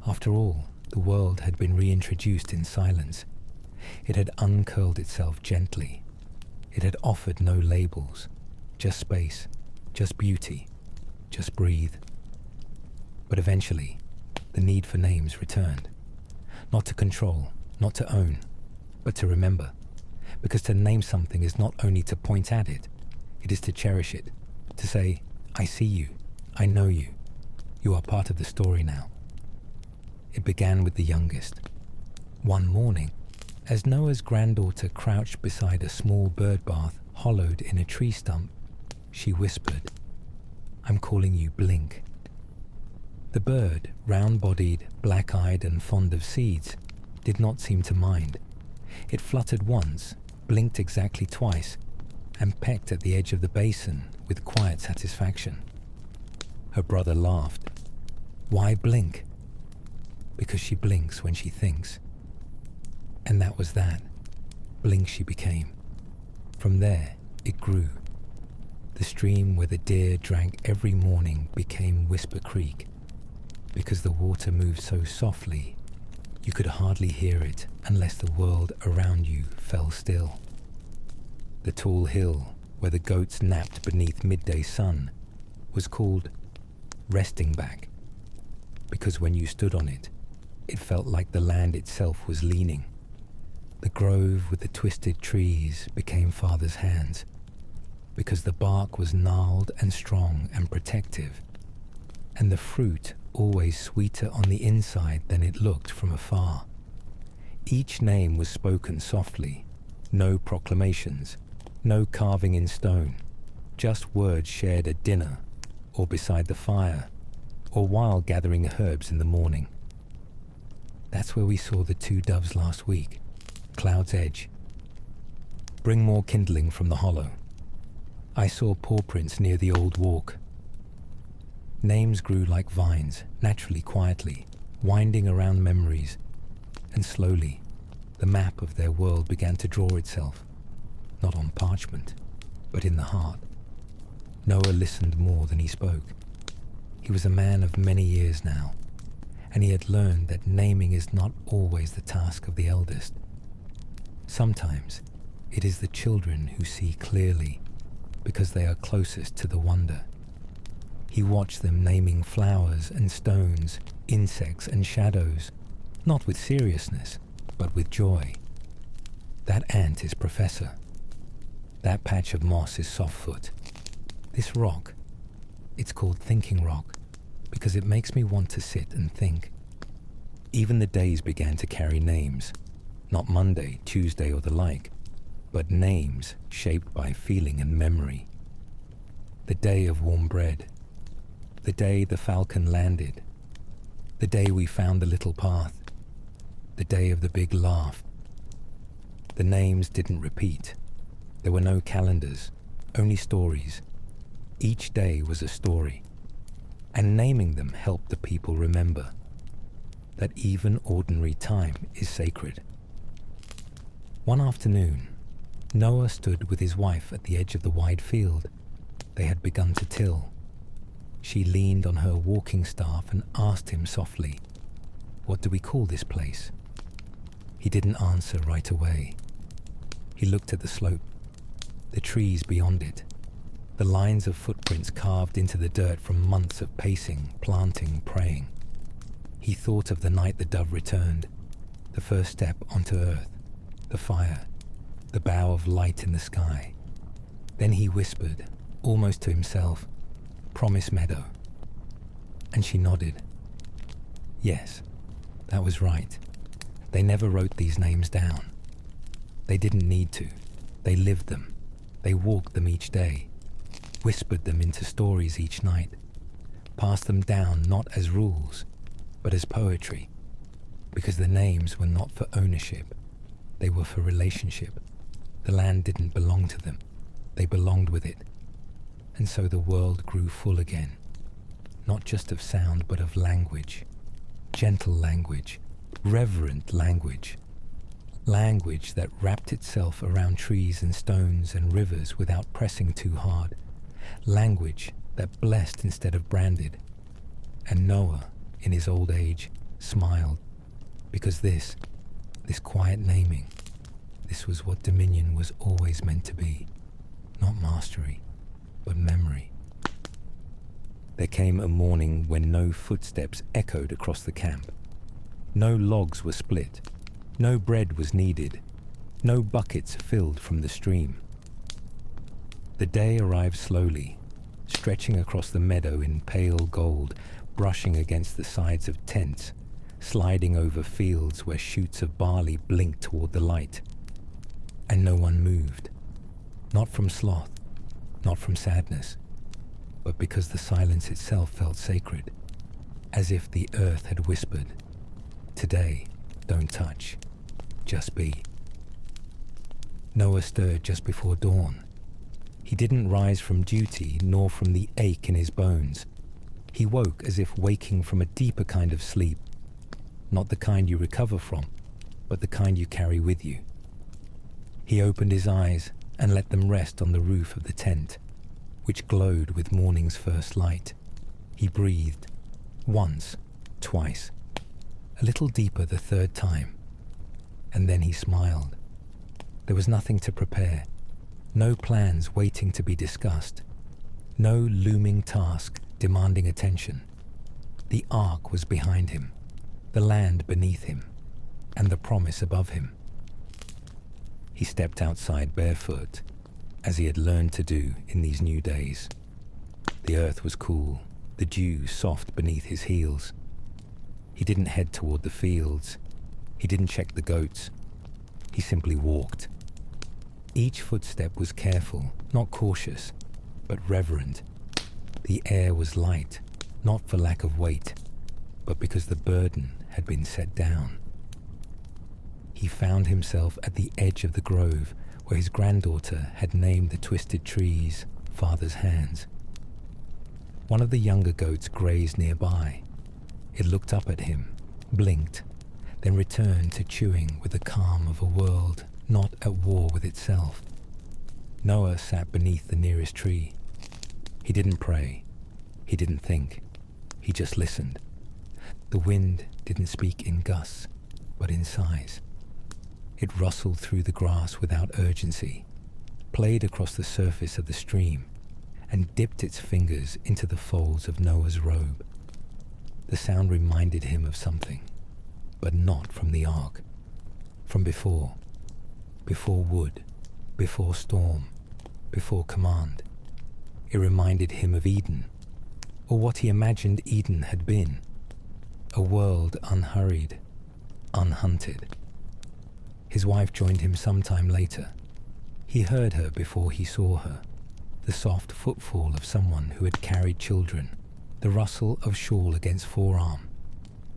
After all, the world had been reintroduced in silence. It had uncurled itself gently. It had offered no labels, just space, just beauty, just breathe. But eventually, the need for names returned. Not to control, not to own, but to remember. Because to name something is not only to point at it, it is to cherish it, to say, I see you, I know you, you are part of the story now. It began with the youngest. One morning, as Noah's granddaughter crouched beside a small bird bath hollowed in a tree stump, she whispered, I'm calling you Blink. The bird, round-bodied, black-eyed and fond of seeds, did not seem to mind. It fluttered once, blinked exactly twice, and pecked at the edge of the basin with quiet satisfaction. Her brother laughed. Why blink? Because she blinks when she thinks. And that was that. Blink she became. From there, it grew. The stream where the deer drank every morning became Whisper Creek. Because the water moved so softly, you could hardly hear it unless the world around you fell still. The tall hill where the goats napped beneath midday sun was called Resting Back, because when you stood on it, it felt like the land itself was leaning. The grove with the twisted trees became Father's hands, because the bark was gnarled and strong and protective, and the fruit always sweeter on the inside than it looked from afar. Each name was spoken softly, no proclamations, no carving in stone, just words shared at dinner, or beside the fire, or while gathering herbs in the morning. That's where we saw the two doves last week, Cloud's Edge. Bring more kindling from the hollow. I saw paw prints near the old walk. Names grew like vines, naturally, quietly, winding around memories, and slowly, the map of their world began to draw itself, not on parchment, but in the heart. Noah listened more than he spoke. He was a man of many years now, and he had learned that naming is not always the task of the eldest. Sometimes, it is the children who see clearly, because they are closest to the wonder. He watched them naming flowers and stones, insects and shadows, not with seriousness, but with joy. That ant is Professor. That patch of moss is Softfoot. This rock, it's called Thinking Rock because it makes me want to sit and think. Even the days began to carry names, not Monday, Tuesday, or the like, but names shaped by feeling and memory. The day of warm bread, the day the falcon landed, the day we found the little path, the day of the big laugh. The names didn't repeat. There were no calendars, only stories. Each day was a story, and naming them helped the people remember that even ordinary time is sacred. One afternoon, Noah stood with his wife at the edge of the wide field they had begun to till. She leaned on her walking staff and asked him softly, "What do we call this place?" He didn't answer right away. He looked at the slope, the trees beyond it, the lines of footprints carved into the dirt from months of pacing, planting, praying. He thought of the night the dove returned, the first step onto earth, the fire, the bow of light in the sky. Then he whispered, almost to himself, "Promise Meadow." And she nodded. Yes, that was right. They never wrote these names down. They didn't need to. They lived them. They walked them each day, whispered them into stories each night, passed them down not as rules, but as poetry, because the names were not for ownership. They were for relationship. The land didn't belong to them. They belonged with it. And so the world grew full again, not just of sound, but of language, gentle language, reverent language, language that wrapped itself around trees and stones and rivers without pressing too hard, language that blessed instead of branded. And Noah, in his old age, smiled, because this quiet naming, this was what dominion was always meant to be, not mastery, but memory. There came a morning when no footsteps echoed across the camp. No logs were split. No bread was needed. No buckets filled from the stream. The day arrived slowly, stretching across the meadow in pale gold, brushing against the sides of tents, sliding over fields where shoots of barley blinked toward the light. And no one moved. Not from sloth, not from sadness, but because the silence itself felt sacred, as if the earth had whispered, "Today, don't touch, just be." Noah stirred just before dawn. He didn't rise from duty nor from the ache in his bones. He woke as if waking from a deeper kind of sleep, not the kind you recover from, but the kind you carry with you. He opened his eyes and let them rest on the roof of the tent, which glowed with morning's first light. He breathed, once, twice, a little deeper the third time, and then he smiled. There was nothing to prepare, no plans waiting to be discussed, no looming task demanding attention. The ark was behind him, the land beneath him, and the promise above him. He stepped outside barefoot, as he had learned to do in these new days. The earth was cool, the dew soft beneath his heels. He didn't head toward the fields. He didn't check the goats. He simply walked. Each footstep was careful, not cautious, but reverent. The air was light, not for lack of weight, but because the burden had been set down. He found himself at the edge of the grove where his granddaughter had named the twisted trees Father's Hands. One of the younger goats grazed nearby. It looked up at him, blinked, then returned to chewing with the calm of a world not at war with itself. Noah sat beneath the nearest tree. He didn't pray. He didn't think. He just listened. The wind didn't speak in gusts, but in sighs. It rustled through the grass without urgency, played across the surface of the stream, and dipped its fingers into the folds of Noah's robe. The sound reminded him of something. but not from the ark. From before wood, before storm, before command. It reminded him of Eden, or what he imagined Eden had been. A world unhurried, unhunted. His wife joined him sometime later. He heard her before he saw her, the soft footfall of someone who had carried children, the rustle of shawl against forearm.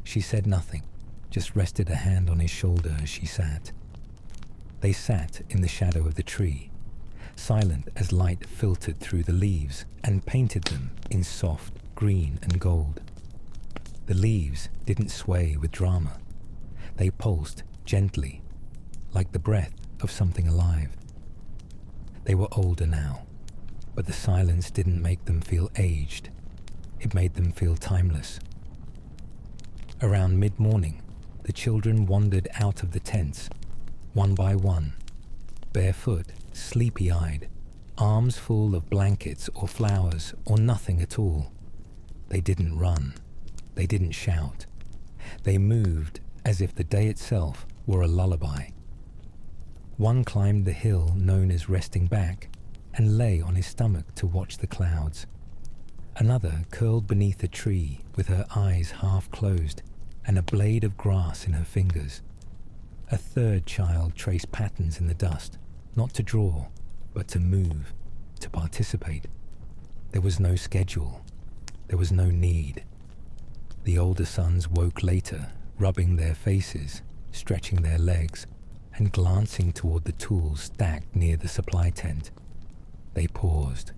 She said nothing, just rested a hand on his shoulder as she sat. They sat in the shadow of the tree, silent as light filtered through the leaves and painted them in soft green and gold. The leaves didn't sway with drama. They pulsed gently, like the breath of something alive. They were older now, but the silence didn't make them feel aged. It made them feel timeless. Around mid-morning, the children wandered out of the tents, one by one, barefoot, sleepy-eyed, arms full of blankets or flowers or nothing at all. They didn't run. They didn't shout. They moved as if the day itself were a lullaby. One climbed the hill known as Resting Back and lay on his stomach to watch the clouds. Another curled beneath a tree with her eyes half closed and a blade of grass in her fingers. A third child traced patterns in the dust, not to draw, but to move, to participate. There was no schedule. There was no need. The older sons woke later, rubbing their faces, stretching their legs, and glancing toward the tools stacked near the supply tent. They paused,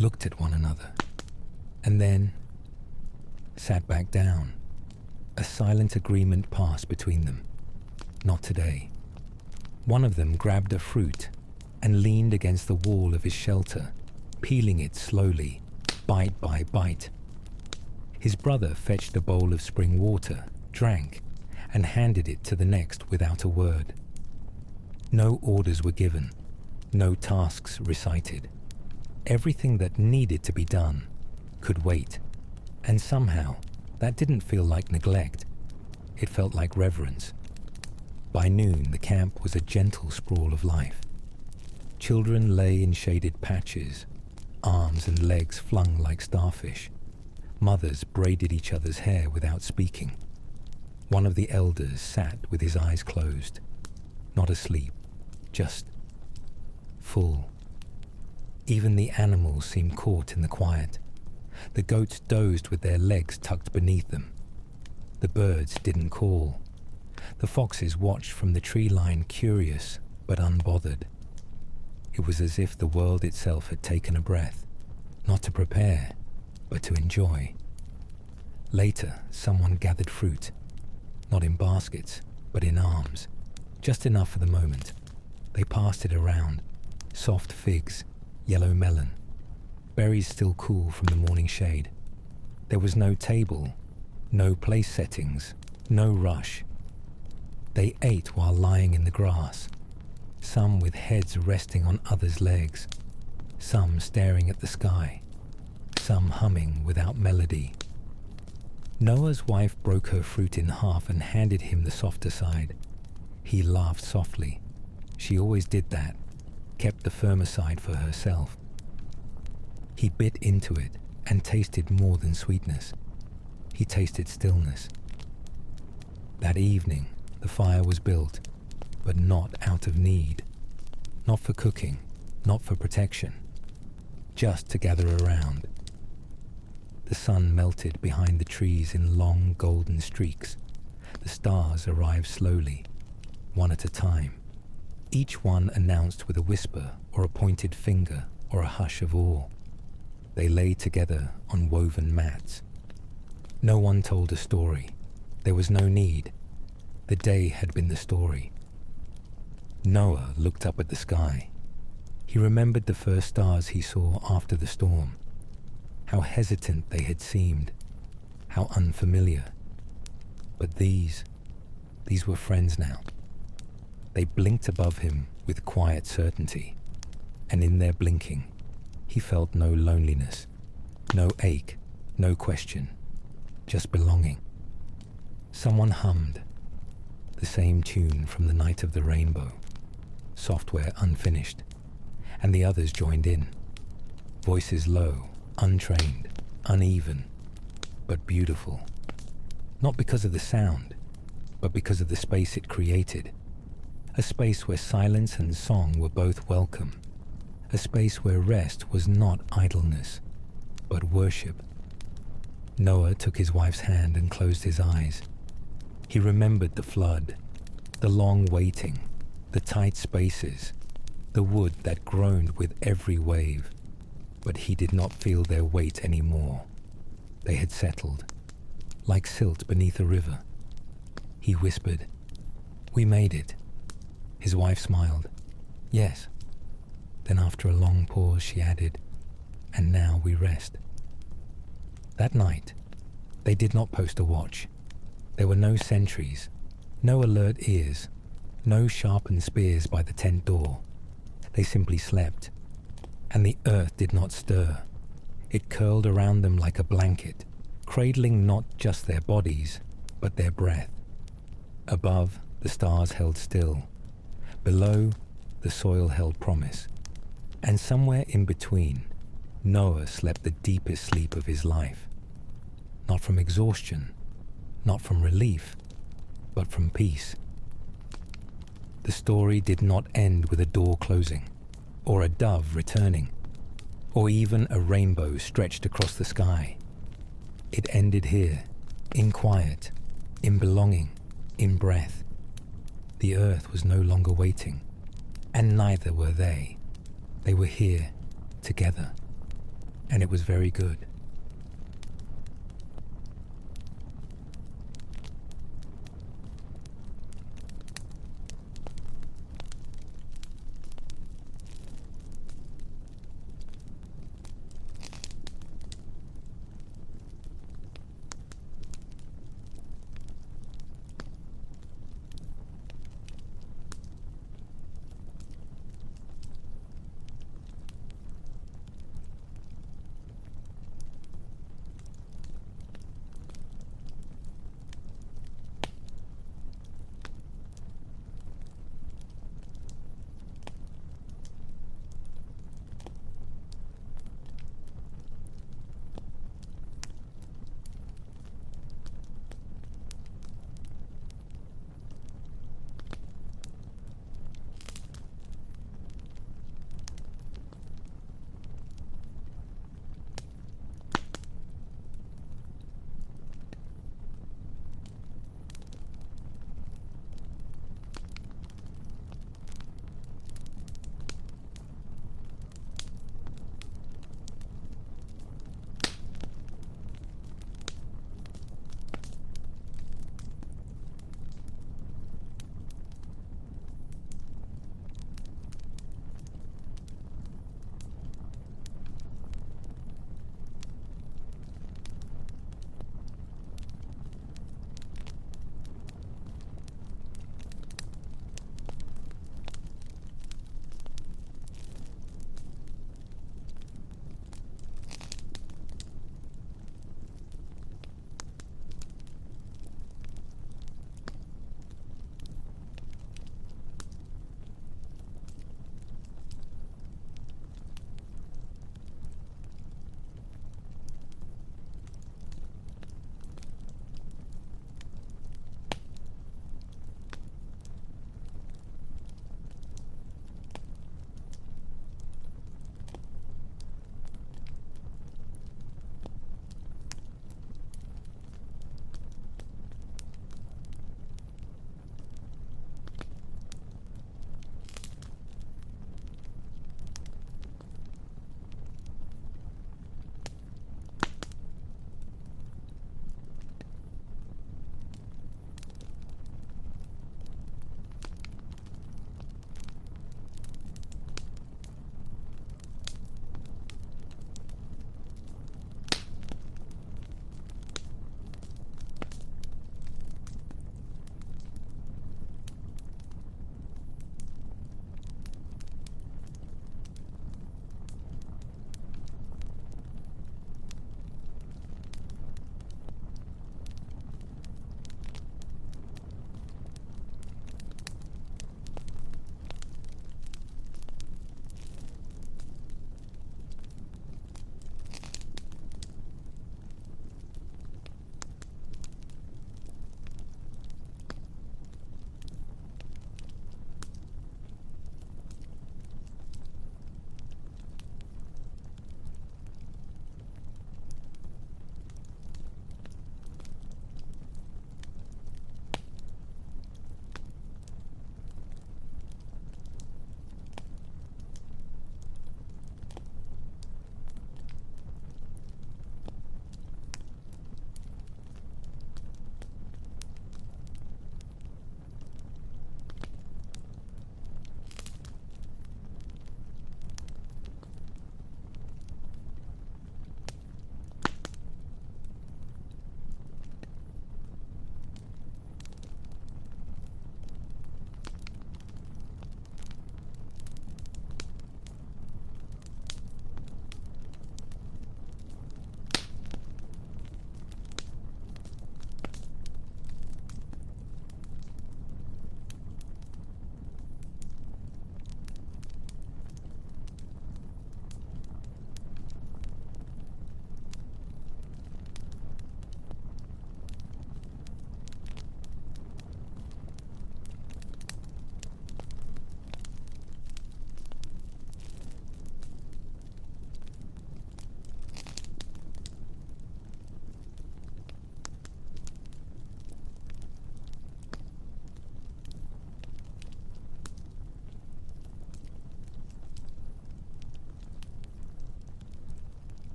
looked at one another, and then sat back down. A silent agreement passed between them. Not today. One of them grabbed a fruit and leaned against the wall of his shelter, peeling it slowly, bite by bite. His brother fetched a bowl of spring water, drank, and handed it to the next without a word. No orders were given, no tasks recited. Everything that needed to be done could wait, and somehow that didn't feel like neglect. It felt like reverence. By noon, the camp was a gentle sprawl of life. Children lay in shaded patches, arms and legs flung like starfish. Mothers braided each other's hair without speaking. One of the elders sat with his eyes closed, not asleep, just full. Even the animals seemed caught in the quiet. The goats dozed with their legs tucked beneath them. The birds didn't call. The foxes watched from the tree line, curious but unbothered. It was as if the world itself had taken a breath, not to prepare, but to enjoy. Later, someone gathered fruit, not in baskets, but in arms, just enough for the moment. They passed it around, soft figs, yellow melon, berries still cool from the morning shade. There was no table, no place settings, no rush. They ate while lying in the grass, some with heads resting on others' legs, some staring at the sky, some humming without melody. Noah's wife broke her fruit in half and handed him the softer side. He laughed softly. She always did that, kept the firmer side for herself. He bit into it and tasted more than sweetness. He tasted stillness. That evening, the fire was built, but not out of need. Not for cooking, not for protection, just to gather around. The sun melted behind the trees in long golden streaks. The stars arrived slowly, one at a time. Each one announced with a whisper or a pointed finger or a hush of awe. They lay together on woven mats. No one told a story. There was no need. The day had been the story. Noah looked up at the sky. He remembered the first stars he saw after the storm. How hesitant they had seemed. How unfamiliar. But these were friends now. They blinked above him with quiet certainty. And in their blinking, he felt no loneliness, no ache, no question, just belonging. Someone hummed, the same tune from the night of the rainbow, software unfinished, and the others joined in. Voices low, untrained, uneven, but beautiful. Not because of the sound, but because of the space it created. A space where silence and song were both welcome. A space where rest was not idleness, but worship. Noah took his wife's hand and closed his eyes. He remembered the flood, the long waiting, the tight spaces, the wood that groaned with every wave. But he did not feel their weight anymore. They had settled, like silt beneath a river. He whispered, "We made it." His wife smiled, "Yes." Then after a long pause she added, "And now we rest." That night, they did not post a watch. There were no sentries, no alert ears, no sharpened spears by the tent door. They simply slept, and the earth did not stir. It curled around them like a blanket, cradling not just their bodies, but their breath. Above, the stars held still. Below, the soil held promise. And somewhere in between, Noah slept the deepest sleep of his life. Not from exhaustion, not from relief, but from peace. The story did not end with a door closing, or a dove returning, or even a rainbow stretched across the sky. It ended here, in quiet, in belonging, in breath. The earth was no longer waiting, and neither were they. They were here, together, and it was very good.